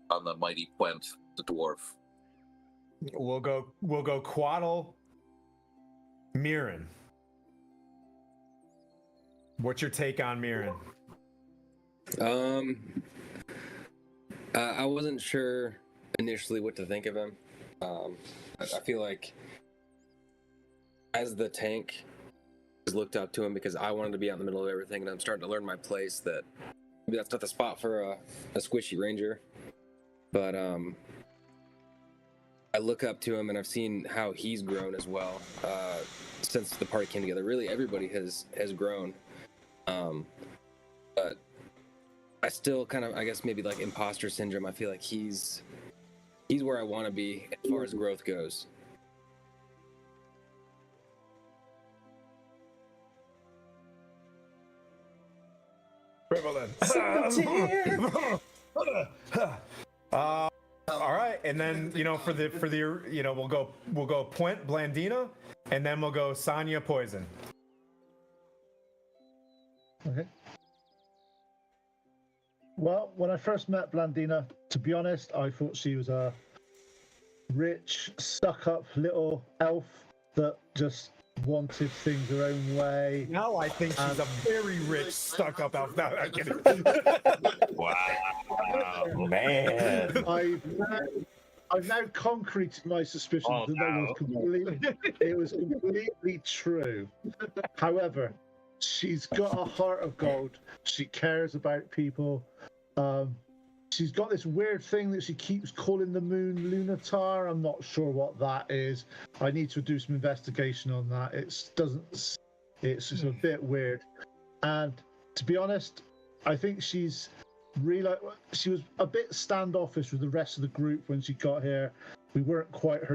on the mighty Puent, the dwarf. We'll go Coatl, Mirren. What's your take on Mirren? I wasn't sure initially what to think of him. I feel like as the tank, I looked up to him because I wanted to be out in the middle of everything, and I'm starting to learn my place. That maybe that's not the spot for a squishy ranger, but I look up to him, and I've seen how he's grown as well since the party came together. Really, everybody has grown, but I still kind of, I guess, maybe like imposter syndrome. I feel like he's where I want to be as far as growth goes. All right, and then for the we'll go Puent Blandina, and then we'll go Sonya Poison. Okay. Well, when I first met Blandina, to be honest, I thought she was a rich, stuck-up little elf that just wanted things her own way. Now I think she's a very rich, stuck-up elf. No, I'm kidding. Wow. Man. I've now concreted my suspicions that it was completely true. However, she's got a heart of gold. She cares about people. she's got this weird thing that she keeps calling the moon Lunatar. I'm not sure what that is. I need to do some investigation on that. It's just a bit weird. And to be honest, I think she was a bit standoffish with the rest of the group when she got here. We weren't quite in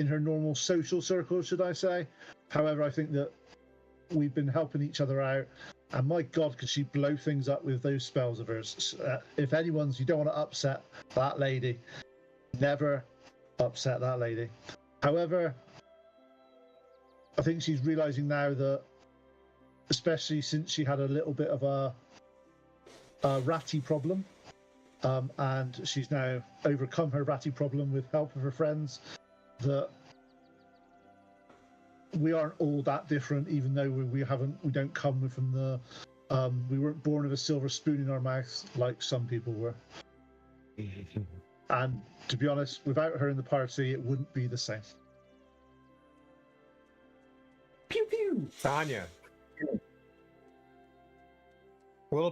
her normal social circle, should I say. However, I think that we've been helping each other out. And my God, could she blow things up with those spells of hers. If anyone's, you don't want to upset that lady. Never upset that lady. However, I think she's realizing now that, especially since she had a little bit of a ratty problem, and she's now overcome her ratty problem with help of her friends, that we aren't all that different, even though we don't come from the we weren't born with a silver spoon in our mouths like some people were. And to be honest, without her in the party, it wouldn't be the same. Pew pew. Tanya, a little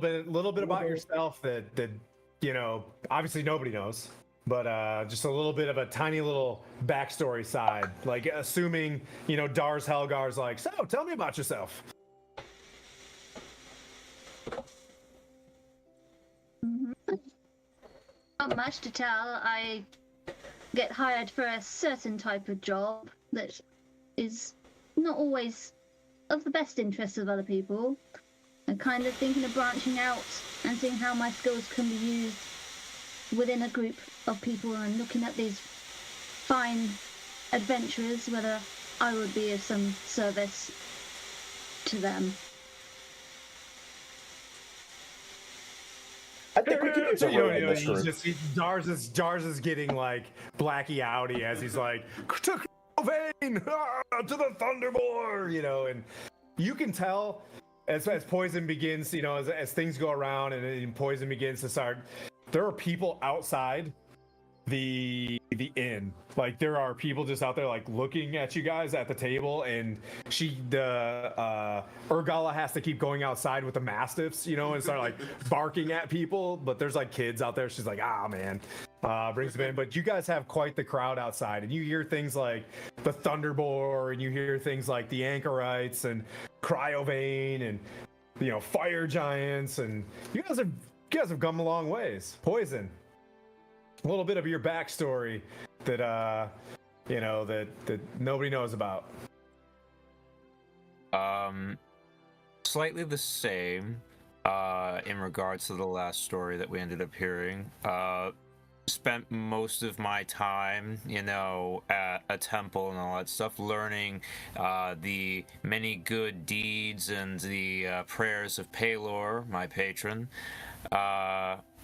bit about yourself that obviously nobody knows. But just a little bit of a tiny little backstory side, like assuming, Dars Helgar's like, so tell me about yourself. Not much to tell. I get hired for a certain type of job that is not always of the best interest of other people. I'm kind of thinking of branching out and seeing how my skills can be used within a group of people and looking at these fine adventurers, whether I would be of some service to them. I think we can use a room in this group. Jars is getting like blacky outy as he's like, to Vein, to the Thunderboar, and you can tell as Poison begins, as things go around and Poison begins to start. There are people outside the inn. Like there are people just out there like looking at you guys at the table, and Urgala has to keep going outside with the mastiffs, and start like barking at people. But there's like kids out there. She's like, man, brings them in. But you guys have quite the crowd outside, and you hear things like the Thunderboar, and you hear things like the Anchorites and Cryovane, and fire giants, and you guys have come a long ways. Poison, a little bit of your backstory that that nobody knows about. Slightly the same in regards to the last story that we ended up hearing. Spent most of my time, at a temple and all that stuff, learning the many good deeds and the prayers of Pelor, my patron.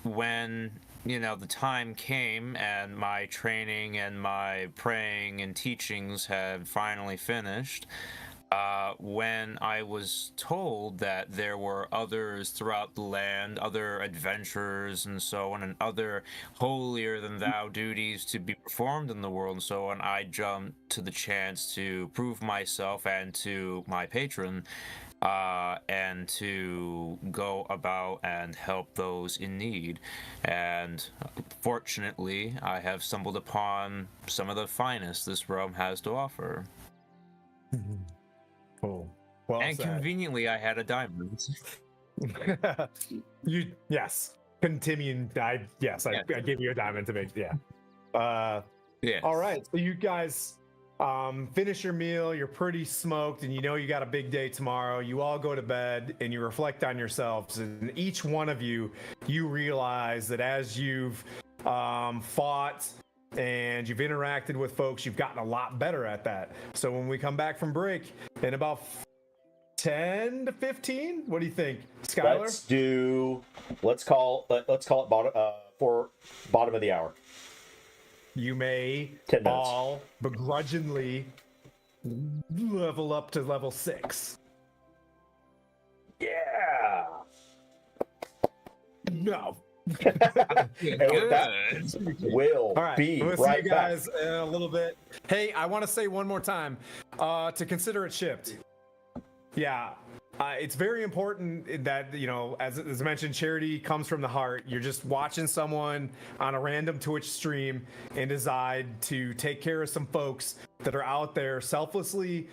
When the time came and my training and my praying and teachings had finally finished, when I was told that there were others throughout the land, other adventurers and so on, and other holier-than-thou duties to be performed in the world and so on, I jumped to the chance to prove myself and to my patron, and to go about and help those in need. And fortunately, I have stumbled upon some of the finest this realm has to offer. Cool. Well and said. Conveniently, I had a diamond. Yes. Continuing. I gave you a diamond to make. Yeah. Yeah. All right. So you guys finish your meal. You're pretty smoked, and you got a big day tomorrow. You all go to bed and you reflect on yourselves, and each one of you realize that as you've fought and you've interacted with folks, you've gotten a lot better at that. So when we come back from break in about 10 to 15, what do you think, Skylar? Let's call it for bottom of the hour. You may all begrudgingly level up to level 6. Yeah. No. And with that, we'll be we'll right see you guys in a little bit. Hey, I want to say one more time to consider it shipped. Yeah, it's very important that, you know, as I mentioned, charity comes from the heart. You're just watching someone on a random Twitch stream and decide to take care of some folks that are out there selflessly.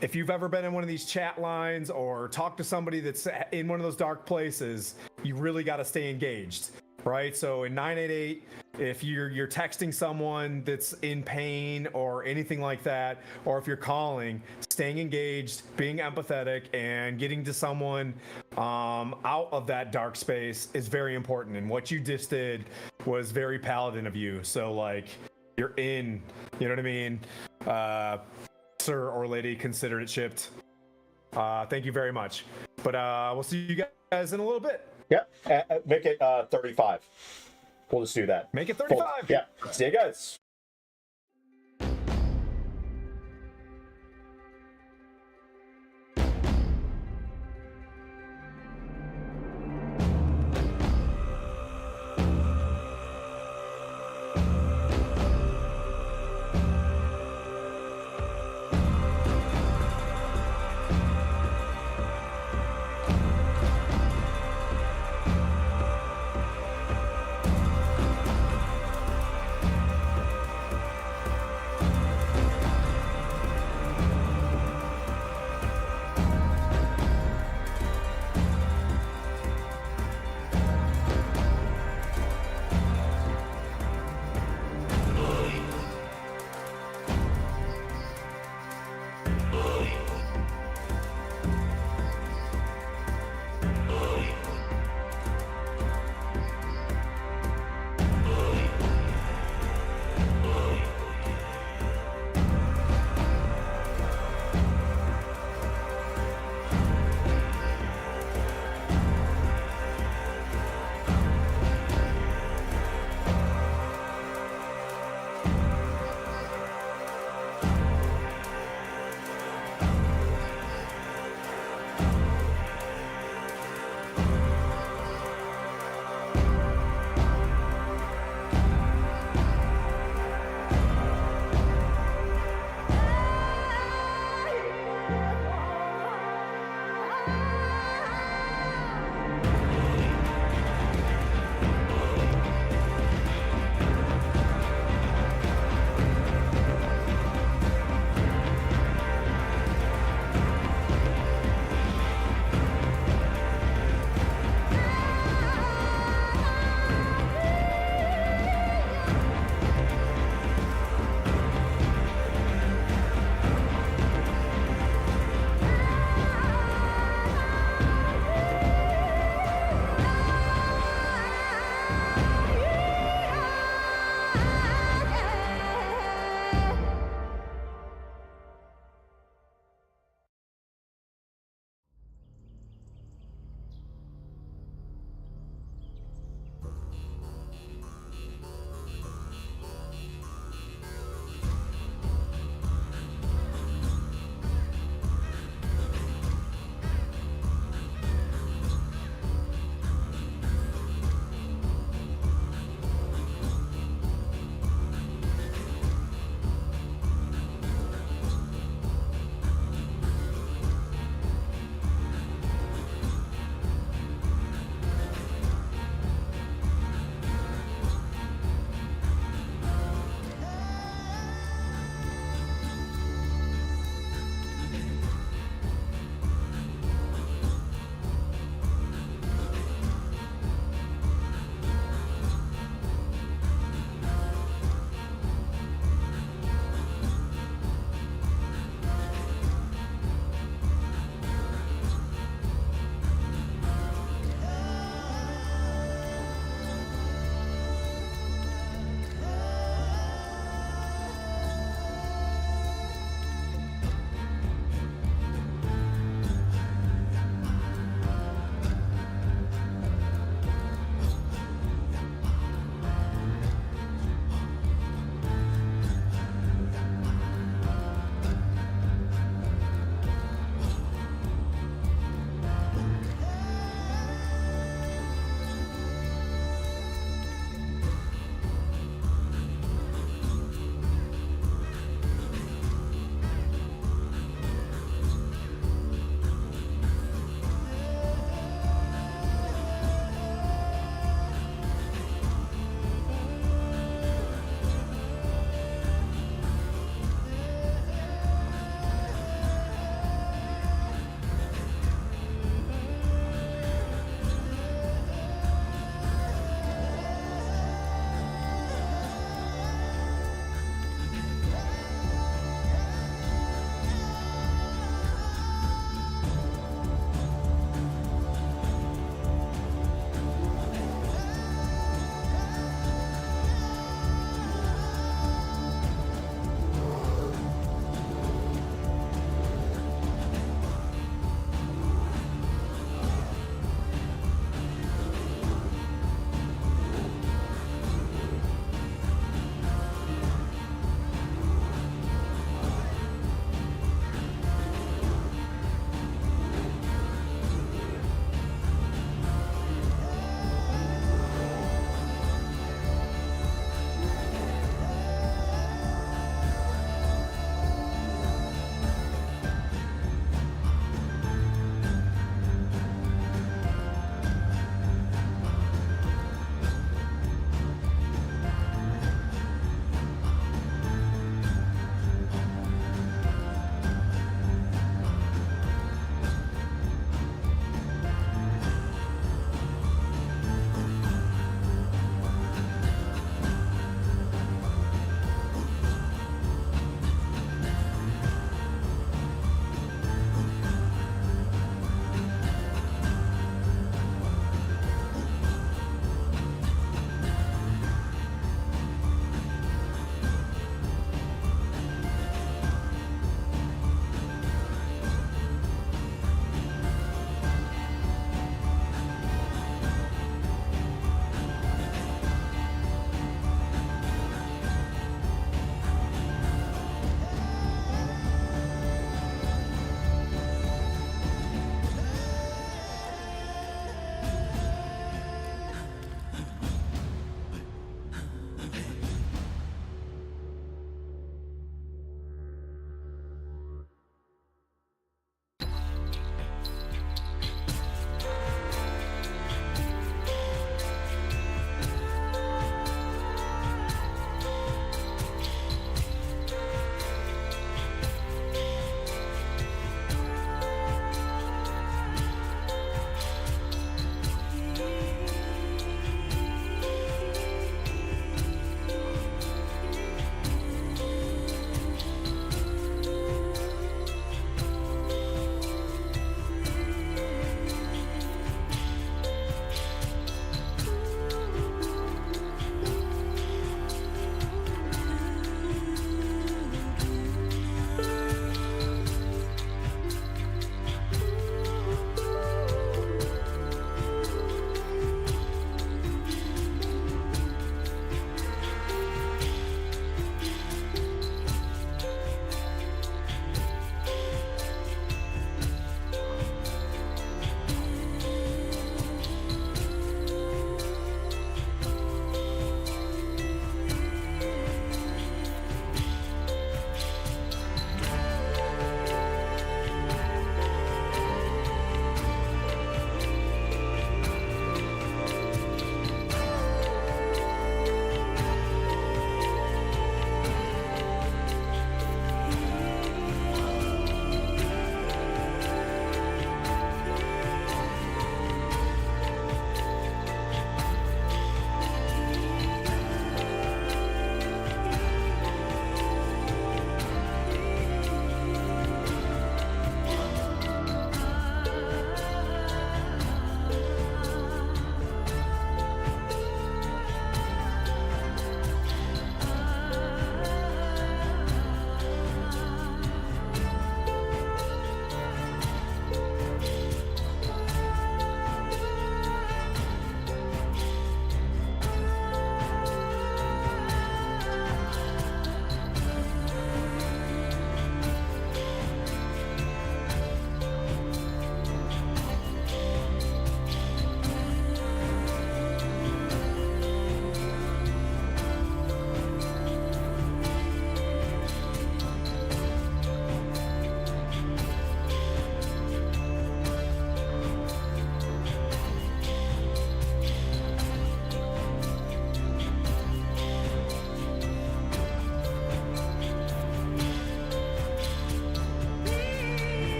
If you've ever been in one of these chat lines or talked to somebody that's in one of those dark places, you really got to stay engaged, right? So in 988, if you're texting someone that's in pain or anything like that, or if you're calling, staying engaged, being empathetic, and getting to someone out of that dark space is very important. And what you just did was very paladin of you. So like, you're in, you know what I mean? Sir or lady, consider it shipped. Thank you very much. But we'll see you guys in a little bit. Yeah, make it 35. We'll just do that. Make it 35. Yeah, see you guys.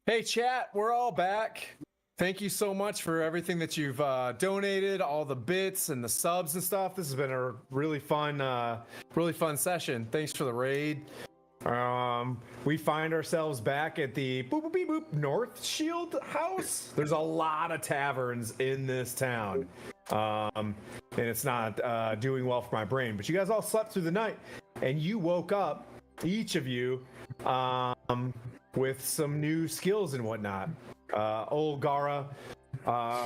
Hey, chat, we're all back. Thank you so much for everything that you've donated, all the bits and the subs and stuff. This has been a really fun session. Thanks for the raid. We find ourselves back at the boop boop beep boop North Shield House. There's a lot of taverns in this town, and it's not doing well for my brain. But you guys all slept through the night, and you woke up, each of you, with some new skills and whatnot. Old Gara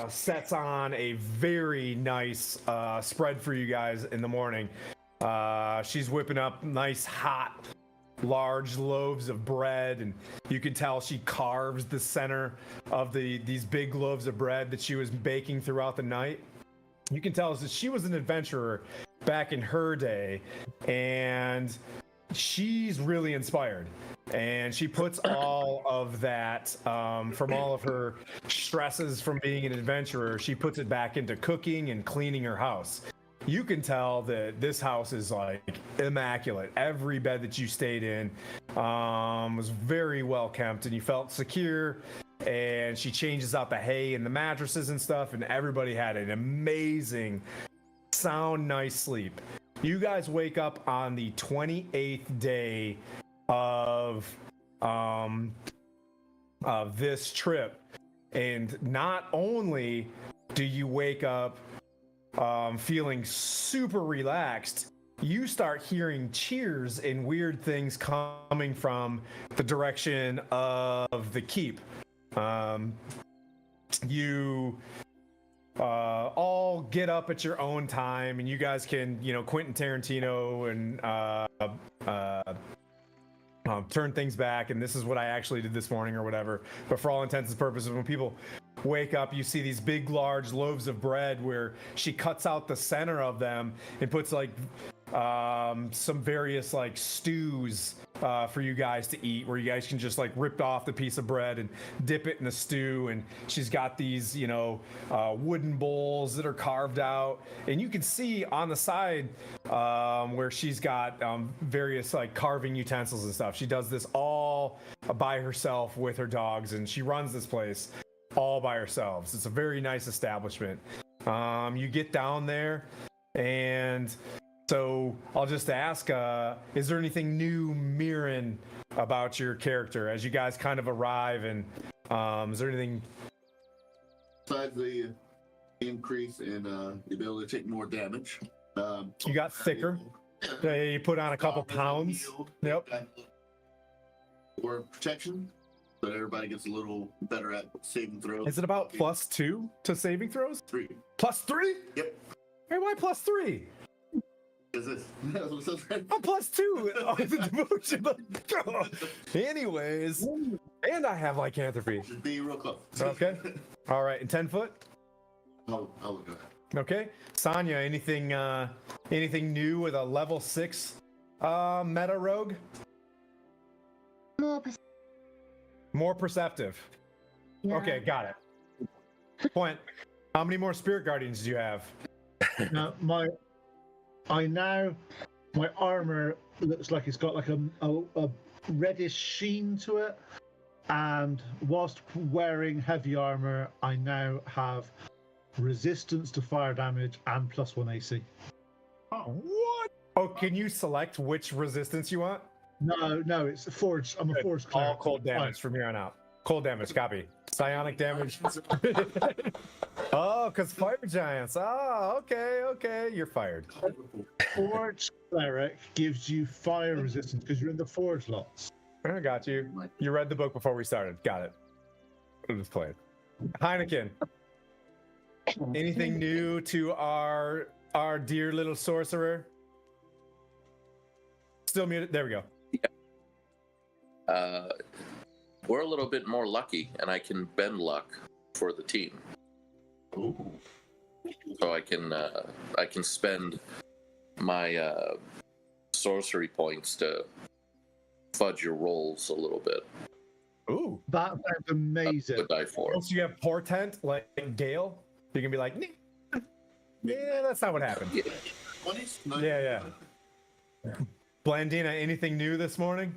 sets on a very nice spread for you guys in the morning. She's whipping up nice hot large loaves of bread, and you can tell she carves the center of these big loaves of bread that she was baking throughout the night. You can tell that she was an adventurer back in her day, and she's really inspired, and she puts all of that from all of her stresses from being an adventurer, she puts it back into cooking and cleaning her house. You can tell that this house is like immaculate. Every bed that you stayed in was very well kept, and you felt secure. And she changes out the hay and the mattresses and stuff, and everybody had an amazing, sound, nice sleep. You guys wake up on the 28th day of this trip, and not only do you wake up feeling super relaxed, you start hearing cheers and weird things coming from the direction of the keep. You all get up at your own time, and you guys can, Quentin Tarantino and turn things back, and this is what I actually did this morning or whatever. But for all intents and purposes, when people wake up, you see these big large loaves of bread where she cuts out the center of them and puts like some various like stews for you guys to eat, where you guys can just like rip off the piece of bread and dip it in the stew. And she's got these wooden bowls that are carved out, and you can see on the side where she's got various like carving utensils and stuff. She does this all by herself with her dogs, and she runs this place all by herself. It's a very nice establishment. You get down there, and so I'll just ask, is there anything new, Mirren, about your character as you guys kind of arrive? And is there anything besides the increase in the ability to take more damage? You got thicker? You put on a couple pounds. Yep. Or protection, so everybody gets a little better at saving throws. Is it about +2 to saving throws? 3. +3? Yep. Hey, why +3? Is this? I'm +2. Oh, the devotion. Anyways, and I have lycanthropy. Just be real close. Okay. All right. And 10 foot. I'll look at that. Okay. Sonya, anything new with a level 6 meta rogue? More perceptive. Yeah. Okay, got it. Point. How many more spirit guardians do you have? My armor looks like it's got like a reddish sheen to it, and whilst wearing heavy armor, I now have resistance to fire damage and +1 AC. Oh, what? Oh, can you select which resistance you want? No, it's forged. I'm a forged cleric. All cold damage from here on out. Cold damage, copy. Psionic damage. Oh, because fire giants. Oh, okay. You're fired. Forged cleric gives you fire resistance because you're in the forge lots. I got you. You read the book before we started. Got it. Let's play it. Heineken. Anything new to our dear little sorcerer? Still muted. There we go. We're a little bit more lucky, and I can bend luck for the team. Ooh. So I can spend my sorcery points to fudge your rolls a little bit. Ooh, That sounds amazing. With die 4. so you have portent like Gale. You can be like, yeah, that's not what happened. Yeah. 20s? Yeah. Blandina, anything new this morning?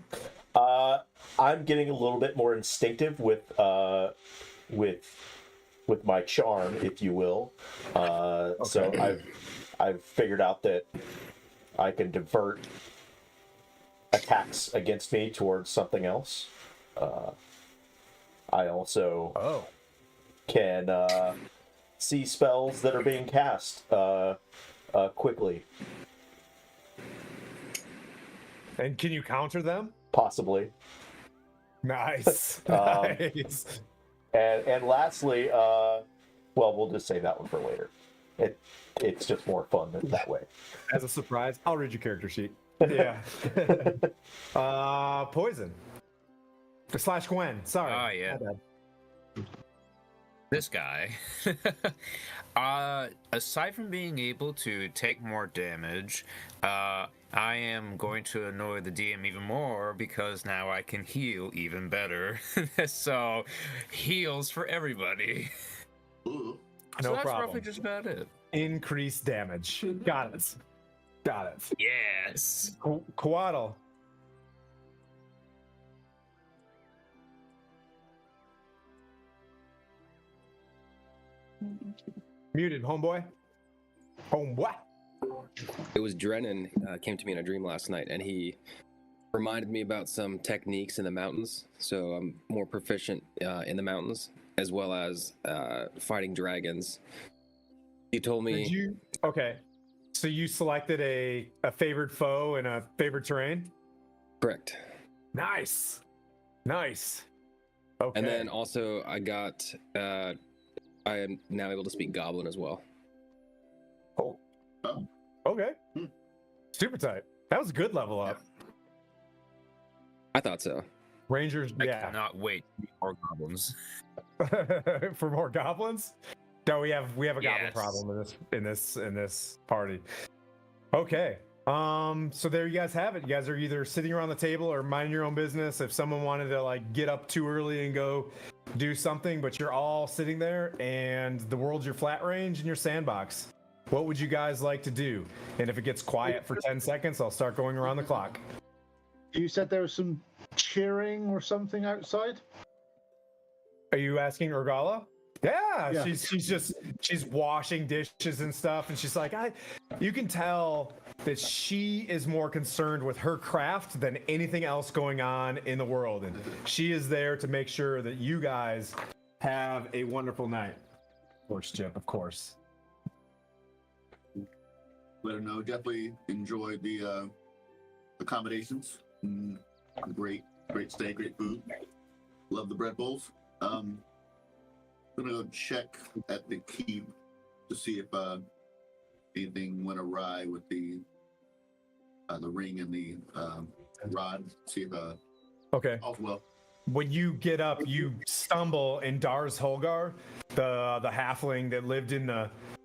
I'm getting a little bit more instinctive with my charm, if you will. So I've figured out that I can divert attacks against me towards something else. I also can see spells that are being cast quickly. And can you counter them? Possibly. Nice. Nice. And lastly, well, we'll just save that one for later. It's just more fun that way. As a surprise, I'll read your character sheet. Yeah. Poison. / Gwen. Sorry. Oh, yeah. My bad. This guy. Aside from being able to take more damage, I am going to annoy the DM even more because now I can heal even better. So, heals for everybody. Ooh. So No that's problem. roughly just about it. Increased damage. Got it. Got it. Yes. Coatl. Muted, homeboy. Homeboy. It was Drennan came to me in a dream last night, and he reminded me about some techniques in the mountains. So I'm more proficient in the mountains, as well as fighting dragons. He told me. Okay. So you selected a favored foe and a favored terrain? Correct. Nice. Nice. Okay. And then also I got. I am now able to speak Goblin as well. Oh. Okay. Super tight. That was a good level up. I thought so. Rangers, I yeah. cannot wait for more goblins. For more goblins? No, we have a goblin Yes. problem in this party. Okay. So there you guys have it. You guys are either sitting around the table or minding your own business. If someone wanted to like get up too early and go do something, but you're all sitting there and the world's your flat range and your sandbox. What would you guys like to do? And if it gets quiet for 10 seconds, I'll start going around the clock. You said there was some cheering or something outside? Are you asking Urgala? Yeah, Yeah. she's washing dishes and stuff, and she's like, you can tell that she is more concerned with her craft than anything else going on in the world, and she is there to make sure that you guys have a wonderful night. Of course, Chip, of course. Let her know. Definitely enjoyed the accommodations. Great stay, great food. Love the bread bowls. Gonna go check at the keep to see if anything went awry with the ring and the rod. See if Okay. all's well. When you get up, you stumble, and Dars Holgar, the halfling that lived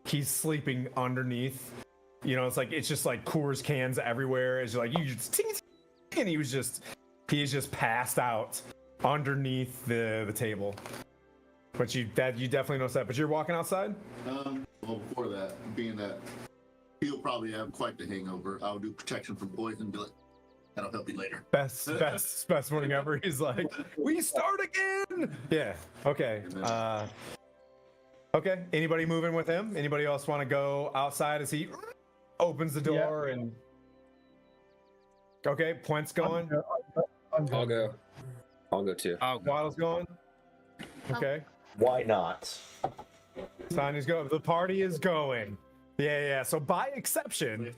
he's sleeping underneath. You know, it's just like Coors cans everywhere. It's like you just ting, ting, and he's just passed out underneath the table. But you definitely notice that. But you're walking outside? Well, before that, being that he'll probably have quite the hangover, I'll do protection from poison. Be like, that'll help you later. Best morning ever. He's like, we start again. Yeah. Okay. Okay. Anybody moving with him? Anybody else want to go outside as he opens the door and? Okay. Point's going. I'll go. I'll go too. Waddle's going. Okay. Why not? Sonya's going. The party is going. Yeah. So by exception.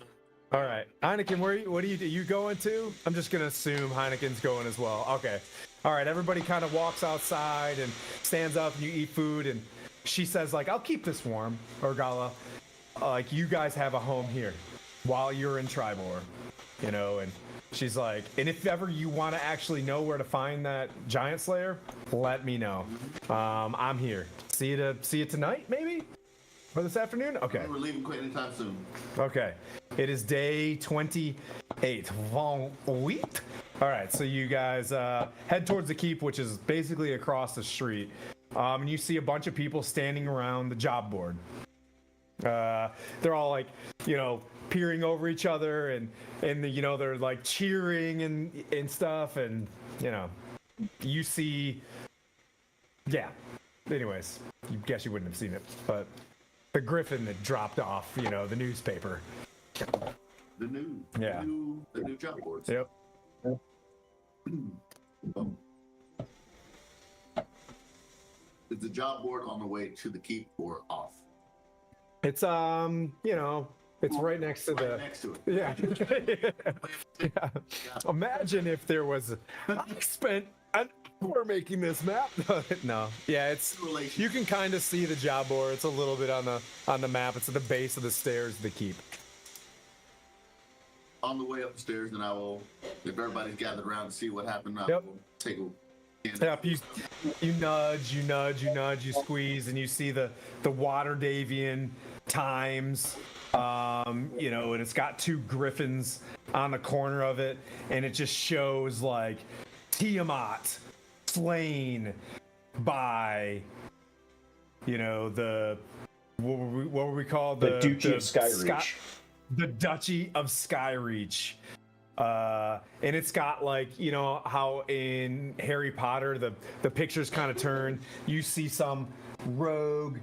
All right. Heineken, what are you going to? I'm just going to assume Heineken's going as well. Okay. All right. Everybody kind of walks outside and stands up and you eat food. And she says, like, I'll keep this warm, Urgala. Like, you guys have a home here while you're in Triboar, you know, and she's like, and if ever you want to actually know where to find that giant slayer, let me know. I'm here. See you tonight, maybe? Or this afternoon? Okay. We're leaving quite anytime soon. Okay. It is day 28. All right. So you guys head towards the keep, which is basically across the street. And you see a bunch of people standing around the job board. They're all like, you know, peering over each other and you know, they're like cheering and stuff. And, you know, you see, yeah. Anyways, you guess you wouldn't have seen it, but the griffin that dropped off, the newspaper. The new, Yeah. the new job boards. Yep. Is the job board on the way to the keep or off? It's it's right next to the. Next to it. Yeah. Yeah. Imagine if there was. I spent an hour making this map. No. Yeah, it's. You can kind of see the job board. It's a little bit on the map. It's at the base of the stairs of the keep. On the way up the stairs, and I will, if everybody's gathered around to see what happened, I Yep. will take a. Yep, you nudge, you squeeze, and you see the water Davian times, and it's got two griffins on the corner of it, and it just shows like Tiamat slain by, the what were we called? The Duchy of Skyreach. The Duchy of Skyreach. And it's got like, how in Harry Potter the pictures kind of turn. You see some rogue,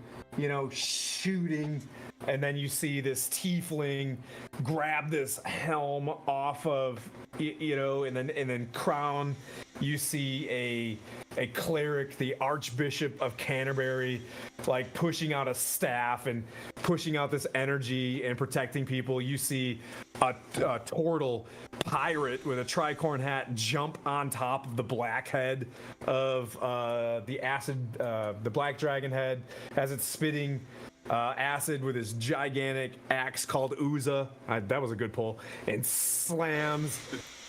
shooting, and then you see this tiefling grab this helm off of, and then crown. You see a cleric, the Archbishop of Canterbury, like pushing out a staff and pushing out this energy and protecting people. You see a turtle pirate with a tricorn hat jump on top of the black head of the black dragon head as it's spitting acid with his gigantic axe called Uza. That was a good pull. And slams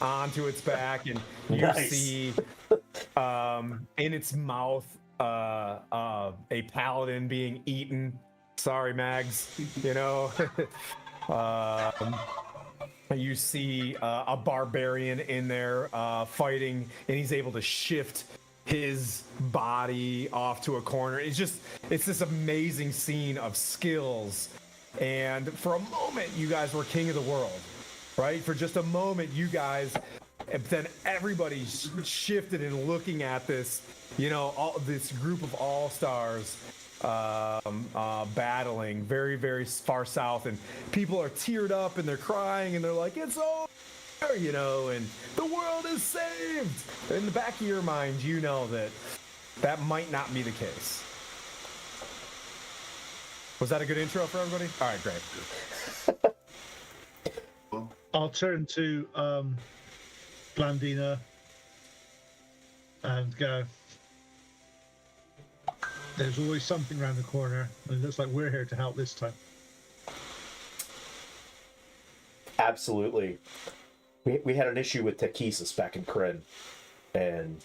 onto its back, and you see in its mouth a paladin being eaten. Sorry, Mags. You see a barbarian in there fighting, and he's able to shift his body off to a corner. It's this amazing scene of skills. And for a moment, you guys were king of the world, right? For just a moment, you guys, then everybody shifted in looking at this, this group of all-stars battling very, very far south, and people are teared up and they're crying and they're like, it's over, and the world is saved. In the back of your mind, you know that might not be the case. Was that a good intro for everybody? All right, great. I'll turn to Blandina and go, there's always something around the corner, and it looks like we're here to help this time. Absolutely. We had an issue with Takesis back in Kryn, and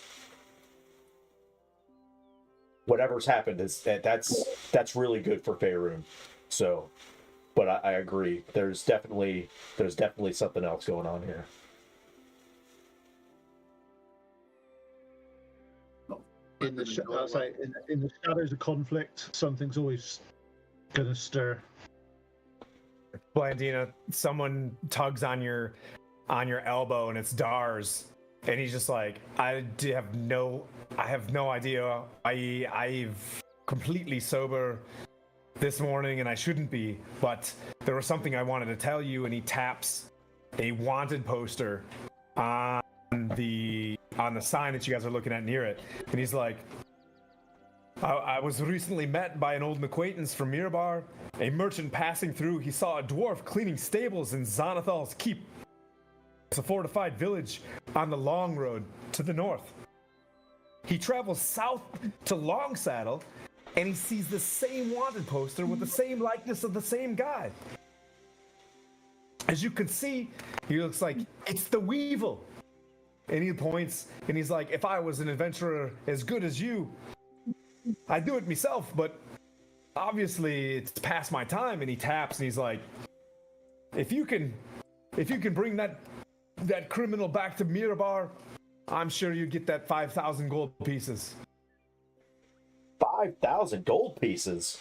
whatever's happened that's really good for Faerun. So, but I agree. There's definitely something else going on here. In the shadows of conflict, something's always gonna stir. Blandina, someone tugs on your elbow, and it's Dars, and he's just like, I have no idea. I've completely sober this morning, and I shouldn't be, but there was something I wanted to tell you. And he taps a wanted poster on the sign that you guys are looking at near it, and he's like, I was recently met by an old acquaintance from Mirabar. A merchant passing through, he saw a dwarf cleaning stables in Xanathal's keep. It's a fortified village on the long road to the north. He travels south to Longsaddle, and he sees the same wanted poster with the same likeness of the same guy. As you can see, he looks like it's the Weevil. And he points, and he's like, if I was an adventurer as good as you, I'd do it myself, but obviously it's past my time. And he taps, and he's like, if you can bring that criminal back to Mirabar, I'm sure you get that 5,000 gold pieces. 5,000 gold pieces?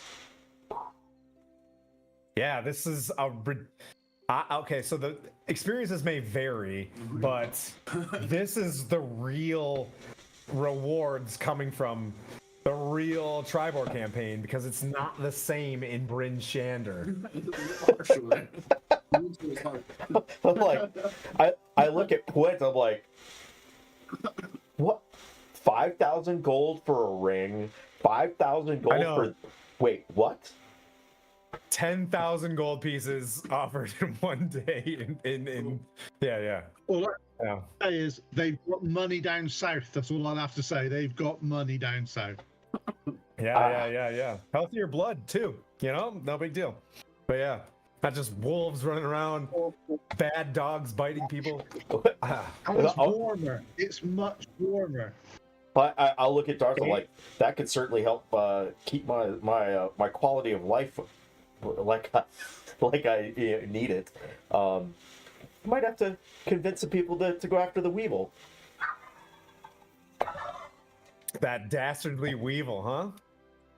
Yeah, this is okay, so the experiences may vary, but this is the real rewards coming from the real Triboar campaign because it's not the same in BrynShander. I'm like, I look at points. I'm like, what? 5,000 gold for a ring. 5,000 gold for. Wait, what? 10,000 gold pieces offered in one day. Yeah. All Yeah. I say is they've got money down south. That's all I'll have to say. They've got money down south. Yeah. Healthier blood too. You know, no big deal. But yeah, not just wolves running around, bad dogs biting people. And it's warmer. It's much warmer. I'll look at Darth. I'm like, that could certainly help keep my quality of life like I need it. Might have to convince some people to go after the Weevil. That dastardly Weevil, huh?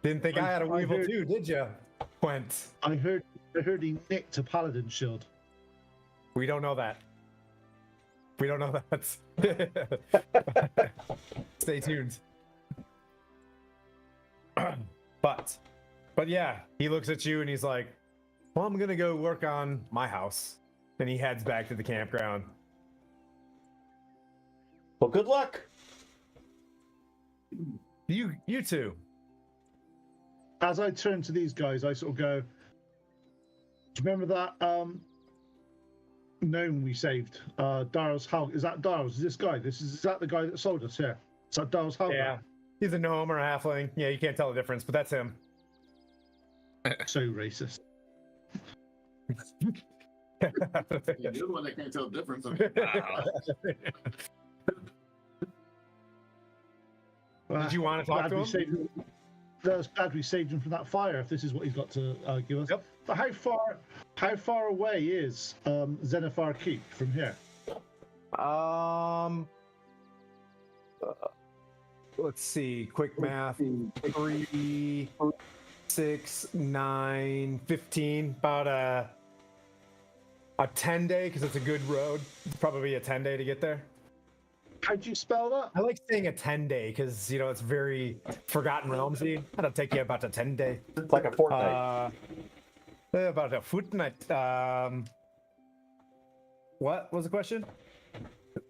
Didn't think I had a Weevil too, did you, Quent? I heard he nicked a paladin shield. We don't know that. We don't know that. Stay tuned. But yeah, he looks at you and he's like, well, I'm gonna go work on my house. And he heads back to the campground. Well, good luck. You two. As I turn to these guys, I sort of go, do you remember that gnome we saved? Darrell's Hal. Is that Darrell's? Is this guy? Is that the guy that sold us here? Is that Darrell's Hal? Yeah. He's a gnome or a halfling. Yeah, you can't tell the difference, but that's him. So racist. You're the one that can't tell the difference. Did you want to talk to him? I was glad we saved him from that fire. If this is what he's got to give us. Yep. But how far away is Zenithar Keep from here? Let's see. Quick math. 3, 6, 9, 15. About a 10-day because it's a good road. It's probably a 10-day to get there. How'd you spell that? I like saying a 10-day because it's very Forgotten Realmsy. That'll take you about a 10-day. It's like a fortnight. About a fortnight. What was the question?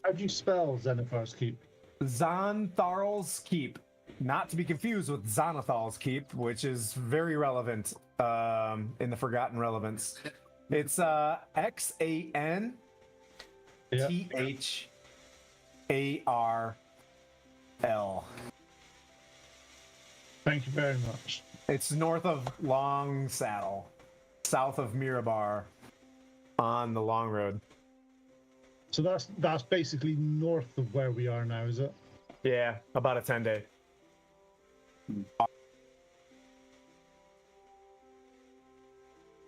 How'd you spell Zenithar's Keep? Xantharl's Keep. Not to be confused with Xanathal's Keep, which is very relevant in the Forgotten Relevance. It's XANTHARL. Thank you very much. It's north of Long Saddle, south of Mirabar, on the Long Road. So that's basically north of where we are now, is it? Yeah, about a 10-day.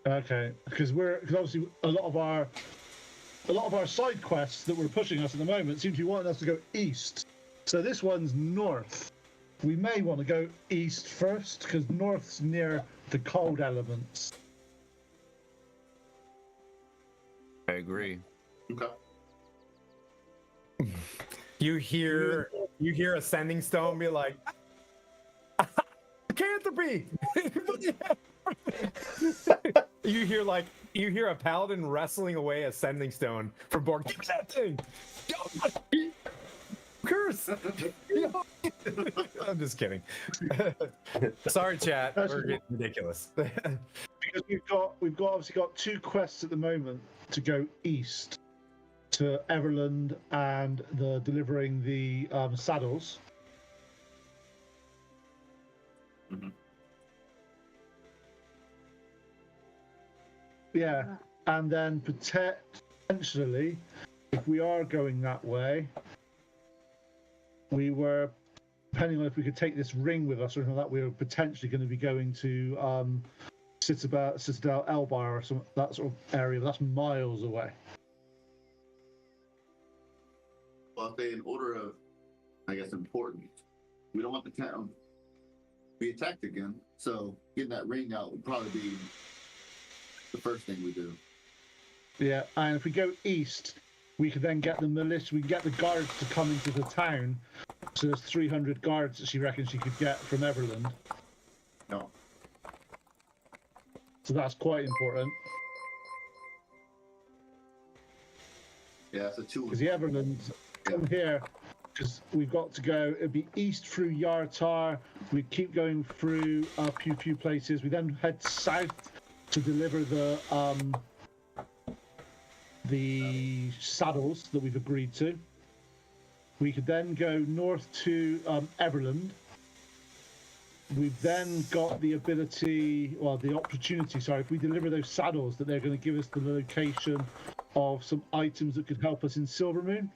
Okay, because obviously a lot of our side quests that we're pushing us at the moment seem to be wanting us to go east. So this one's north. We may want to go east first because north's near the cold elements. I agree. Okay. You hear a sending stone be like, Lycanthropy! You hear a paladin wrestling away a sending stone from Borg. Give me that thing! Curse! I'm just kidding. Sorry, chat. We're getting ridiculous. Because we've obviously got 2 quests at the moment to go east to Everland and delivering the saddles. Mm-hmm. Yeah, and then potentially, if we are going that way, we were, depending on if we could take this ring with us or anything like that, we were potentially going to be going to Citadel Elbar or that sort of area. That's miles away. Well, I'll say in order of, I guess, importance, we don't want the town to be attacked again. So getting that ring out would probably be the first thing we do. Yeah, and if we go east, we could then get the militia, we can get the guards to come into the town So there's 300 guards that she reckons she could get from Everland. No. So that's quite important. Yeah, it's a 2. Because the Everland from here, because we've got to go, it'd be east through Yartar. We keep going through a few places. We then head south to deliver the saddles that we've agreed to. We could then go north to Everland. We've then got the ability, well, the opportunity, sorry, if we deliver those saddles, that they're going to give us the location of some items that could help us in Silvermoon.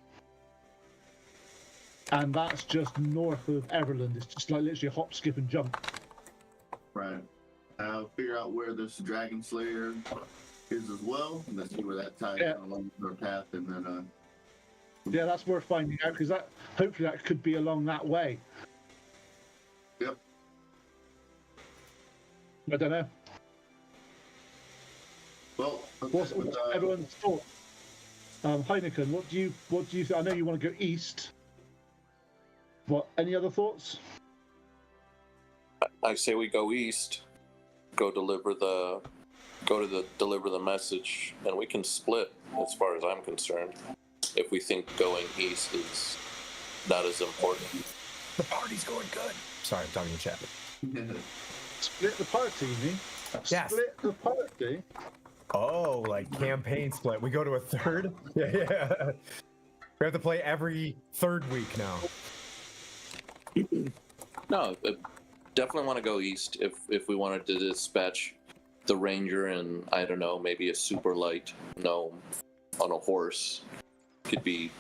And that's just north of Everland. It's just like literally a hop, skip, and jump. Right. I'll figure out where this Dragon Slayer is as well, and let's see where that ties in along our path, and then yeah, that's worth finding out, because that hopefully that could be along that way. Yep. I don't know. Well, What's everyone's thought? Heineken, what do you think? I know you want to go east. What? Any other thoughts? I say we go east, deliver the message, and we can split as far as I'm concerned. If we think going east is not as important. The party's going good. Sorry, I'm talking to chat. Split the party, you mean? Yes. Split the party? Oh, like campaign split. We go to a third? Yeah. We have to play every third week now. No, definitely want to go east if we wanted to dispatch the ranger and, I don't know, maybe a super light gnome on a horse could be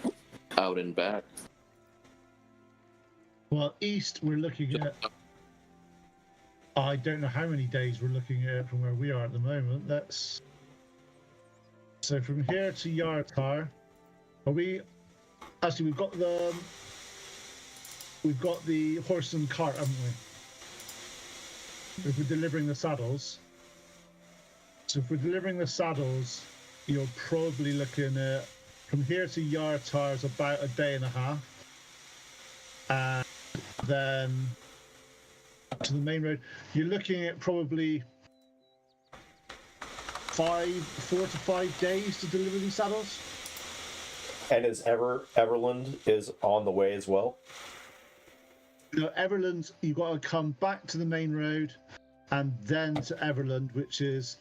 out and back. Well, east we're looking at. I don't know how many days we're looking at from where we are at the moment. That's so from here to Yartar. Are we? Actually, we've got the horse and cart, haven't we? If we're delivering the saddles. So if we're delivering the saddles, you're probably looking at from here to Yartar is about a day and a half, and then to the main road, you're looking at probably 4 to 5 days to deliver these saddles. And is Everland is on the way as well? No, Everland, you've got to come back to the main road and then to Everland, which is,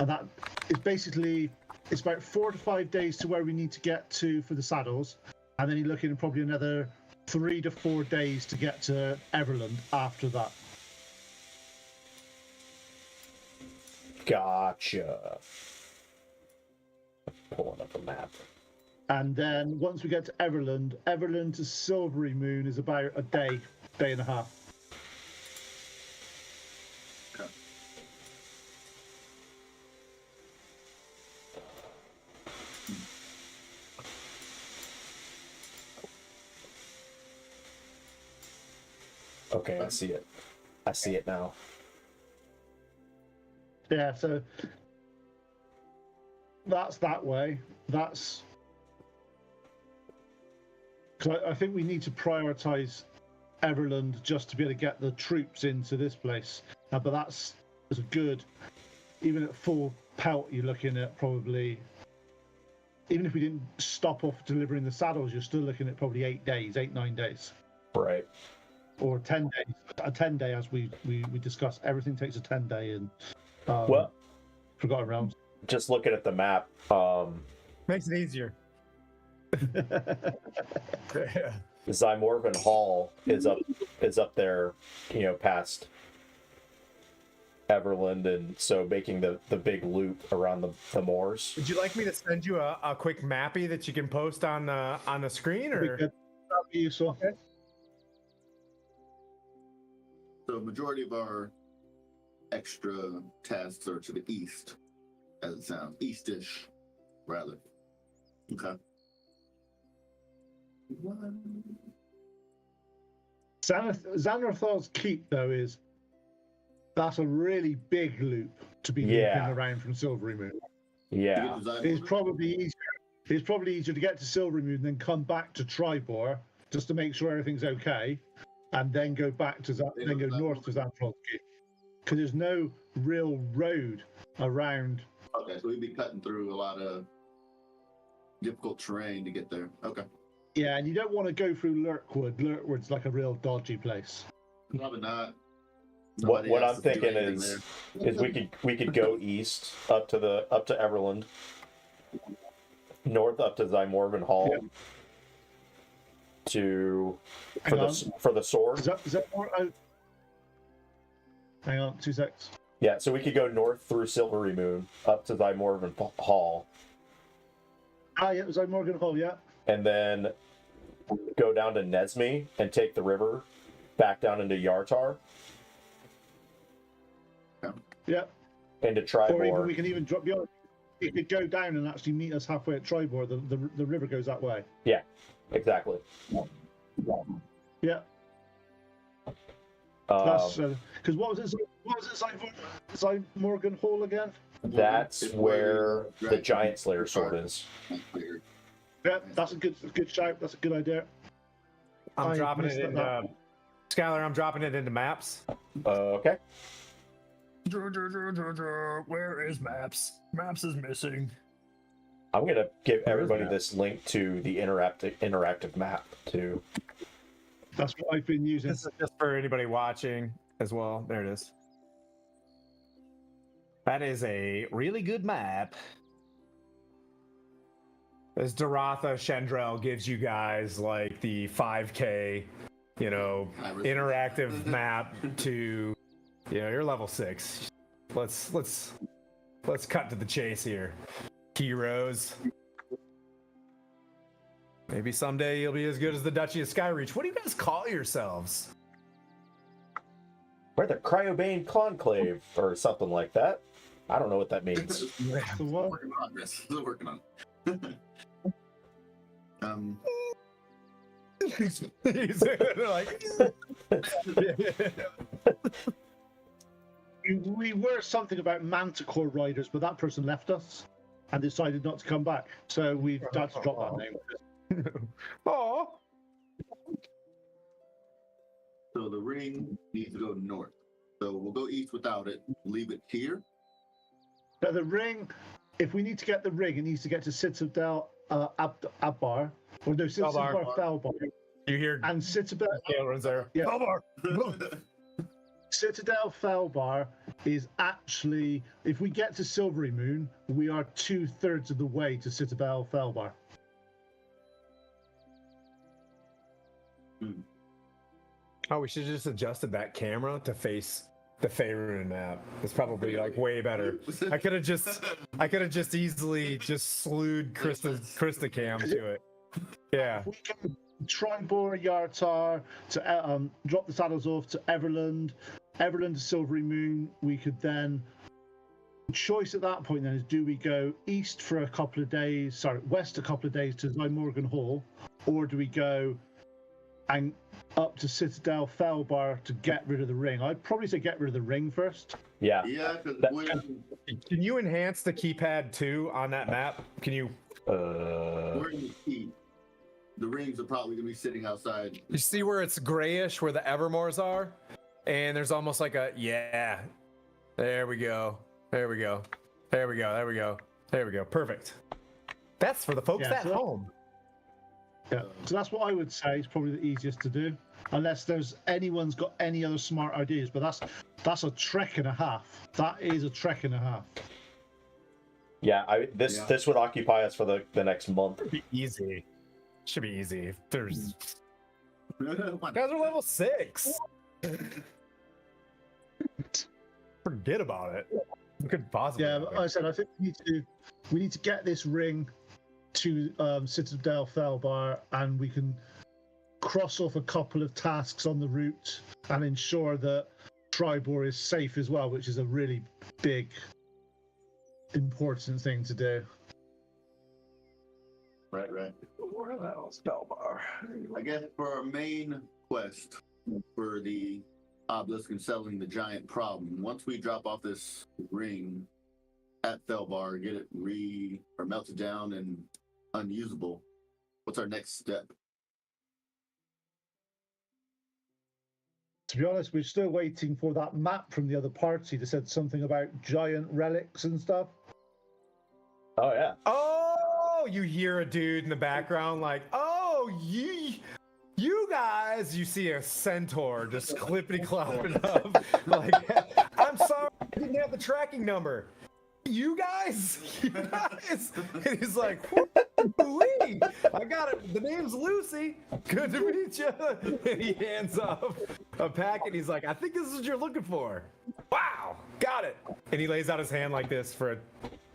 and that is basically, it's about 4 to 5 days to where we need to get to for the saddles. And then you're looking at probably another 3 to 4 days to get to Everland after that. Gotcha. Pulling up a map. And then once we get to Everland to Silvery Moon is about a day and a half. Okay. Okay, I see it. I see it now. Yeah, so that's that way. That's because I think we need to prioritize Everland just to be able to get the troops into this place. But that's a good, even at full pelt, you're looking at probably, even if we didn't stop off delivering the saddles, you're still looking at probably 8 days, 9 days. Right. Or 10 days. A 10-day, as we discussed. Everything takes a 10-day in Well, Forgotten Realms. just looking at the map, Makes it easier. Yeah. Zymorvan Hall is up there, past Everland, and so making the big loop around the moors. Would you like me to send you a quick mappy that you can post on the screen, or? That'd be useful. Okay. So majority of our extra tasks are to the east, as it sounds. Eastish, rather. Okay. Xanathar's Keep, though, that's a really big loop to be looping around from Silvery Moon. Yeah. It's probably easier to get to Silvery Moon, then come back to Triboar, just to make sure everything's okay, and then go back to then go north to Zantrolski, because there's no real road around. Okay, so we'd be cutting through a lot of difficult terrain to get there. Okay. Yeah, and you don't want to go through Lurkwood. Lurkwood's like a real dodgy place. Probably not. What Nobody I'm has to do thinking anything is we could go east up to Everland, north up to Zymorgan Hall, for the sword. Is that more? Hang on, 2 seconds. Yeah, so we could go north through Silvery Moon up to Zymorgan Hall, Ah, yeah, was that Morgan Hall? Yeah. and then go down to Nesme and take the river back down into Yartar, Yeah. into Or even we Triboar. can even drop beyond. You could go down and actually meet us halfway at Triboar. The river goes that way. Yeah, exactly. Yeah. That's because what was it like Morgan Hall again? That's where the Giant Slayer sword is. there. Yeah, that's a good shout. That's a good idea. I'm I dropping missed it that. into Skylar. I'm dropping it into maps. Okay. Where is Maps? Maps is missing. I'm gonna give Where is everybody that? this link to the interactive map too. That's what I've been using. This is just for anybody watching as well. There it is. That is a really good map. As Doratha Shendrell gives you guys like the 5K, interactive map to, you're level 6. Let's cut to the chase here. Heroes. Maybe someday you'll be as good as the Duchy of Skyreach. What do you guys call yourselves? We're the Cryobane Conclave or something like that. I don't know what that means. The what? Work in progress. Still working on it. Like, We were something about Manticore Riders, but that person left us and decided not to come back. So we've had to drop that name. oh, So the ring needs to go north. So we'll go east without it. Leave it here. But the ring, if we need to get the ring, it needs to get to Citadel Abbar. Or no, Citadel Felbar. you hear And Citadel, runs there. Yeah. Belbar. Citadel Felbar is actually, if we get to Silvery Moon, we are 2/3 of the way to Citadel Felbar. Oh, we should have just adjusted that camera to face the Faerun map. It's probably like way better. I could have just easily just slewed Krista Cam to it. Yeah. We can Triboar Yartar to drop the saddles off to Everland to Silvery Moon. We could then choice at that point then is, do we go east for a couple of days, west a couple of days to Zymorgan Hall, or do we go and up to Citadel Felbar to get rid of the ring? I'd probably say get rid of the ring first. Yeah. Yeah, because Can you enhance the keypad too on that map? Can you? we're in the key. The rings are probably gonna be sitting outside. You see where it's grayish, where the Evermores are, and there's almost like a There we go. There we go. There we go. There we go. There we go. Perfect. That's for the folks Yeah, at so that- home. Yeah. So that's what I would say is probably the easiest to do, unless there's anyone's got any other smart ideas. But that's a trek and a half. That is a trek and a half. Yeah, this would occupy us for the next month. Should be easy. Should be easy. There's Why guys are level 6. Forget about it. We could possibly. Yeah, but like I said, I think we need to get this ring to Citadel Felbar, and we can cross off a couple of tasks on the route and ensure that Triboar is safe as well, which is a really big, important thing to do. Right. Where the hell's Belbar? I guess for our main quest for the obelisk and settling the giant problem, once we drop off this ring at Felbar, get it melted down and unusable, what's our next step? To be honest, we're still waiting for that map from the other party that said something about giant relics and stuff. Oh yeah. Oh, you hear a dude in the background like, "Oh, you guys!" You see a centaur just clippity clopping up. Like, I'm sorry, I didn't have the tracking number. You guys, and he's like, "Woo-wee, I got it. The name's Lucy. Good to meet you." And he hands off a packet. He's like, "I think this is what you're looking for." Wow, got it. And he lays out his hand like this for,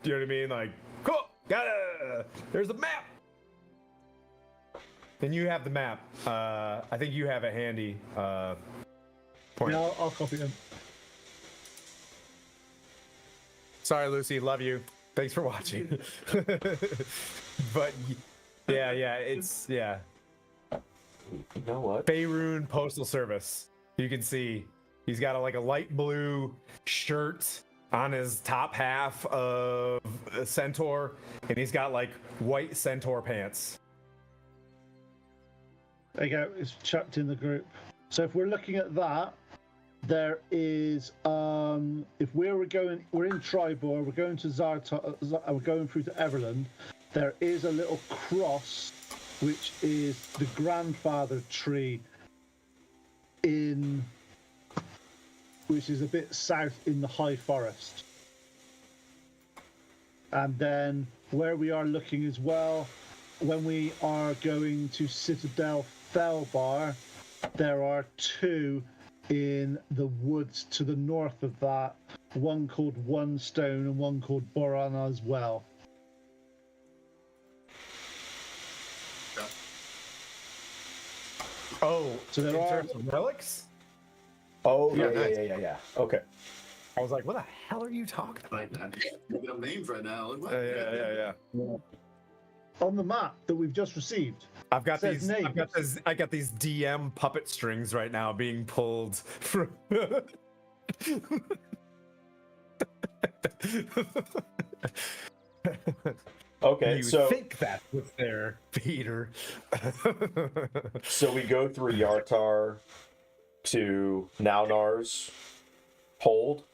you know what I mean? Like, cool, got it. There's a map. And you have the map. I think you have it handy. Point. Yeah, I'll copy them. Sorry, Lucy. Love you. Thanks for watching. But yeah, it's yeah. You know what? Faerun Postal Service. You can see he's got like a light blue shirt on his top half of a centaur, and he's got like white centaur pants. There you go. It's chucked in the group. So if we're looking at that, there is if we're in Triboar, we're going to Zarta, we're going through to Everland. There is a little cross, which is the grandfather tree which is a bit south in the high forest. And then where we are looking as well, when we are going to Citadel Felbar, there are two in the woods to the north of that, one called One Stone and one called Borana as well. Oh, So there in are- terms of relics? Oh Yeah, yeah. Okay. I was like, what the hell are you talking about? I'm looking up names right now. Like, what? Yeah. On the map that we've just received, I've got Says these. names. I got these DM puppet strings right now being pulled from. Okay. You So think that was there, Peter? so we go through Yartar to Naunar's hold,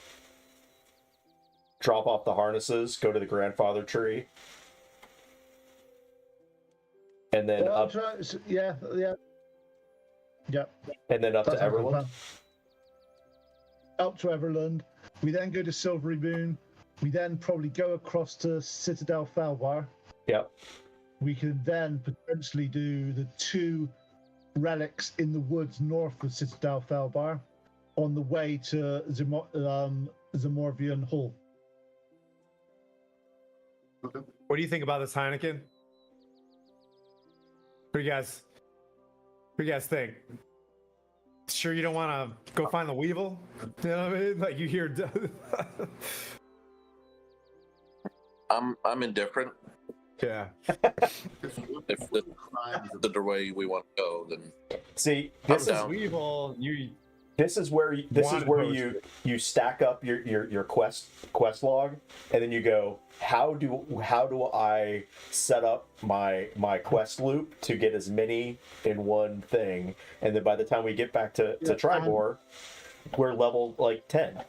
drop off the harnesses, go to the grandfather tree, and then up yeah. and then up to That's how we Everland. plan. Up to Everland. We then go to Silvery Moon. We then probably go across to Citadel Felbar. Yep. We can then potentially do the two relics in the woods north of Citadel Felbar on the way to Zamorvian Hall. Okay. What do you think about this, Heineken? What do you guys think? Sure, you don't want to go find the Weevil? You know what I mean? Like you hear. I'm indifferent. Yeah. If this is the way we want to go, then See, I'm this is down. Weevil. this is where you stack up your quest log, and then you go, how do I set up my quest loop to get as many in one thing, and then by the time we get back to Triboar, we're level like 10.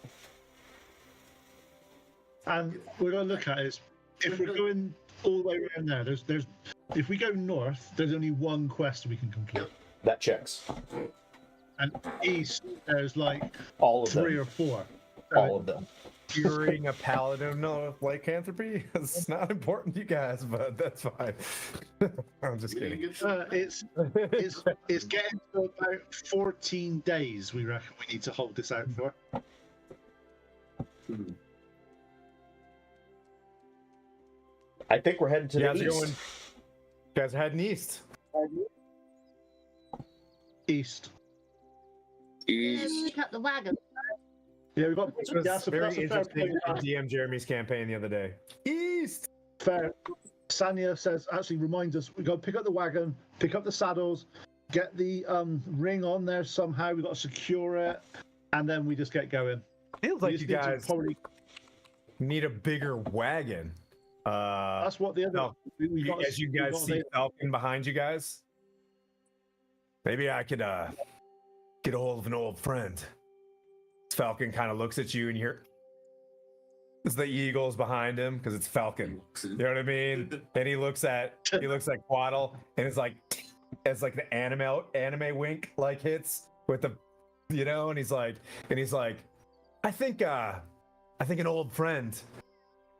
And we're going to look at is if we're going all the way around there. There's if we go north, there's only one quest we can complete, That checks. and east there's like All of 3 them. or 4. All of them. Curing a paladin of lycanthropy is not important to you guys, but that's fine. I'm just We didn't kidding. get to It's getting to about 14 days. We reckon we need to hold this out for. I think we're heading to You the guys are east. going. You guys are heading east. East. Pick up the wagon. Yeah, we got. Which was That's a very fair interesting in point. DM Jeremy's campaign the other day. East. Fair. Sanya says, actually reminds us, we got to pick up the wagon, pick up the saddles, get the ring on there somehow. We got to secure it, and then we just get going. Feels We like just you need to guys probably. need a bigger wagon. That's what the other. no, we got as you guys see Falcon behind you guys. Maybe I could get a hold of an old friend. Falcon kind of looks at you, and you hear it's the eagles behind him because it's Falcon. You know what I mean? And he looks at Quaddle, and it's like the anime wink like hits with the, you know, and he's like, I think an old friend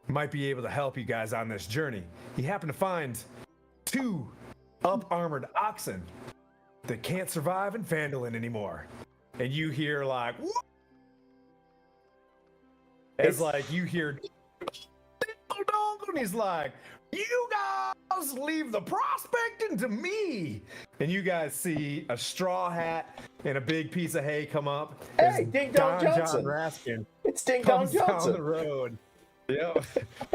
might be able to help you guys on this journey. He happened to find 2 up-armored oxen that can't survive in Phandalin anymore. And you hear like, whoop! It's like you hear, and he's like, you guys leave the prospecting to me. And you guys see a straw hat and a big piece of hay come up. Hey, Ding Dong Johnson. John Raskin It's Ding Dong comes down Johnson. the road. Yep.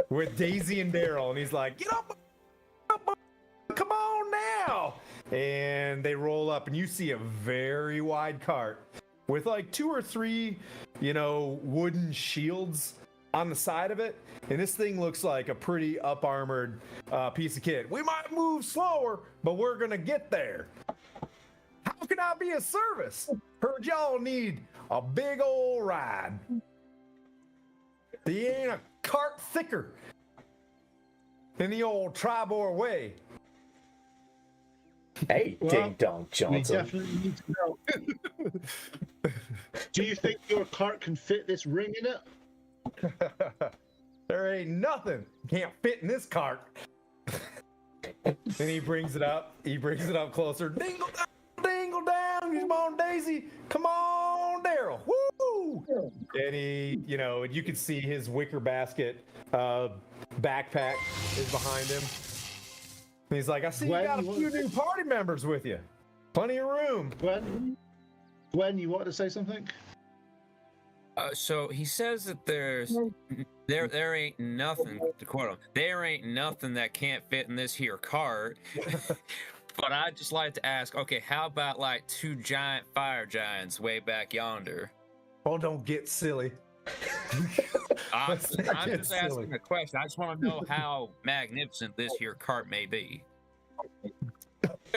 With Daisy and Daryl, and he's like, get up, come on now. And they roll up, and you see a very wide cart with like 2 or 3, you know, wooden shields on the side of it. And this thing looks like a pretty up-armored piece of kit. We might move slower, but we're gonna get there. How can I be of service? Heard y'all need a big old ride. There ain't a cart thicker than the old Triboar way. Hey, Well, Ding Dong We Johnson. definitely need to know. Do you think your cart can fit this ring in it? There ain't nothing can't fit in this cart. And he brings it up. He brings it up closer. Dingle down. Come on, Daisy. Come on, Daryl. Woo! And he, you know, you can see his wicker basket backpack is behind him. And he's like, I see you got a few new party members with you. Plenty of room. Gwen, you wanted to say something? So he says that there ain't nothing, to quote him, there ain't nothing that can't fit in this here cart. But I'd just like to ask, okay, how about like 2 giant fire giants way back yonder? Oh, don't get silly. I'm Let's not get just silly. asking a question. I just want to know how magnificent this here cart may be.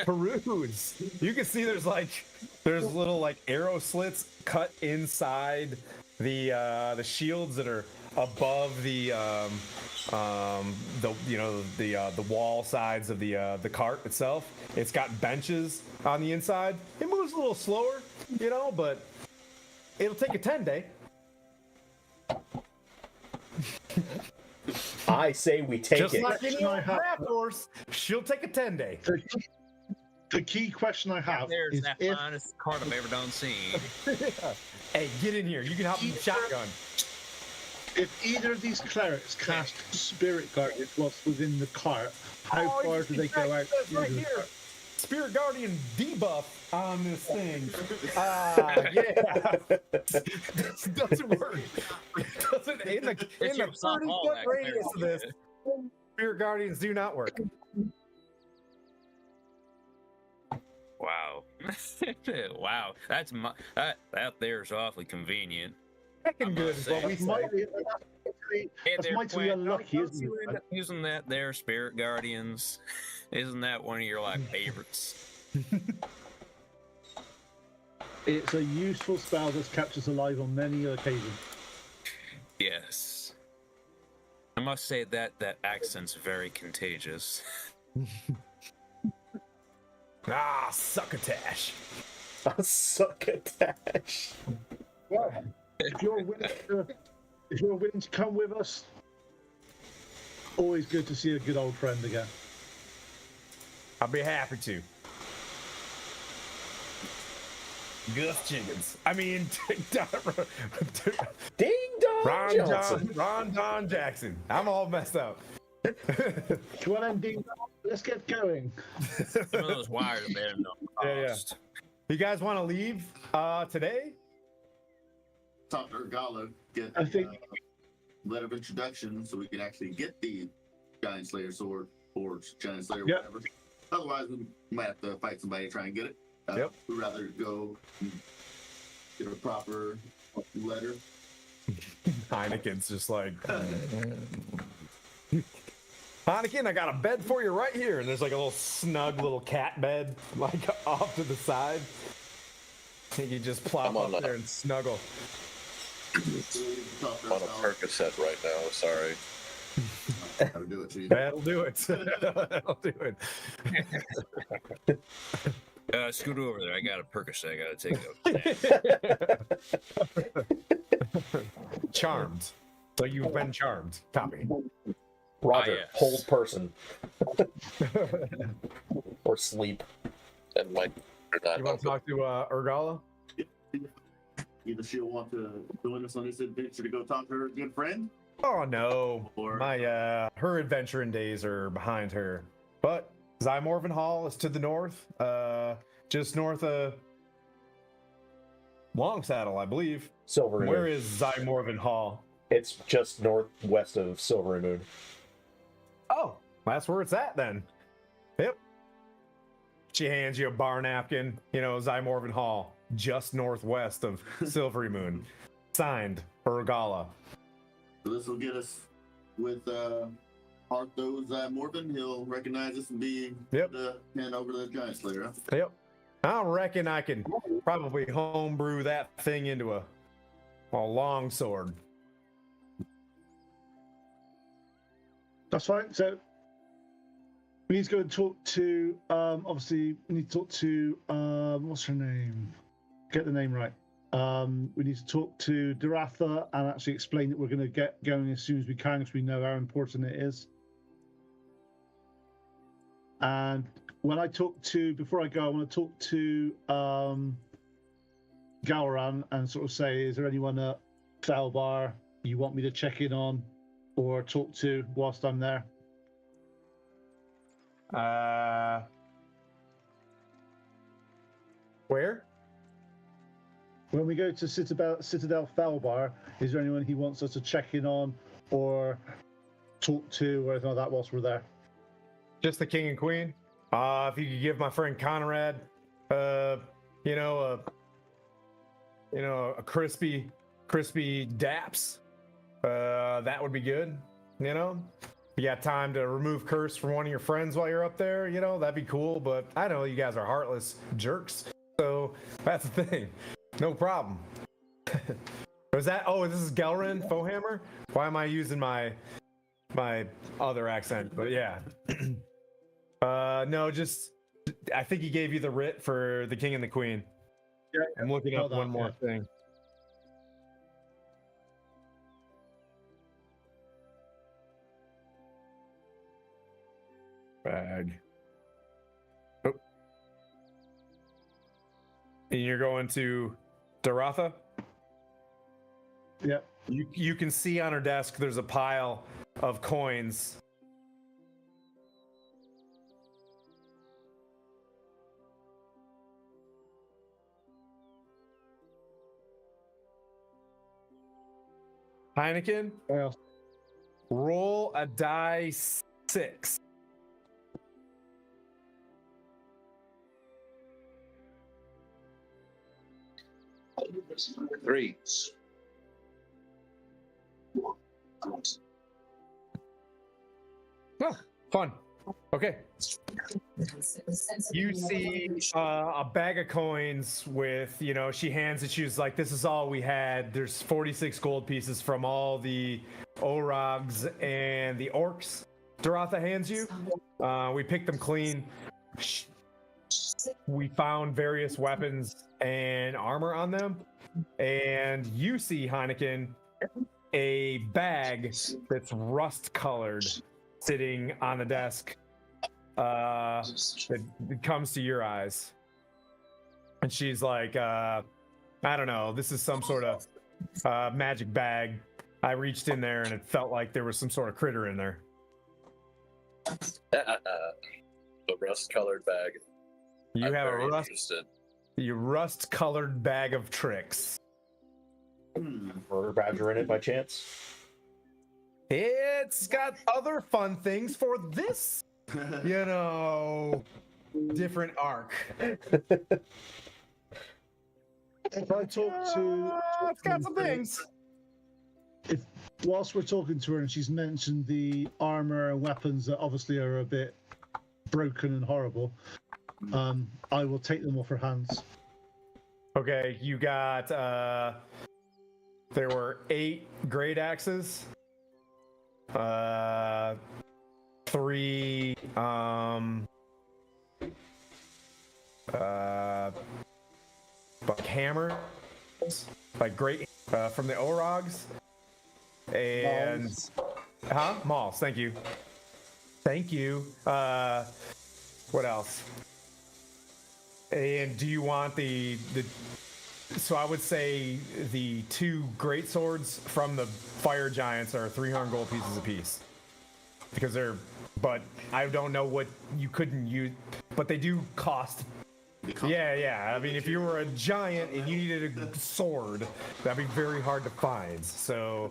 Peruse. You can see there's little like arrow slits cut inside the shields that are above the wall sides of the cart itself. It's got benches on the inside. It moves a little slower, you know, but it'll take a 10-day. I say we take Just it. like any old draft horse, she'll take a 10-day. The key question I have There's is that if finest cart I've ever done seen. Hey, get in here. You can hop in the shotgun. either of these clerics cast Spirit Guardian whilst within the cart, how far do they go out? That's right here. Spirit Guardian debuff on this thing. Yeah. This doesn't work. It doesn't in the 30-foot radius of this. Spirit Guardians do not work. Wow. Wow. That there's awfully convenient. Heckin' good is what we That's say. mightily unlucky, isn't you it? end up using that there, Spirit Guardians. Isn't that one of your like favorites? It's a useful spell that's kept us alive on many occasions. Yes. I must say that accent's very contagious. Ah, succotash. Succotash. Well, if you're willing to come with us, always good to see a good old friend again. I'll be happy to. Gus Chickens. I mean, Ding Dong Johnson. Ron Don Jackson. I'm all messed up. Come on, then, Ding Dong, let's get going. Some of those wires are better than Yeah. cost. You guys want to leave today? Talk to Urgala, get I think- letter of introduction so we can actually get the Giant Slayer sword or Giant Slayer, Yep. whatever. Otherwise, we might have to fight somebody to try and get it. Yep. We'd rather go and get a proper letter. Heineken's just like, Heineken, I got a bed for you right here. And there's like a little snug little cat bed, like off to the side. You just plop I'm on up there and snuggle. I'm on a Percocet right now. Sorry. That'll do it to you. That'll do it. That'll do it. Scoot over there. I got a Percocet. I gotta take a. Charmed. So you've been charmed. Copy. Roger, yes. hold person. Or sleep. And my are not You want to open. talk to Urgala? Either she'll want to join us on this adventure to go talk to her good friend. Oh no, Or- my her adventuring days are behind her. But Zymorvan Hall is to the north, just north of Longsaddle, I believe. Silver and Where Moon. is Zymorvan Hall? It's just northwest of Silver and Moon. Oh, that's where it's at then. Yep. She hands you a bar napkin. You know, Zymorvan Hall, just northwest of Silvery Moon. Signed, Urgala. So this will get us with Arthos Morgan. He'll recognize us and be Yep. the hand over the giant slayer. Huh? Yep. I reckon I can probably homebrew that thing into a long sword. That's fine. So we need to go and talk to. Obviously, we need to talk to. What's her name? Get the name right. We need to talk to Doratha and actually explain that we're going to get going as soon as we can, because we know how important it is. And when I talk to, before I go, I want to talk to Gowran and sort of say, is there anyone at Felbar you want me to check in on or talk to whilst I'm there? Where? When we go to Citadel Felbar, is there anyone he wants us to check in on or talk to or anything like that whilst we're there? Just the king and queen. If you could give my friend Conrad, a crispy daps, that would be good. You know, if you got time to remove curse from one of your friends while you're up there, you know, that'd be cool. But I know you guys are heartless jerks, so that's the thing. No problem. Was that? Oh, this is Gelrin Fohammer. Why am I using my other accent? But yeah. No, just I think he gave you the writ for the king and the queen. Yeah, I'm looking up one more thing. Bag. Oh. And you're going to Doratha? Yep. You can see on her desk there's a pile of coins. Heineken, Yeah. roll a die 6. Three. Oh, fun. Okay. You see a bag of coins with, you know, she hands it. She's like, this is all we had. There's 46 gold pieces from all the Orogs and the Orcs. Doratha hands you. We picked them clean. We found various weapons and armor on them. And you see, Heineken, a bag that's rust colored sitting on the desk. It comes to your eyes. And she's like, I don't know, this is some sort of magic bag. I reached in there and it felt like there was some sort of critter in there. The rust-colored bag. You I'm have very a rust colored bag of tricks. Murder Badger in it by chance? It's got other fun things for this, you know, different arc. If I talk to, It's got some things. whilst we're talking to her and she's mentioned the armor and weapons that obviously are a bit broken and horrible, I will take them off her hands. Okay, you got there were 8 great axes. 3 like hammers, like great from the Orogs. And Mauls, thank you. What else? And do you want the so I would say the 2 great swords from the fire giants are 300 gold pieces apiece. Because they're, but I don't know what you couldn't use, but they do cost. Yeah. I mean, if you were a giant and you needed a sword, that'd be very hard to find. So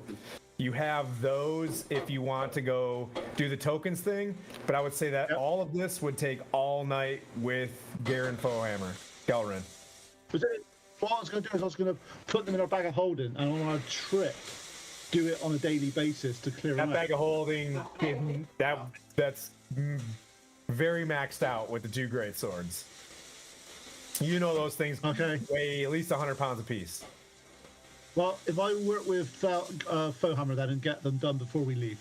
you have those if you want to go do the tokens thing. But I would say that all of this would take all night with Garen Fohammer, Gelrin. What I was going to do is I was going to put them in our bag of holding, and on our trip, do it on a daily basis to clear that out. bag of holding. That's very maxed out with the 2 great swords. You know those things weigh at least 100 pounds apiece. Well, if I work with Fohammer then and get them done before we leave.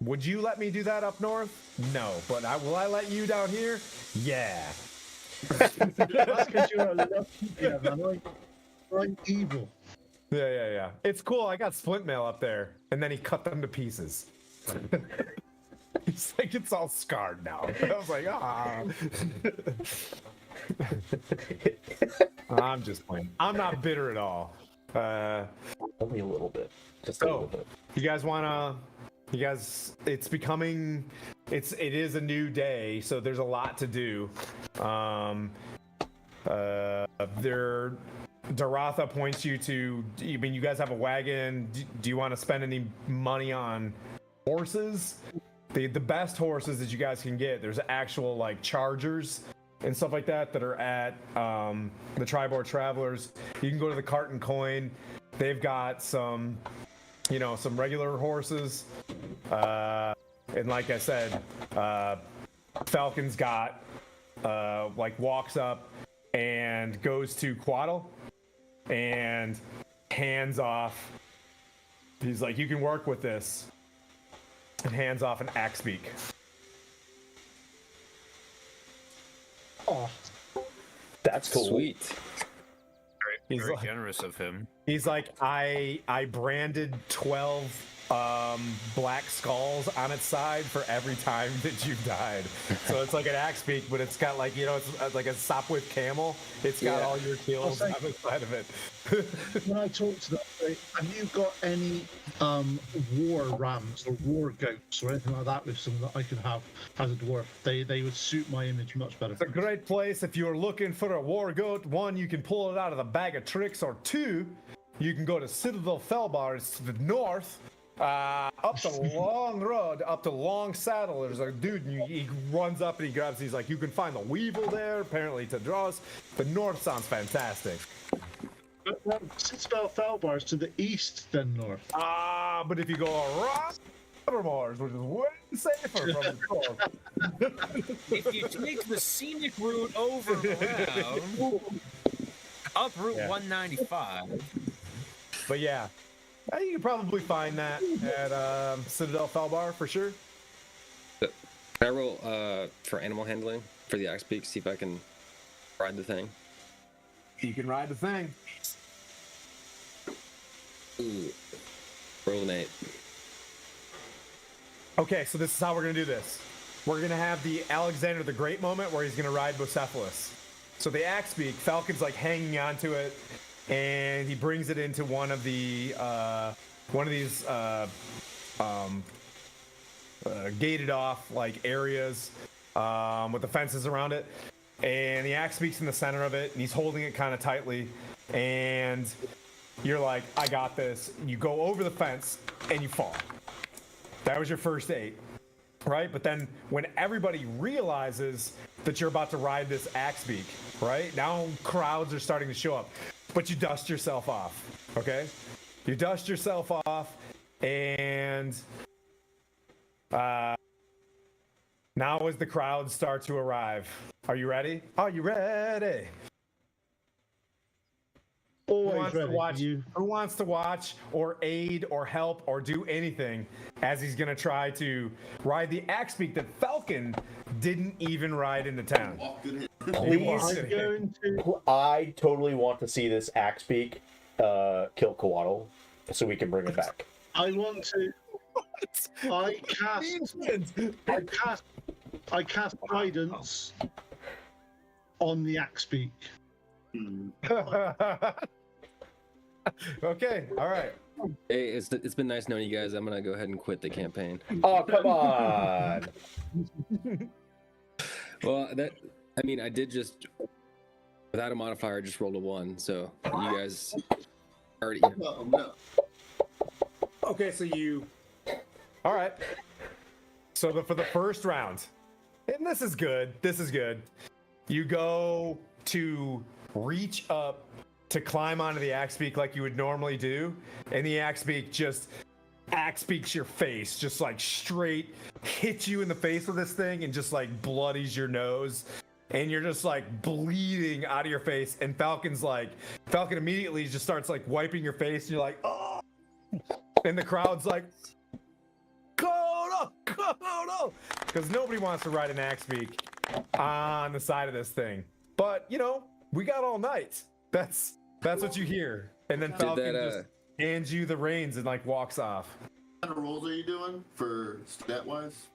Would you let me do that up north? No, but will I let you down here? Yeah. That's because you're a lucky man. I'm evil. Yeah. It's cool. I got splint mail up there, and then he cut them to pieces. He's like, it's all scarred now. I was like, I'm just playing. I'm not bitter at all. Only a little bit. Just a little bit. You guys it's becoming, it is a new day, so there's a lot to do. Daratha points you to, I mean, you guys have a wagon. Do you want to spend any money on horses? The best horses that you guys can get, there's actual like chargers and stuff like that are at the Triboar Travelers. You can go to the Cart and Coin. They've got some regular horses. And like I said, Falcon's got walks up and goes to Quaddle and hands off. He's like, you can work with this, and hands off an axe beak. Oh, that's cool. Sweet. Very generous of him. He's like, I branded 12 black skulls on its side for every time that you died. So it's like an axe beak, but it's got like, it's like a Sopwith camel. It's got all your kills on the side of it. When I talk to them, have you got any war rams or war goats or anything like that with some that I could have as a dwarf? They would suit my image much better. It's a great place if you're looking for a war goat. 1, you can pull it out of the bag of tricks, or 2, you can go to Citadel Felbar. It's to the north. Up the long road, up to Long Saddle, there's a dude, and he runs up and he grabs, he's like, you can find the Weevil there, apparently to draw us. The north sounds fantastic. Citadel Felbar is to the east, then north. But if you go around Watermoors, which is way safer from the north. If you take the scenic route over around, up Route 195. But yeah, you can probably find that at Citadel Felbar for sure. Can I roll for animal handling for the axe beak? See if I can ride the thing. You can ride the thing. Ooh. Roll an 8. Okay, so this is how we're gonna do this. We're gonna have the Alexander the Great moment where he's gonna ride Bucephalus. So the axe beak, Falcon's like hanging onto it, and he brings it into one of these gated off like areas with the fences around it, and the axe beak's in the center of it, and he's holding it kind of tightly, and you're like, I got this. You go over the fence and you fall. That was your first 8, right? But then when everybody realizes that you're about to ride this axe beak, right? Now crowds are starting to show up, but you dust yourself off, okay? You dust yourself off, and now as the crowds start to arrive, are you ready? Are you ready? always wants to ready. watch? Who wants to watch or aid or help or do anything as he's gonna try to ride the axe beak that Falcon didn't even ride into town? Please. I'm going to. I totally want to see this axe beak kill Coatl so we can bring it back. I want to. I cast guidance on the axe beak. Okay, all right. Hey, it's been nice knowing you guys. I'm gonna go ahead and quit the campaign. Oh, come on. Well, I did just without a modifier, just rolled a 1. So you guys already. No. Okay, so you. All right. So for the first round, and this is good. This is good. You go to reach up to climb onto the axe beak like you would normally do, and the axe beak just axe beaks your face, just like straight hits you in the face with this thing, and just like bloodies your nose, and you're just like bleeding out of your face. And Falcon immediately just starts like wiping your face, and you're like, oh, and the crowd's like, Kodo, because nobody wants to ride an axe beak on the side of this thing. But we got all night. That's what you hear. And then Falcon just hands you the reins and like walks off. What kind of rolls are you doing for stat wise?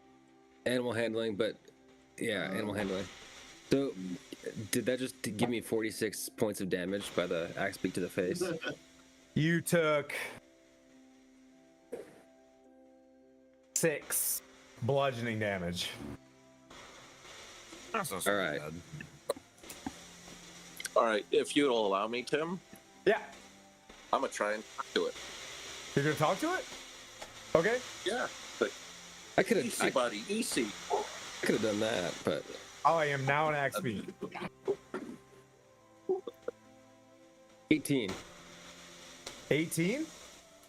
Animal handling, but yeah, animal handling. So, did that just give me 46 points of damage by the axe beak to the face? You took 6 bludgeoning damage. That's not All right. bad. All right, if you'll allow me, Tim, Yeah. I'm gonna try and do it. You're gonna talk to it? Okay. Yeah, but I could easy, have, buddy, easy. done that, but I am now an axe beak. 18. 18?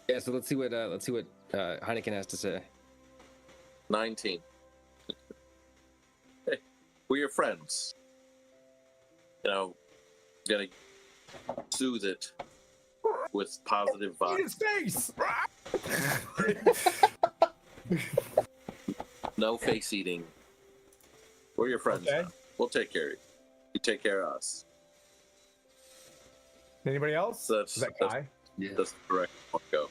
Yeah. So let's see what Heineken has to say. 19. Hey, we're your friends. Gotta soothe it with positive Eat his vibes. face! No face eating. We're your friends. Okay. Now. We'll take care of you. You take care of us. Anybody else? That's- Is that that's- Kai? Yeah. That's the correct one. Go.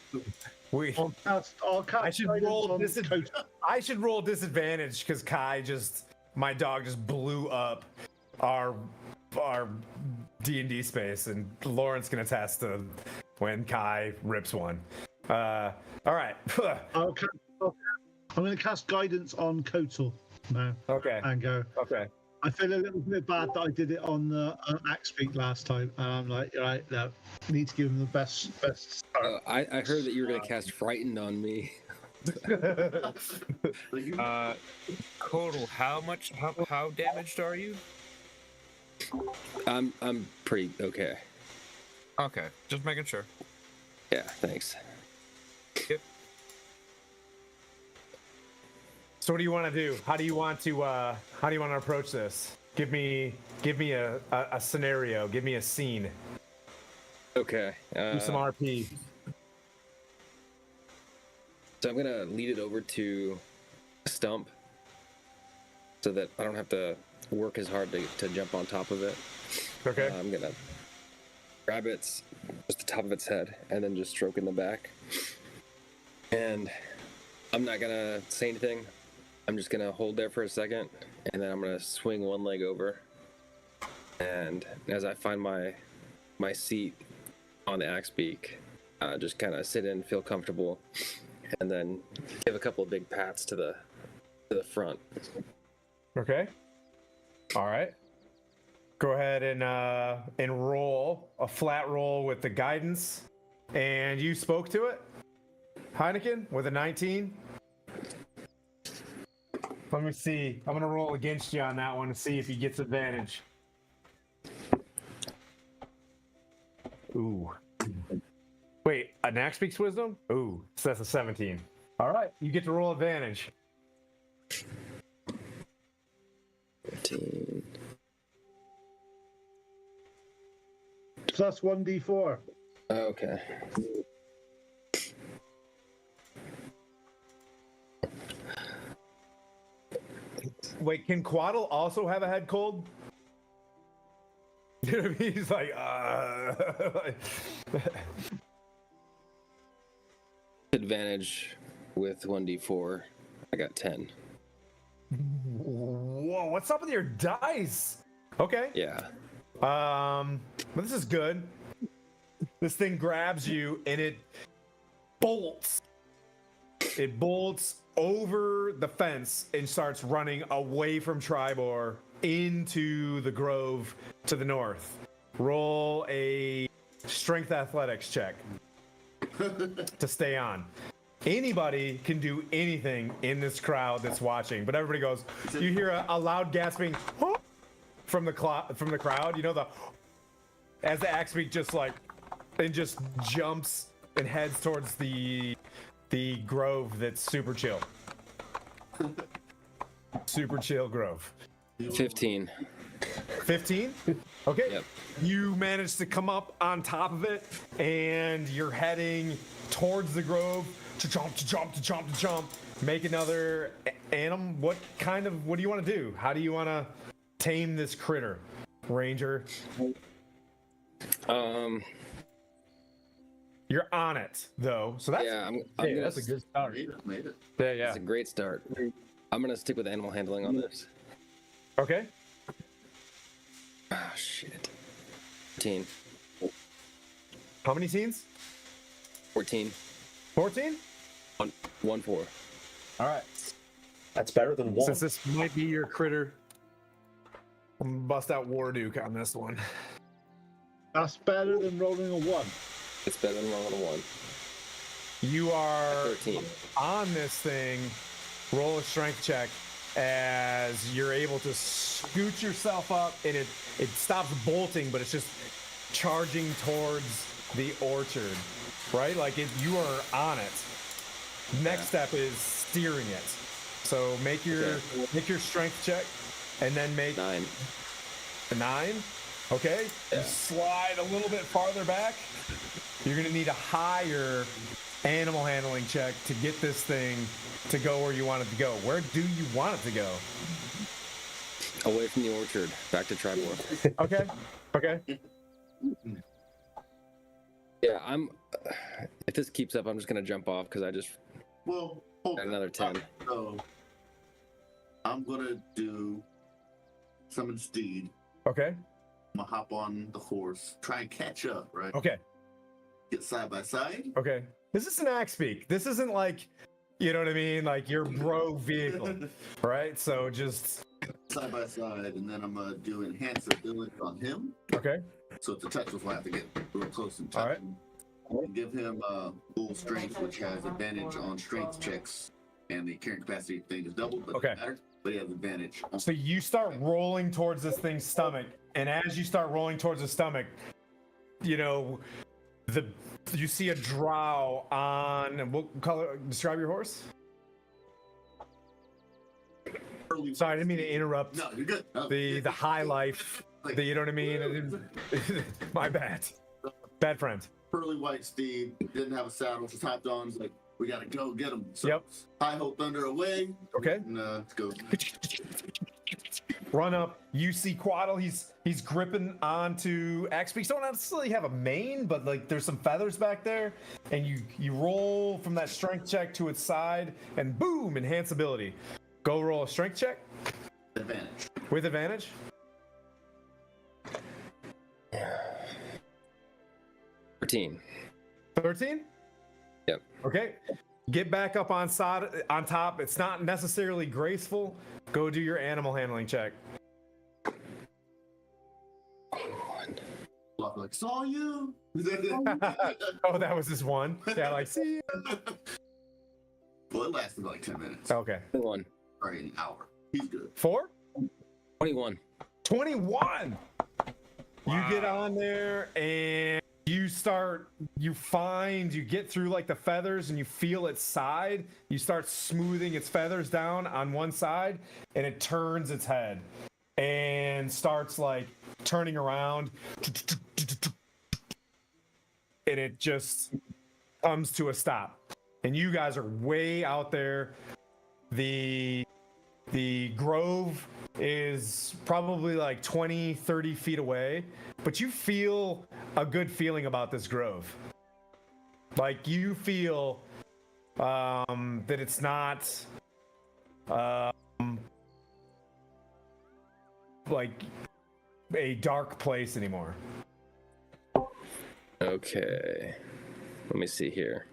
I'll cast I should guidance roll on disadvantage. Koto. I should roll disadvantage because my dog just blew up our D&D space, and Lawrence can attest to when Kai rips one. All right. I'm going to cast guidance on Kotal now Okay. and go. Okay. I feel a little bit bad that I did it on the axe beak last time. And I'm like, right, no, need to give him the best start. I heard that you were gonna cast frightened on me. Total, how damaged are you? I'm pretty okay. Okay, just making sure. Yeah, thanks. Yep. So what do you want to do? How do you want to approach this? Give me a scenario. Give me a scene. Okay. Do some RP. So I'm gonna lead it over to a stump, so that I don't have to work as hard to jump on top of it. Okay. I'm gonna grab just the top of its head, and then just stroke in the back. And I'm not gonna say anything. I'm just gonna hold there for a second, and then I'm gonna swing one leg over. And as I find my seat on the axe beak, just kind of sit in, feel comfortable, and then give a couple of big pats to the front. Okay. All right. Go ahead and roll a flat roll with the guidance. And you spoke to it, Heineken, with a 19. Let me see. I'm gonna roll against you on that one to see if he gets advantage. Ooh. Wait, an axe speaks wisdom? Ooh, so that's a 17. All right, you get to roll advantage. 15. Plus 1d4. Okay. Wait, can Quaddle also have a head cold? You know what I mean? He's like, Advantage with 1d4. I got 10. Whoa, what's up with your dice? Okay. Yeah. But this is good. This thing grabs you and it bolts. It bolts over the fence and starts running away from Triboar into the grove to the north. Roll a strength athletics check to stay on. Anybody can do anything in this crowd that's watching, but everybody goes. You hear a loud gasping from the crowd. You know, the as the axe beak just like and just jumps and heads towards the grove that's super chill. Super chill grove. 15. 15? Okay. Yep. You manage to come up on top of it, and you're heading towards the grove to jump. Make another animal. What do you want to do? How do you want to tame this critter, Ranger? You're on it, though. So that's That's a good start. Made it. yeah. That's a great start. I'm gonna stick with animal handling on this. Okay. Oh shit. 14. How many scenes? 14. 14? 1 4. All right. That's better than one. Since this might be your critter, I'm gonna bust out War Duke on this one. That's better than rolling a 1. It's better than rolling a 1. You are 13. on this thing. Roll a strength check as you're able to scoot yourself up, and it stops bolting, but it's just charging towards the orchard, right? Like you are on it. Next step is steering it. So make your strength check, and then make 9. a 9. Okay. Yeah. You slide a little bit farther back. You're gonna need a higher animal handling check to get this thing to go where you want it to go. Where do you want it to go? Away from the orchard, back to Triboar. Okay. Yeah, if this keeps up, I'm just gonna jump off because I just Well, hold got on. another 10. So I'm gonna do summon steed. Okay. I'm gonna hop on the horse, try and catch up, right? Okay. Get side by side. Okay. This is an axe speak. This isn't like, you know what I mean? Like your bro vehicle, right? So just Side by side, and then I'm gonna do enhance ability on him. okay. So it's a touch, so I have to get real close and touch All right. him. And give him full strength, which has advantage on strength checks, and the carrying capacity thing is doubled, but Okay. it doesn't matter. But he has advantage. So you start rolling towards this thing's stomach, and as you start rolling towards the stomach, you know, you see a drow on what color? Describe your horse. Early- Sorry, I didn't mean to interrupt. No, you're good. No, The high life. You know what I mean? My bad. Bad friend. Pearly white steed didn't have a saddle, just hopped on. He's like, we gotta go get him. So Yep. High Hope Thunder away. Okay. And, let's go. Run up. You see Quaddle. He's gripping onto axe beaks. Don't necessarily have a mane, but like there's some feathers back there, and you roll from that strength check to its side, and boom, enhance ability. Go roll a strength check Advantage. with advantage. 13. 13. Yep. Okay. Get back up on top. It's not necessarily graceful. Go do your animal handling check. Like, saw you. Oh, that was this one. Yeah, like see you. Well, it lasted like 10 minutes. Okay. 21. Or an hour. He's good. 4. 21. 21. You get on there and you get through like the feathers and you feel its side. You start smoothing its feathers down on one side, and it turns its head and starts like turning around. and it just comes to a stop. And you guys are way out there. The grove is probably like 20, 30 feet away, but you feel a good feeling about this grove. Like you feel that it's not like a dark place anymore. Okay. Let me see here.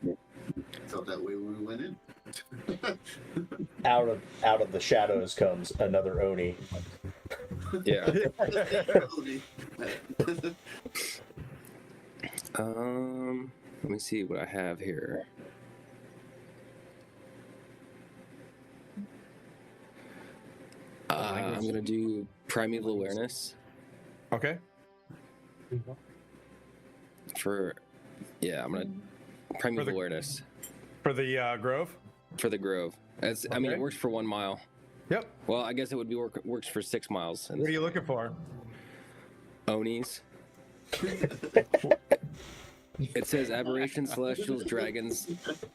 Felt that way when we went in. Out of the shadows comes another Oni. Yeah. Let me see what I have here. I'm gonna do primeval awareness Okay. for. Yeah, I'm gonna primeval awareness For the grove? for the grove. As I mean, it Okay. works for 1 mile. Yep. Well, I guess it would be works for 6 miles. What are you looking for? Onis. It says aberrations, celestials, dragons,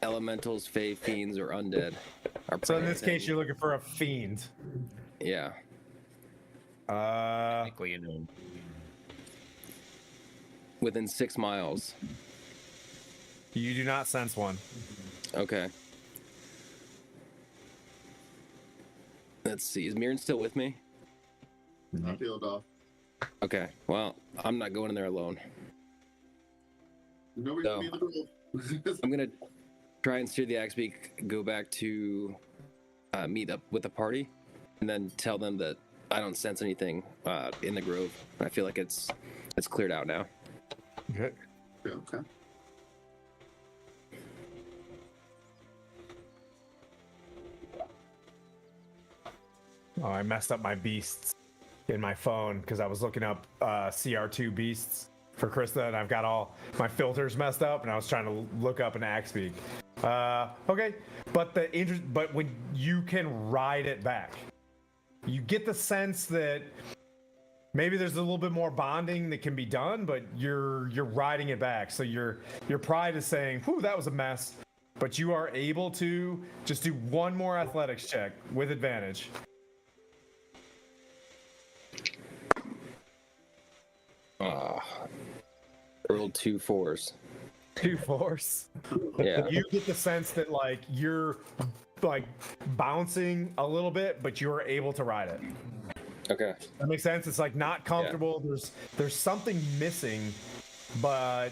elementals, fae, fiends, or undead. Are So in this present. case, you're looking for a fiend. Yeah. Technically, Within 6 miles. You do not sense one. Okay. Let's see. Is Mirren still with me? I peeled off. Okay. Well, I'm not going in there alone. No reason to be in the grove. I'm gonna try and steer the Axebeak, go back to meet up with the party, and then tell them that I don't sense anything in the grove. I feel like it's cleared out now. Okay. Okay. Oh, I messed up my beasts in my phone because I was looking up CR2 beasts for Krista, and I've got all my filters messed up, and I was trying to look up an Axebeak. Okay, but when you can ride it back, you get the sense that maybe there's a little bit more bonding that can be done, but you're riding it back. So your pride is saying, "Whew, that was a mess," but you are able to just do one more athletics check with advantage. Rolled 2 4s. 2 4s. Yeah. You get the sense that like you're like bouncing a little bit, but you're able to ride it. Okay. That makes sense. It's like not comfortable. There's something missing, but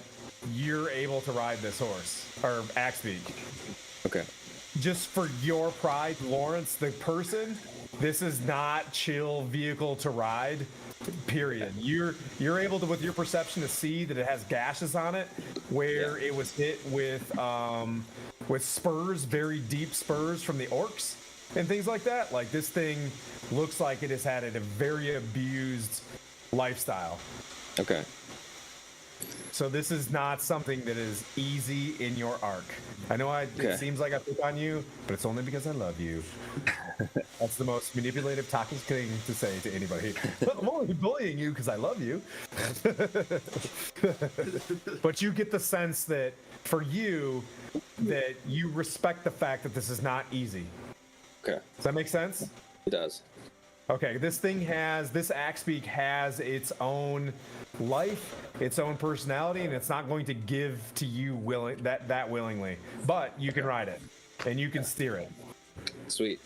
you're able to ride this horse or Axebeak. Okay. Just for your pride, Lawrence, the person, this is not chill vehicle to ride. Period. You're able to, with your perception, to see that it has gashes on it where it was hit with spurs, very deep spurs from the orcs and things like that. Like this thing looks like it has had a very abused lifestyle. Okay. So this is not something that is easy in your arc. I know it seems like I pick on you, but it's only because I love you. That's the most manipulative, toxic thing to say to anybody. But I'm only bullying you because I love you. But you get the sense that for you, that you respect the fact that this is not easy. Okay. Does that make sense? It does. Okay, this Axebeak has its own life, its own personality, and it's not going to give to you that willingly. But you can ride it, and you can steer it. Sweet.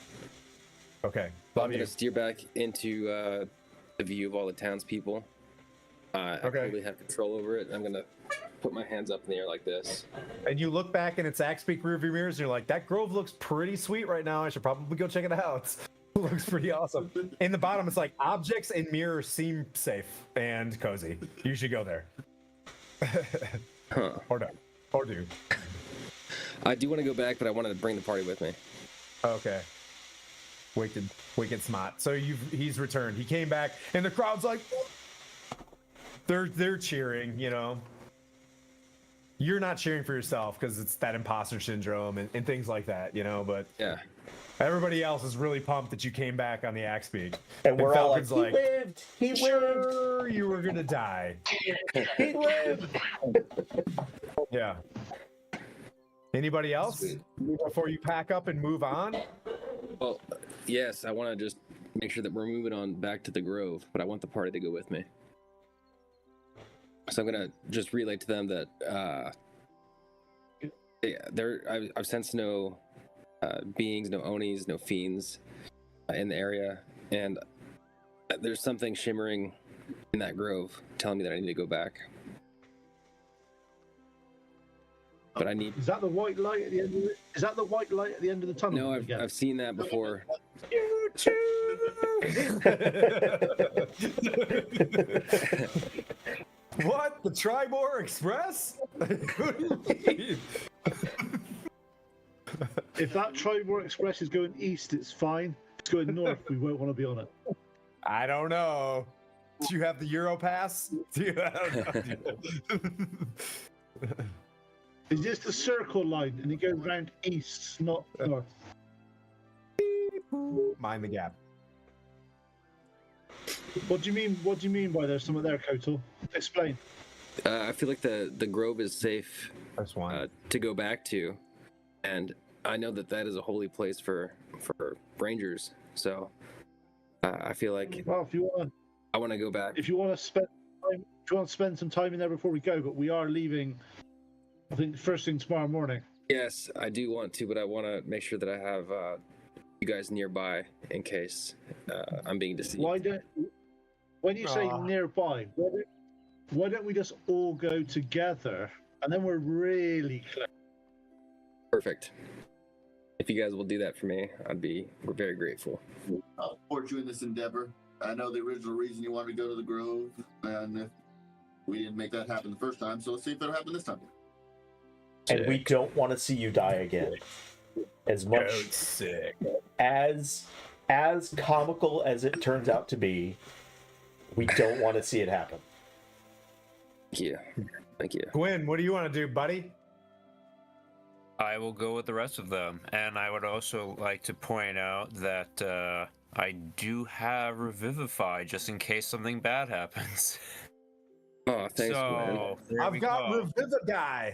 Okay, I'm love gonna you. steer back into the view of all the townspeople. I really have control over it. I'm gonna put my hands up in the air like this. And you look back in its Axebeak rearview mirrors, and you're like, that grove looks pretty sweet right now. I should probably go check it out. Looks pretty awesome. In the bottom, it's like objects and mirrors seem safe and cozy. You should go there. Huh. Or don't. Or do. I do want to go back, but I wanted to bring the party with me. Okay. Wicked smart. So he's returned. He came back, and the crowd's like, they're cheering. You know, you're not cheering for yourself because it's that imposter syndrome and things like that. You know, but Yeah. Everybody else is really pumped that you came back on the axe beak. And we're all like, Falcon's he lived. He lived. sure, you were gonna die. He lived. Yeah. Anybody else before you pack up and move on? Well, yes, I want to just make sure that we're moving on back to the Grove, but I want the party to go with me. So I'm gonna just relay to them that I've sensed no beings, no Onis, no fiends in the area, and there's something shimmering in that grove telling me that I need to go back. But I need. Is that the white light at the end of it? Is that the white light at the end of the tunnel? No, I've seen that before. What? The Triboar Express? Who do you mean? If that Triboar Express is going east, it's fine. If it's going north, we won't want to be on it. I don't know. Do you have the Euro Pass? Do you It's just a circle line, and it goes round east, not north. Mind the gap. What do you mean? What do you mean by there's something there, Kotal? Explain. I feel like the Grove is safe First one. to go back to, and I know that that is a holy place for rangers. So I feel like Well, if you want, I want to go back. if you want to spend, time, if you want to spend some time in there before we go, but we are leaving. I think first thing tomorrow morning. Yes, I do want to, but I want to make sure that I have you guys nearby in case I'm being deceived. Why don't? When you say nearby, why don't we just all go together, and then we're really close. Perfect. If you guys will do that for me, we're very grateful. I'll support you in this endeavor. I know the original reason you wanted to go to the Grove, and we didn't make that happen the first time, so let's see if it'll happen this time. And we don't want to see you die again. As much Sick. as comical as it turns out to be, we don't want to see it happen. Thank you. Thank you. Gwen, what do you want to do, buddy? I will go with the rest of them, and I would also like to point out that I do have Revivify just in case something bad happens. Oh, thanks, Glenn. So there I've we got go. Revivify.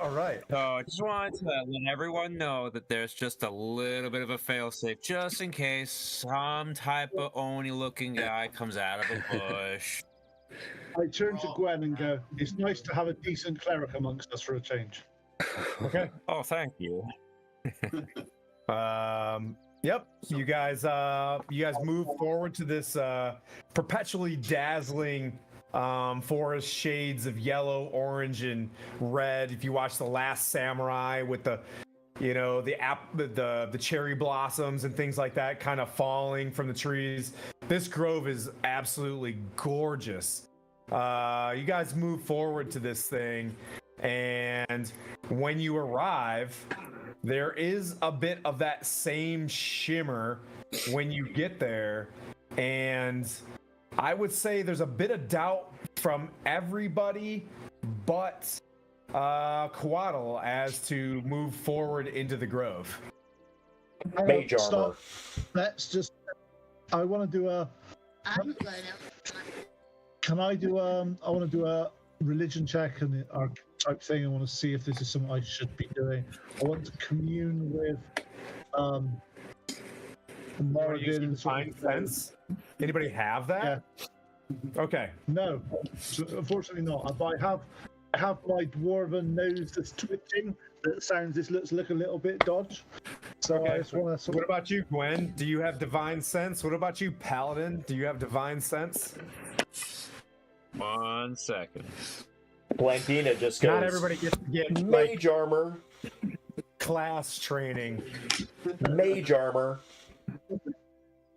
All right. So I just wanted to let everyone know that there's just a little bit of a failsafe, just in case some type of Oni-looking guy comes out of a bush. I turn to Gwen and go, "It's nice to have a decent cleric amongst us for a change." Okay. Oh, thank you. Yep. You guys move forward to this perpetually dazzling forest shades of yellow, orange, and red. If you watch The Last Samurai with the cherry blossoms and things like that kind of falling from the trees, this grove is absolutely gorgeous. You guys move forward to this thing, and when you arrive, there is a bit of that same shimmer when you get there, and I would say there's a bit of doubt from everybody but Coatl as to move forward into the grove. Mage armor. Stop. Let's just. I want to do a. I'm going out. Can I do I want to do a religion check and our type thing. I want to see if this is something I should be doing. I want to commune with Morgan and Find sense. Anybody have that? Yeah. Okay. No, unfortunately not. But I have my dwarven nose that's twitching. That sounds. This looks a little bit dodge. So I just want to. What about you, Gwen? Do you have divine sense? What about you, Paladin? Do you have divine sense? 1 second. Blankina just goes. Not everybody gets to get Mage armor. class training. Mage armor. I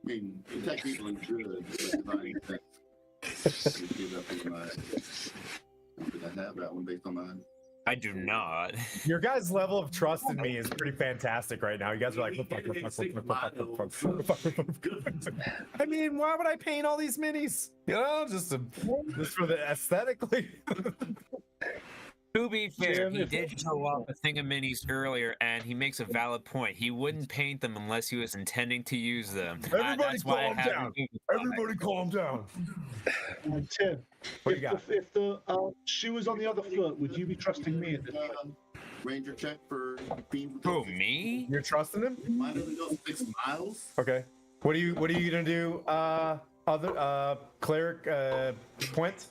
mean, you take people in good, but give up in my. Did I have that one based on mine? I do not. Your guys' level of trust in me is pretty fantastic right now. You guys are like, I mean, why would I paint all these minis? You know, just for the aesthetically. To be fair, Jim, he if- did show off a thing of minis earlier, and he makes a valid point. He wouldn't paint them unless he was intending to use them. Everybody That's why I calm have down. removed the Everybody calm down. Tim, What you got? if the shoe was on the other foot, would you be trusting me at this point? Ranger check for being Who, me? You're trusting him? Mine only goes 6 miles. Okay. What are you gonna do? Other cleric Quint?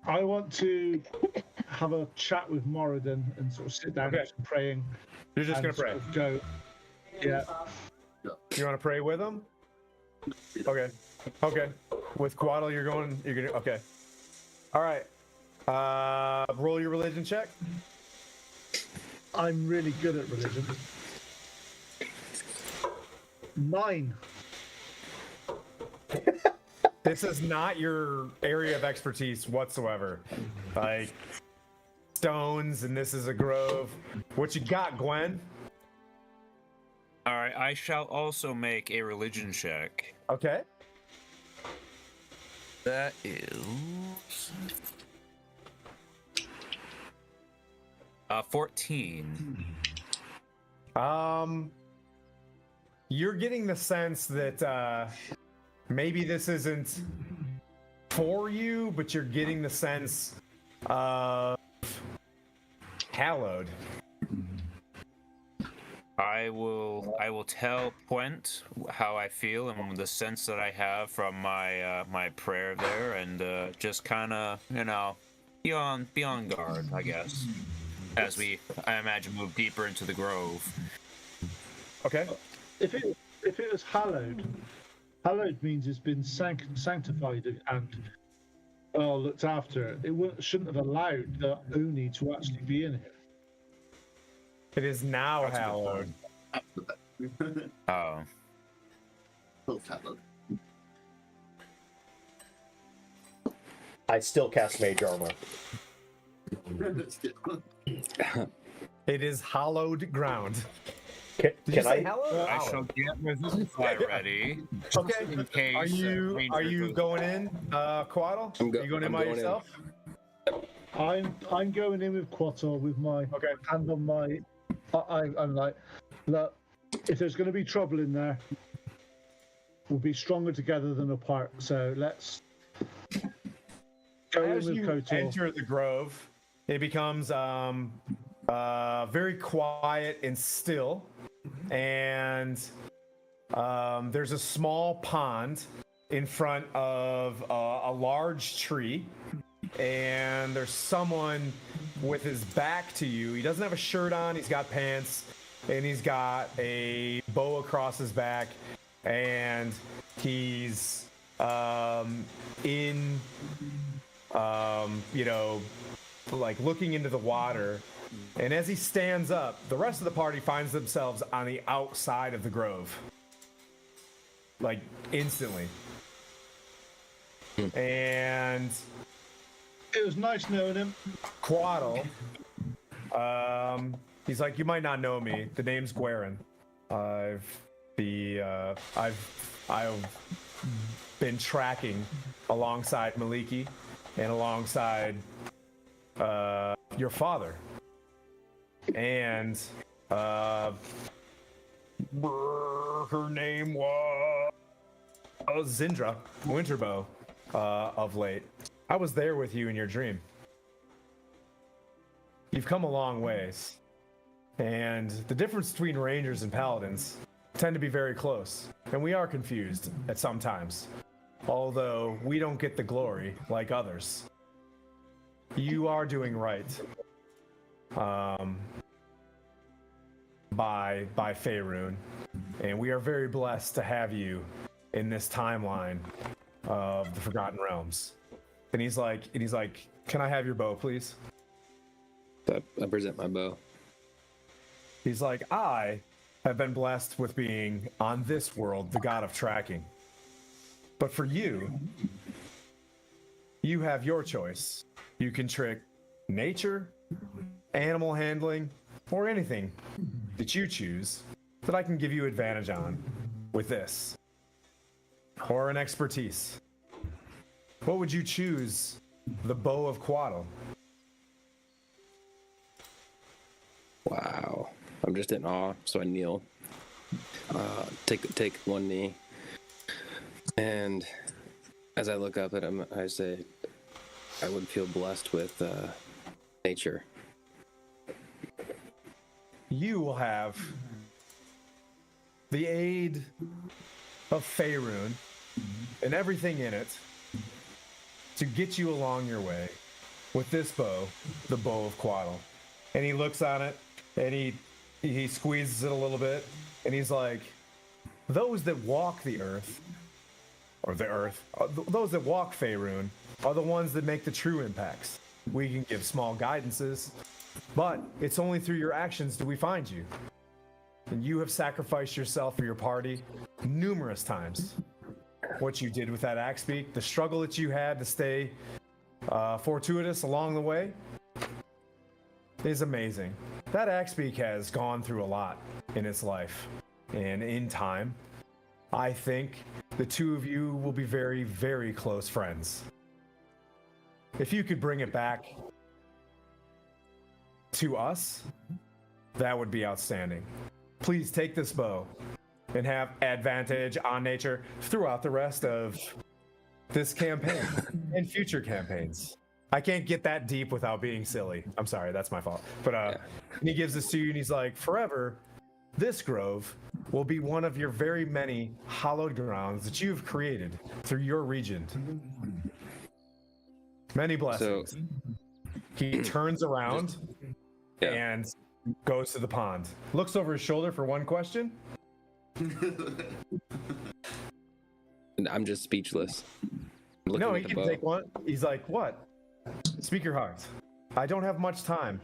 I want to have a chat with Moradin and sort of sit down Okay. and some praying. You're just gonna and pray. sort of go. Yeah. You want to pray with him? Okay. Okay. With Quaddle, you're gonna. Okay. All right. Roll your religion check. I'm really good at religion. 9. This is not your area of expertise whatsoever. Like stones, and this is a grove. What you got, Gwen? All right, I shall also make a religion check. Okay. That is 14. You're getting the sense that maybe this isn't for you, but you're getting the sense of hallowed. I will tell Puent how I feel and the sense that I have from my my prayer there, and just kind of be on guard, I guess, as I imagine move deeper into the grove. Okay. If it was hallowed means it's been sanctified and looked after. It shouldn't have allowed the Oni to actually be in here. It is now hallowed. Oh. Both hallowed. I still cast Mage Armor. It is hallowed ground. Can, Did can you say I? hallowed? I shall get Resistify ready. Okay. In case, Are you Ranger going in, Quaddle? Are you going in by yourself? I'm going in with Quattro with my Okay. hand on my. I'm like, look, if there's going to be trouble in there, we'll be stronger together than apart. So let's go in As with you Kotor. enter the grove, it becomes very quiet and still, and there's a small pond in front of a large tree, and there's someone with his back to you. He doesn't have a shirt on, he's got pants, and he's got a bow across his back, and he's like looking into the water. And as he stands up, the rest of the party finds themselves on the outside of the grove, like instantly. And It was nice knowing him. Quaddle, he's like, you might not know me. The name's Guerin. I've been tracking alongside Maliki and alongside your father. And her name was Zindra Winterbow of late. I was there with you in your dream. You've come a long ways. And the difference between Rangers and Paladins tend to be very close. And we are confused at some times. Although we don't get the glory like others. You are doing right. By Faerun. And we are very blessed to have you in this timeline of the Forgotten Realms. And he's like, can I have your bow, please? I present my bow. He's like, I have been blessed with being on this world, the god of tracking. But for you, you have your choice. You can trick nature, animal handling, or anything that you choose that I can give you advantage on with this. Or an expertise. What would you choose? The bow of Quaddle Wow. I'm just in awe, so I kneel. Take one knee. And as I look up at him, I say, I would feel blessed with nature. You will have the aid of Faerun and everything in it to get you along your way with this bow, the Bow of Quaddle. And he looks on it and he squeezes it a little bit and he's like, those that walk the earth, or the earth, those that walk Faerun are the ones that make the true impacts. We can give small guidances, but it's only through your actions do we find you. And you have sacrificed yourself for your party numerous times. What you did with that axe beak, the struggle that you had to stay fortuitous along the way is amazing. That axe beak has gone through a lot in its life. And in time, I think the two of you will be very, very close friends. If you could bring it back to us, that would be outstanding. Please take this bow and have advantage on nature throughout the rest of this campaign and future campaigns. I can't get that deep without being silly. I'm sorry, that's my fault. But and he gives this to you and he's like, forever, this grove will be one of your very many hallowed grounds that you've created through your region. Many blessings. So, he turns around and goes to the pond. Looks over his shoulder for one question. I'm just speechless. No, he can take one. He's like, what? Speak your heart. I don't have much time.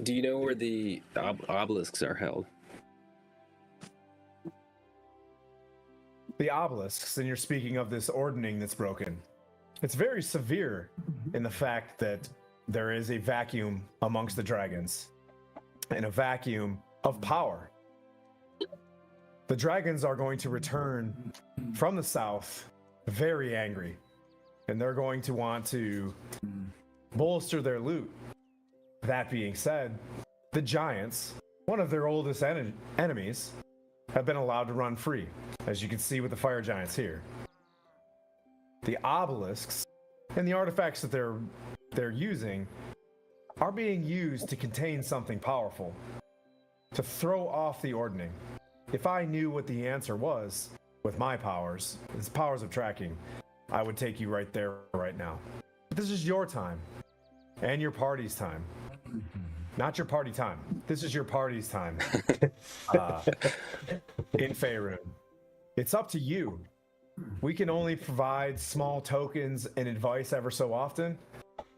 Do you know where the obelisks are held? The obelisks, and you're speaking of this ordning that's broken. It's very severe in the fact that there is a vacuum amongst the dragons and a vacuum of power. The dragons are going to return from the south very angry, and they're going to want to bolster their loot. That being said, the giants, one of their oldest enemies, have been allowed to run free, as you can see with the fire giants here. The obelisks and the artifacts that they're using are being used to contain something powerful, to throw off the ordning. If I knew what the answer was with my powers, his powers of tracking, I would take you right there right now. But this is your time and your party's time. Not your party time. This is your party's time. In Faerun. It's up to you. We can only provide small tokens and advice ever so often,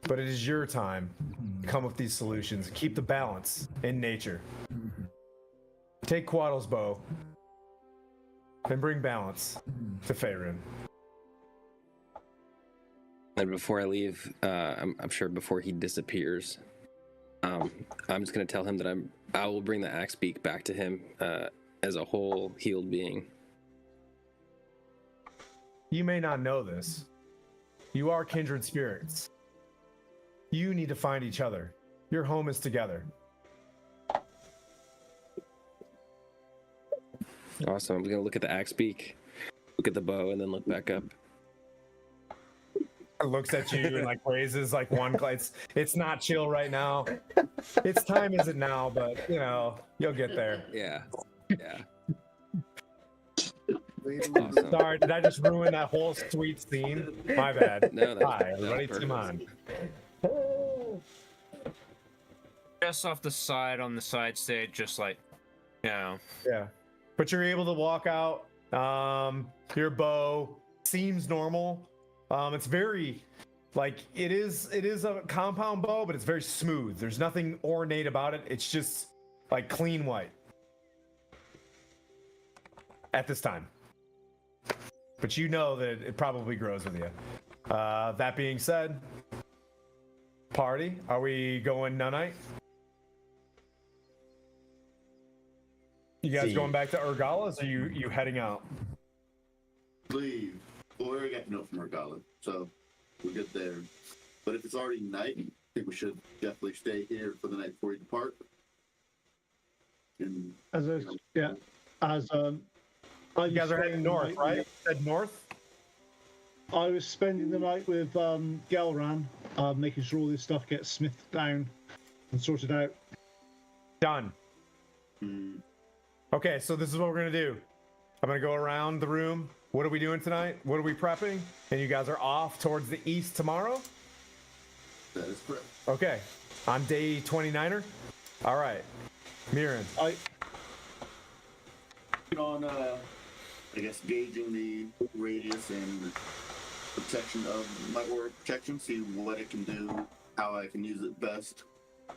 but it is your time to come with these solutions and keep the balance in nature. Take Quaddle's bow and bring balance to Faerun. And before I leave, I'm sure before he disappears, I'm just going to tell him that I will bring the axe beak back to him as a whole healed being. You may not know this. You are kindred spirits. You need to find each other. Your home is together. Awesome. I'm going to look at the axe beak, look at the bow, and then look back up. Looks at you and like raises like one. It's not chill right now. Its time isn't now, but you know you'll get there. Yeah. Awesome. Sorry, did I just ruin that whole sweet scene? My bad. No, Hi, everybody, Tim on. Just off the side on the side stage, just like, you know. Yeah, but you're able to walk out. Your bow seems normal. It's very, like, it is a compound bow, but it's very smooth. There's nothing ornate about it. It's just like clean white at this time. But you know that it probably grows with you. That being said, party, are we going nunite? You guys going back to Urgala's, or you heading out? Leave. Well, we already got to know from Urgala, so we're good there. But if it's already night, I think we should definitely stay here for the night before we depart. And As a, yeah, as You guys are heading north, right? Head north. I was spending the night with Gelran, making sure all this stuff gets smithed down and sorted out. Done. mm, Okay, so this is what we're gonna do. I'm gonna go around the room. What are we doing tonight? What are we prepping? And you guys are off towards the east tomorrow? that is correct. Okay. On day 29er? All right. Mirren. On, I guess, gauging the radius and protection of my aura protection, see what it can do, how I can use it best,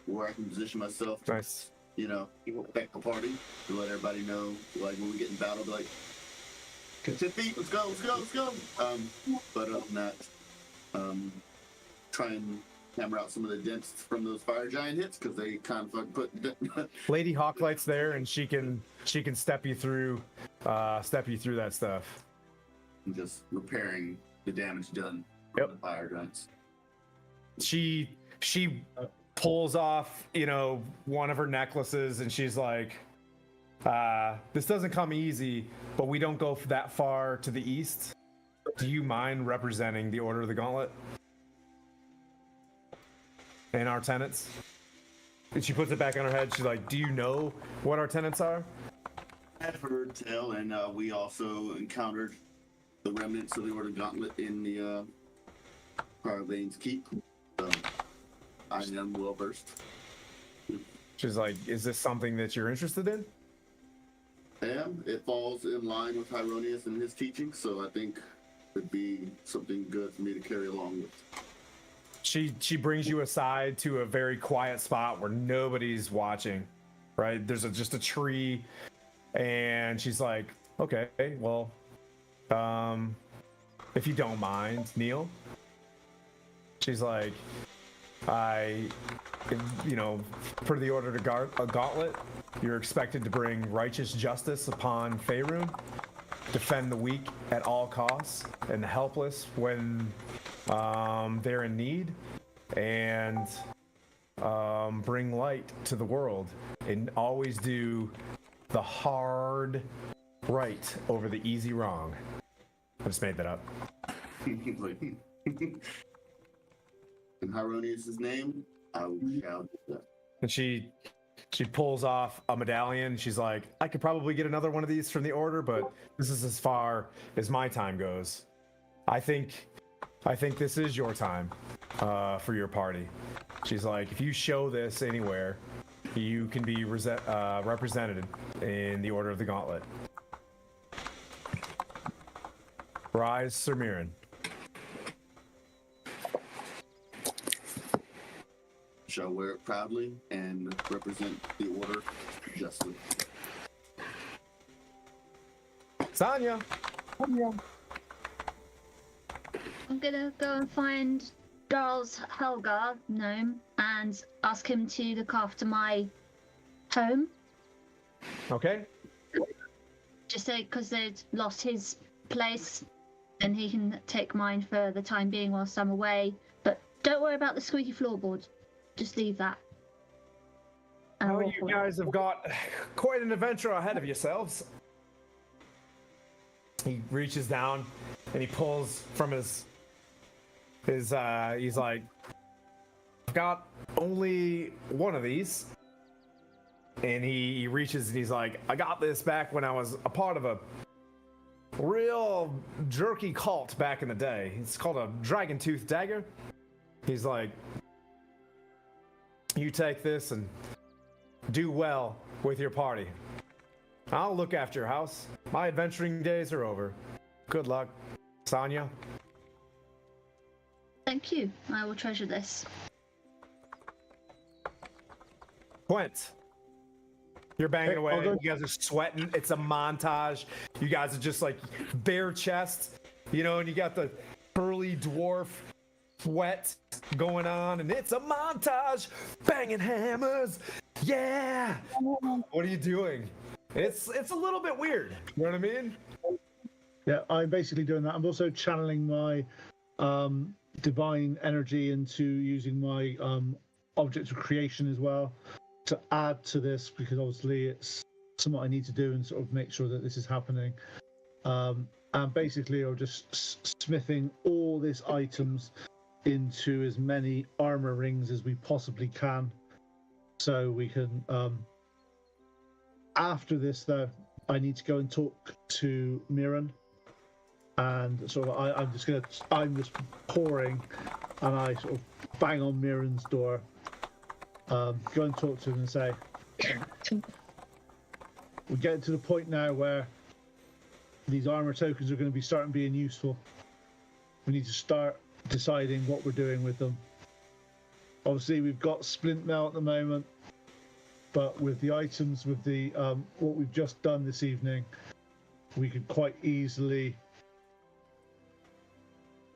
where I can position myself to, Nice. affect the party, to let everybody know, like, when we get in battle, be like, 10 feet, let's go. But other than that, try and hammer out some of the dents from those fire giant hits, because they kind of fucking put Lady Hawklight's there, and she can step you through that stuff. just repairing the damage done from Yep. the fire giants. She pulls off, one of her necklaces, and she's like, this doesn't come easy, but we don't go that far to the east. Do you mind representing the Order of the Gauntlet and our tenets? And she puts it back on her head. She's like, do you know what our tenets are? I've heard tell, and we also encountered the remnants of the Order Gauntlet in the Carvane's Keep. So I am well versed. She's like, is this something that you're interested in? And it falls in line with Hieronius and his teaching, so I think it'd be something good for me to carry along with. She brings you aside to a very quiet spot where nobody's watching, right? There's just a tree, and she's like, okay, well, if you don't mind, Neil. She's like, for the Order to a Gauntlet, you're expected to bring righteous justice upon Faerun, defend the weak at all costs, and the helpless when they're in need, and bring light to the world, and always do the hard right over the easy wrong. I just made that up. In Hieronius' name, I will shout that. And she pulls off a medallion. She's like, I could probably get another one of these from the Order, but this is as far as my time goes. I think this is your time for your party. She's like, if you show this anywhere, you can be represented in the Order of the Gauntlet. Rise, Sir Mirren. Shall wear it proudly and represent the Order justly. Sonya. I'm gonna go and find Darl's Helgar gnome and ask him to look after my home. Okay. Just so, because they've lost his place, and he can take mine for the time being whilst I'm away. But don't worry about the squeaky floorboard. Just leave that. And I'll Oh, walk you away. guys have got quite an adventure ahead of yourselves. He reaches down and he pulls from his he's like, I've got only one of these. And he reaches and he's like, I got this back when I was a part of a real jerky cult back in the day. It's called a dragon tooth dagger. He's like, you take this and do well with your party. I'll look after your house. My adventuring days are over. Good luck, Sonya. Thank you. I will treasure this. Quint, you're banging Hey, away. I'll go- You guys are sweating. It's a montage. You guys are just like bare chest, and you got the curly dwarf sweat going on, and it's a montage. Banging hammers. Yeah. What are you doing? It's a little bit weird. You know what I mean? Yeah, I'm basically doing that. I'm also channeling my divine energy into using my object of creation as well to add to this, because obviously it's something I need to do and sort of make sure that this is happening. And basically, I'm just smithing all these items into as many armor rings as we possibly can, so we can. After this, though, I need to go and talk to Miran, and sort of I'm just pouring, and I sort of bang on Miran's door, go and talk to him and say, we're getting to the point now where these armor tokens are going to be starting being useful. We need to start deciding what we're doing with them. Obviously, we've got splint mail at the moment, but with the items, with the what we've just done this evening, we could quite easily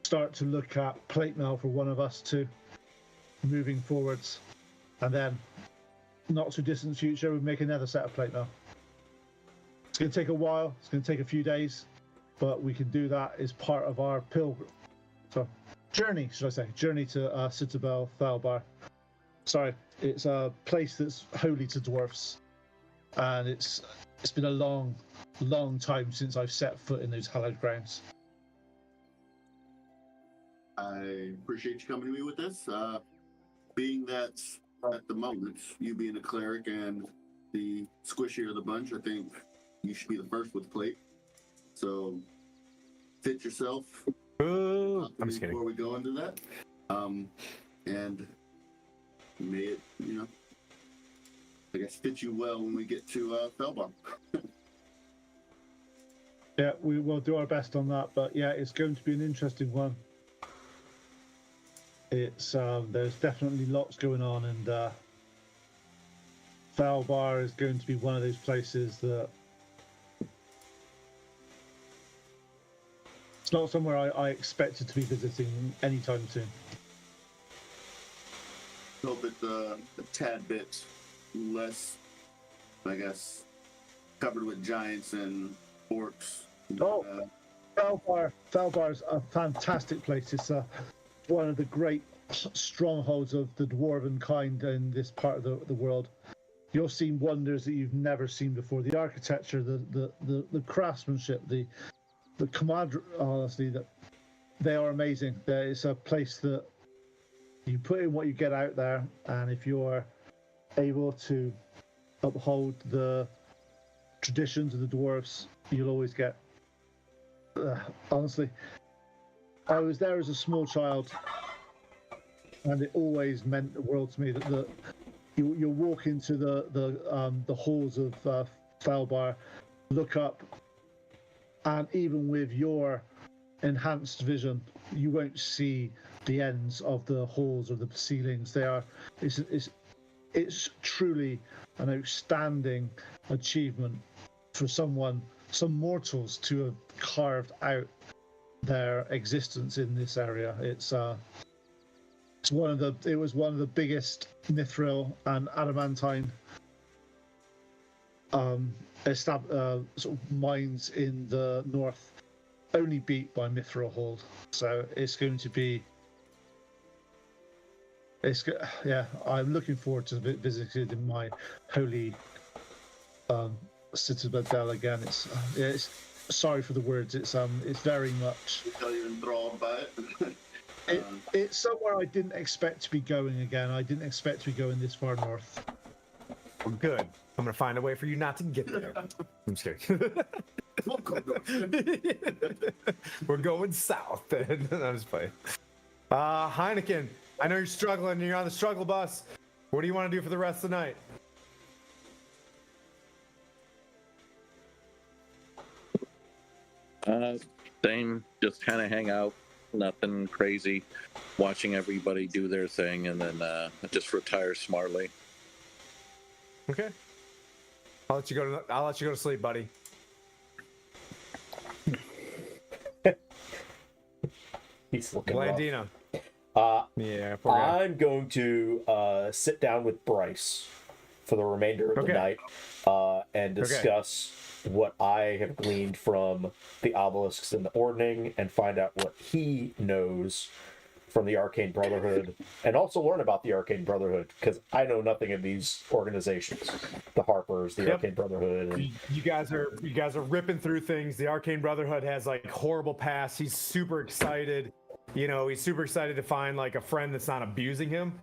start to look at plate mail for one of us too, moving forwards, and then not too distant future, we'll make another set of plate mail. It's going to take a while. It's going to take a few days, but we can do that as part of our journey, should I say? Journey to Citadel Thalbar. Sorry, it's a place that's holy to dwarfs, and it's been a long time since I've set foot in those hallowed grounds. I appreciate you coming to me with this. Being that at the moment, you being a cleric and the squishier of the bunch, I think you should be the first with plate. So fit yourself. Ooh, I'm just kidding. Before we go into that, and may it, I guess fit you well when we get to Felbar. Yeah, we will do our best on that, but yeah, it's going to be an interesting one. It's there's definitely lots going on, and Felbar is going to be one of those places that it's not somewhere I expected to be visiting anytime soon. Hope it's a tad bit less, I guess, covered with giants and orcs. Oh, Felbar's a fantastic place. It's one of the great strongholds of the dwarven kind in this part of the world. You'll see wonders that you've never seen before. The architecture, the craftsmanship, the command, honestly, that they are amazing. It's a place that you put in what you get out there, and if you're able to uphold the traditions of the dwarves, you'll always get. Honestly, I was there as a small child, and it always meant the world to me that you walk into the halls of Felbar, look up, and even with your enhanced vision, you won't see the ends of the halls or the ceilings. It's truly an outstanding achievement for some mortals to have carved out their existence in this area. It was one of the biggest mithril and adamantine sort of mines in the north, only beat by Mithril Hold. So it's going to be. I'm looking forward to visiting my holy Citadel again. It's sorry for the words. It's very much. You're enthralled by it. It's somewhere I didn't expect to be going again. I didn't expect to be going this far north. Well, good. I'm gonna find a way for you not to get there. I'm just kidding. We're going south. I'm just playing. Heineken, I know you're struggling. You're on the struggle bus. What do you want to do for the rest of the night? Same. Just kind of hang out. Nothing crazy. Watching everybody do their thing, and then just retire smartly. Okay. I'll let you go to sleep, buddy. He's looking rough. Blandina. Yeah. I'm going to sit down with Bryce for the remainder of the night and discuss what I have gleaned from the obelisks and the ordning, and find out what he knows from the Arcane Brotherhood, and also learn about the Arcane Brotherhood, because I know nothing of these organizations, the Harpers, the Arcane Brotherhood. And... You guys are ripping through things. The Arcane Brotherhood has like horrible past. He's super excited. He's super excited to find like a friend that's not abusing him.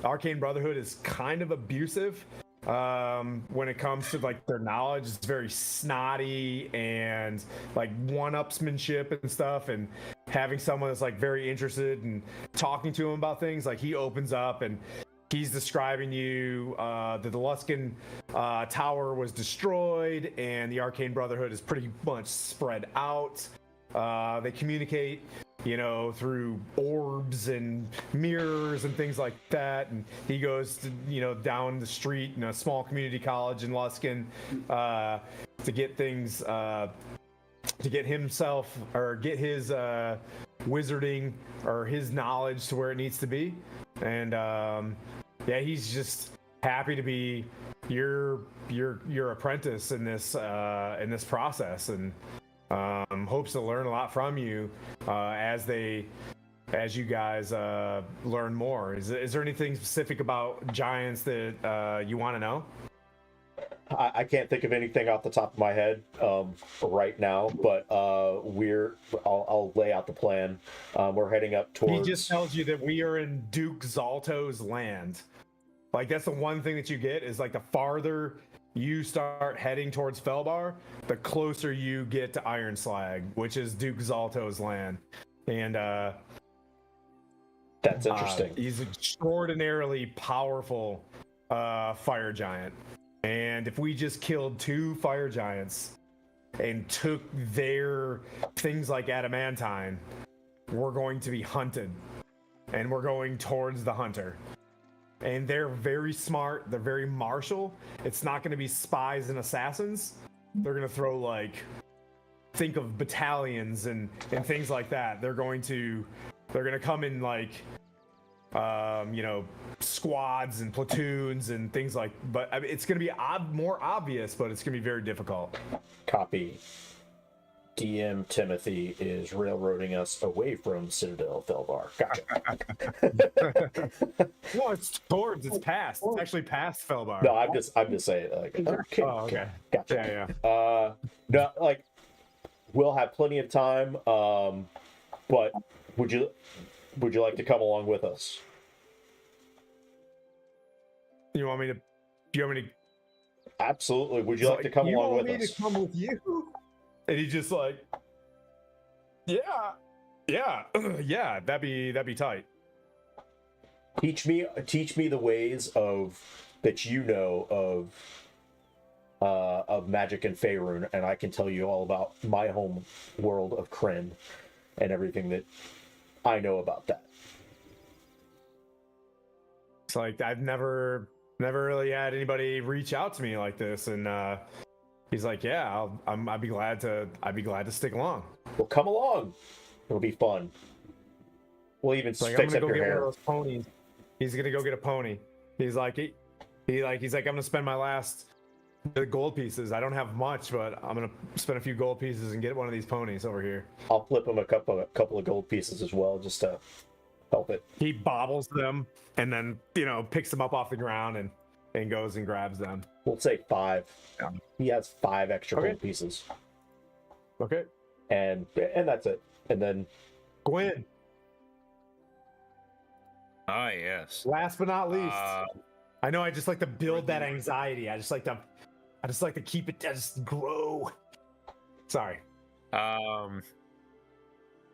Arcane Brotherhood is kind of abusive when it comes to like their knowledge. It's very snotty and like one-upsmanship and stuff, and having someone that's like very interested in talking to him about things. Like he opens up and he's describing you that the Luskan tower was destroyed and the Arcane Brotherhood is pretty much spread out. They communicate through orbs and mirrors and things like that. And he goes to, down the street in a small community college in Luskan to get things, to get himself or get his wizarding or his knowledge to where it needs to be. And he's just happy to be your apprentice in this process, and hopes to learn a lot from you as you guys learn more. Is there anything specific about giants that you want to know? I can't think of anything off the top of my head right now, but I'll lay out the plan. We're heading up towards... He just tells you that we are in Duke Zalto's land. Like, that's the one thing that you get, is like the farther you start heading towards Felbar, the closer you get to Iron Slag, which is Duke Zalto's land. And that's interesting. He's an extraordinarily powerful fire giant. And if we just killed 2 fire giants and took their things like adamantine, we're going to be hunted. And we're going towards the hunter. And they're very smart. They're very martial. It's not going to be spies and assassins. They're going to throw think of battalions and things like that. They're going to come in squads and platoons and things like. But I mean, it's going to be more obvious, but it's going to be very difficult. Copy. DM Timothy is railroading us away from Citadel Felbar. Gotcha. No, it's past. It's actually past Felbar. No, I'm just saying. Okay. Oh, okay. Gotcha. Yeah. No, we'll have plenty of time. But would you like to come along with us? Do you want me to? Absolutely. Would you like to come along with us? You want me to come with you? And he just yeah, that'd be tight. Teach me the ways of magic and Faerun, and I can tell you all about my home world of Kryn and everything that I know about that. It's I've never really had anybody reach out to me like this, and he's like, yeah, I'd be glad to stick along. Well, come along. It'll be fun. We'll even fix up your hair. One of those ponies. He's gonna go get a pony. He's like, I'm gonna spend my last gold pieces. I don't have much, but I'm gonna spend a few gold pieces and get one of these ponies over here. I'll flip him a couple of gold pieces as well, just to help it. He bobbles them and then picks them up off the ground and goes and grabs them. We'll say 5. Yeah. He has 5 extra gold pieces. Okay. And that's it. And then Gwen. Ah, yes. Last but not least. I know I just like to build that anxiety. I just like to keep it just grow. Sorry. I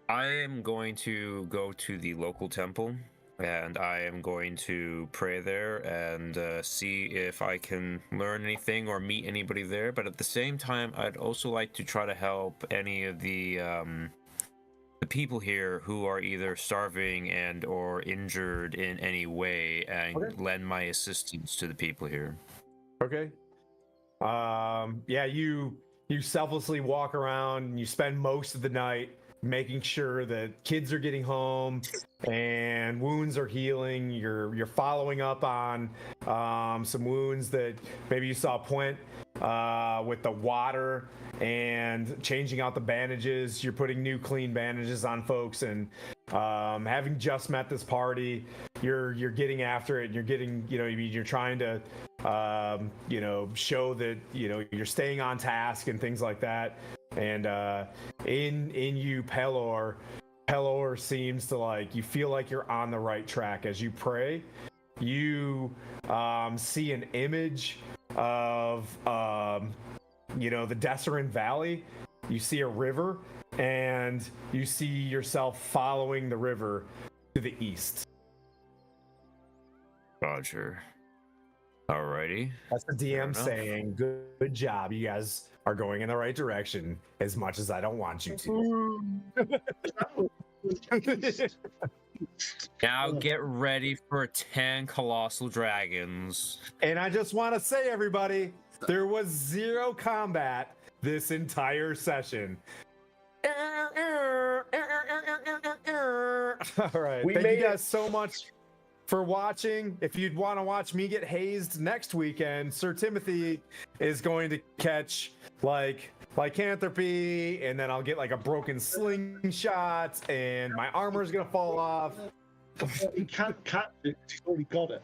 am going to go to the local temple, and I am going to pray there and see if I can learn anything or meet anybody there. But at the same time, I'd also like to try to help any of the people here who are either starving and or injured in any way, and lend my assistance to the people here. Okay. You selflessly walk around and you spend most of the night making sure that kids are getting home and wounds are healing. You're following up on some wounds that maybe you saw Puent with the water, and changing out the bandages. You're putting new clean bandages on folks, and having just met this party, you're getting after it, and you're getting, you're trying to, show that, you're staying on task and things like that. And in you, Pelor seems to you feel like you're on the right track as you pray. You see an image of the Desserin Valley. You see a river, and you see yourself following the river to the east. Roger. Alrighty. That's the DM saying, good job. You guys are going in the right direction, as much as I don't want you to. Now get ready for 10 colossal dragons. And I just want to say, everybody, there was 0 combat this entire session. All right. Thank you guys so much for watching. If you'd want to watch me get hazed next weekend, Sir Timothy is going to catch lycanthropy, and then I'll get a broken slingshot, and my armor is gonna fall off. He can't catch it. He's already got it.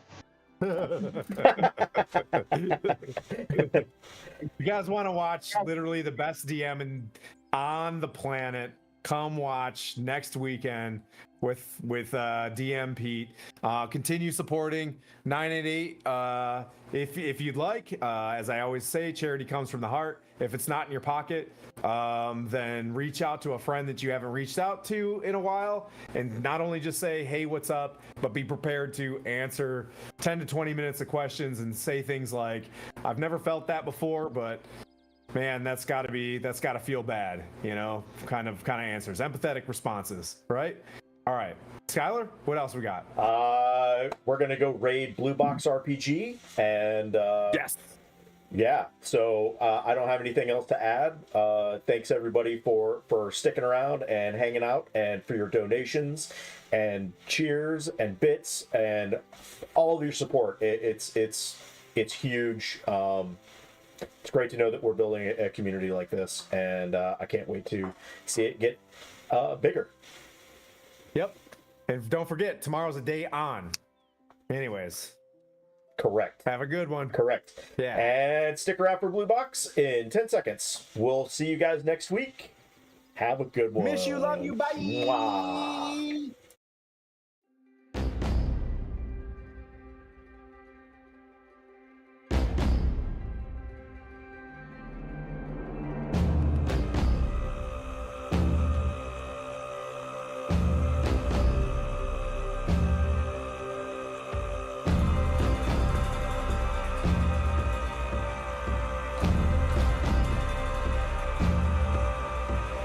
You guys want to watch literally the best DM on the planet? Come watch next weekend with DM Pete. Continue supporting 988 if you'd like. As I always say, charity comes from the heart. If it's not in your pocket, then reach out to a friend that you haven't reached out to in a while, and not only just say, hey, what's up, but be prepared to answer 10 to 20 minutes of questions and say things like, I've never felt that before, but man, that's got to feel bad, kind of answers, empathetic responses, right? All right, Skylar, what else we got? We're gonna go raid Blue Box RPG, and yes. Yeah, so I don't have anything else to add. Thanks everybody for sticking around and hanging out, and for your donations and cheers and bits and all of your support. It's huge. It's great to know that we're building a community like this, and I can't wait to see it get bigger. Yep, and don't forget, tomorrow's a day on. Anyways. Correct. Have a good one. Correct. Yeah. And stick around for Blue Box in 10 seconds. We'll see you guys next week. Have a good one. Miss you, love you, bye. Mwah.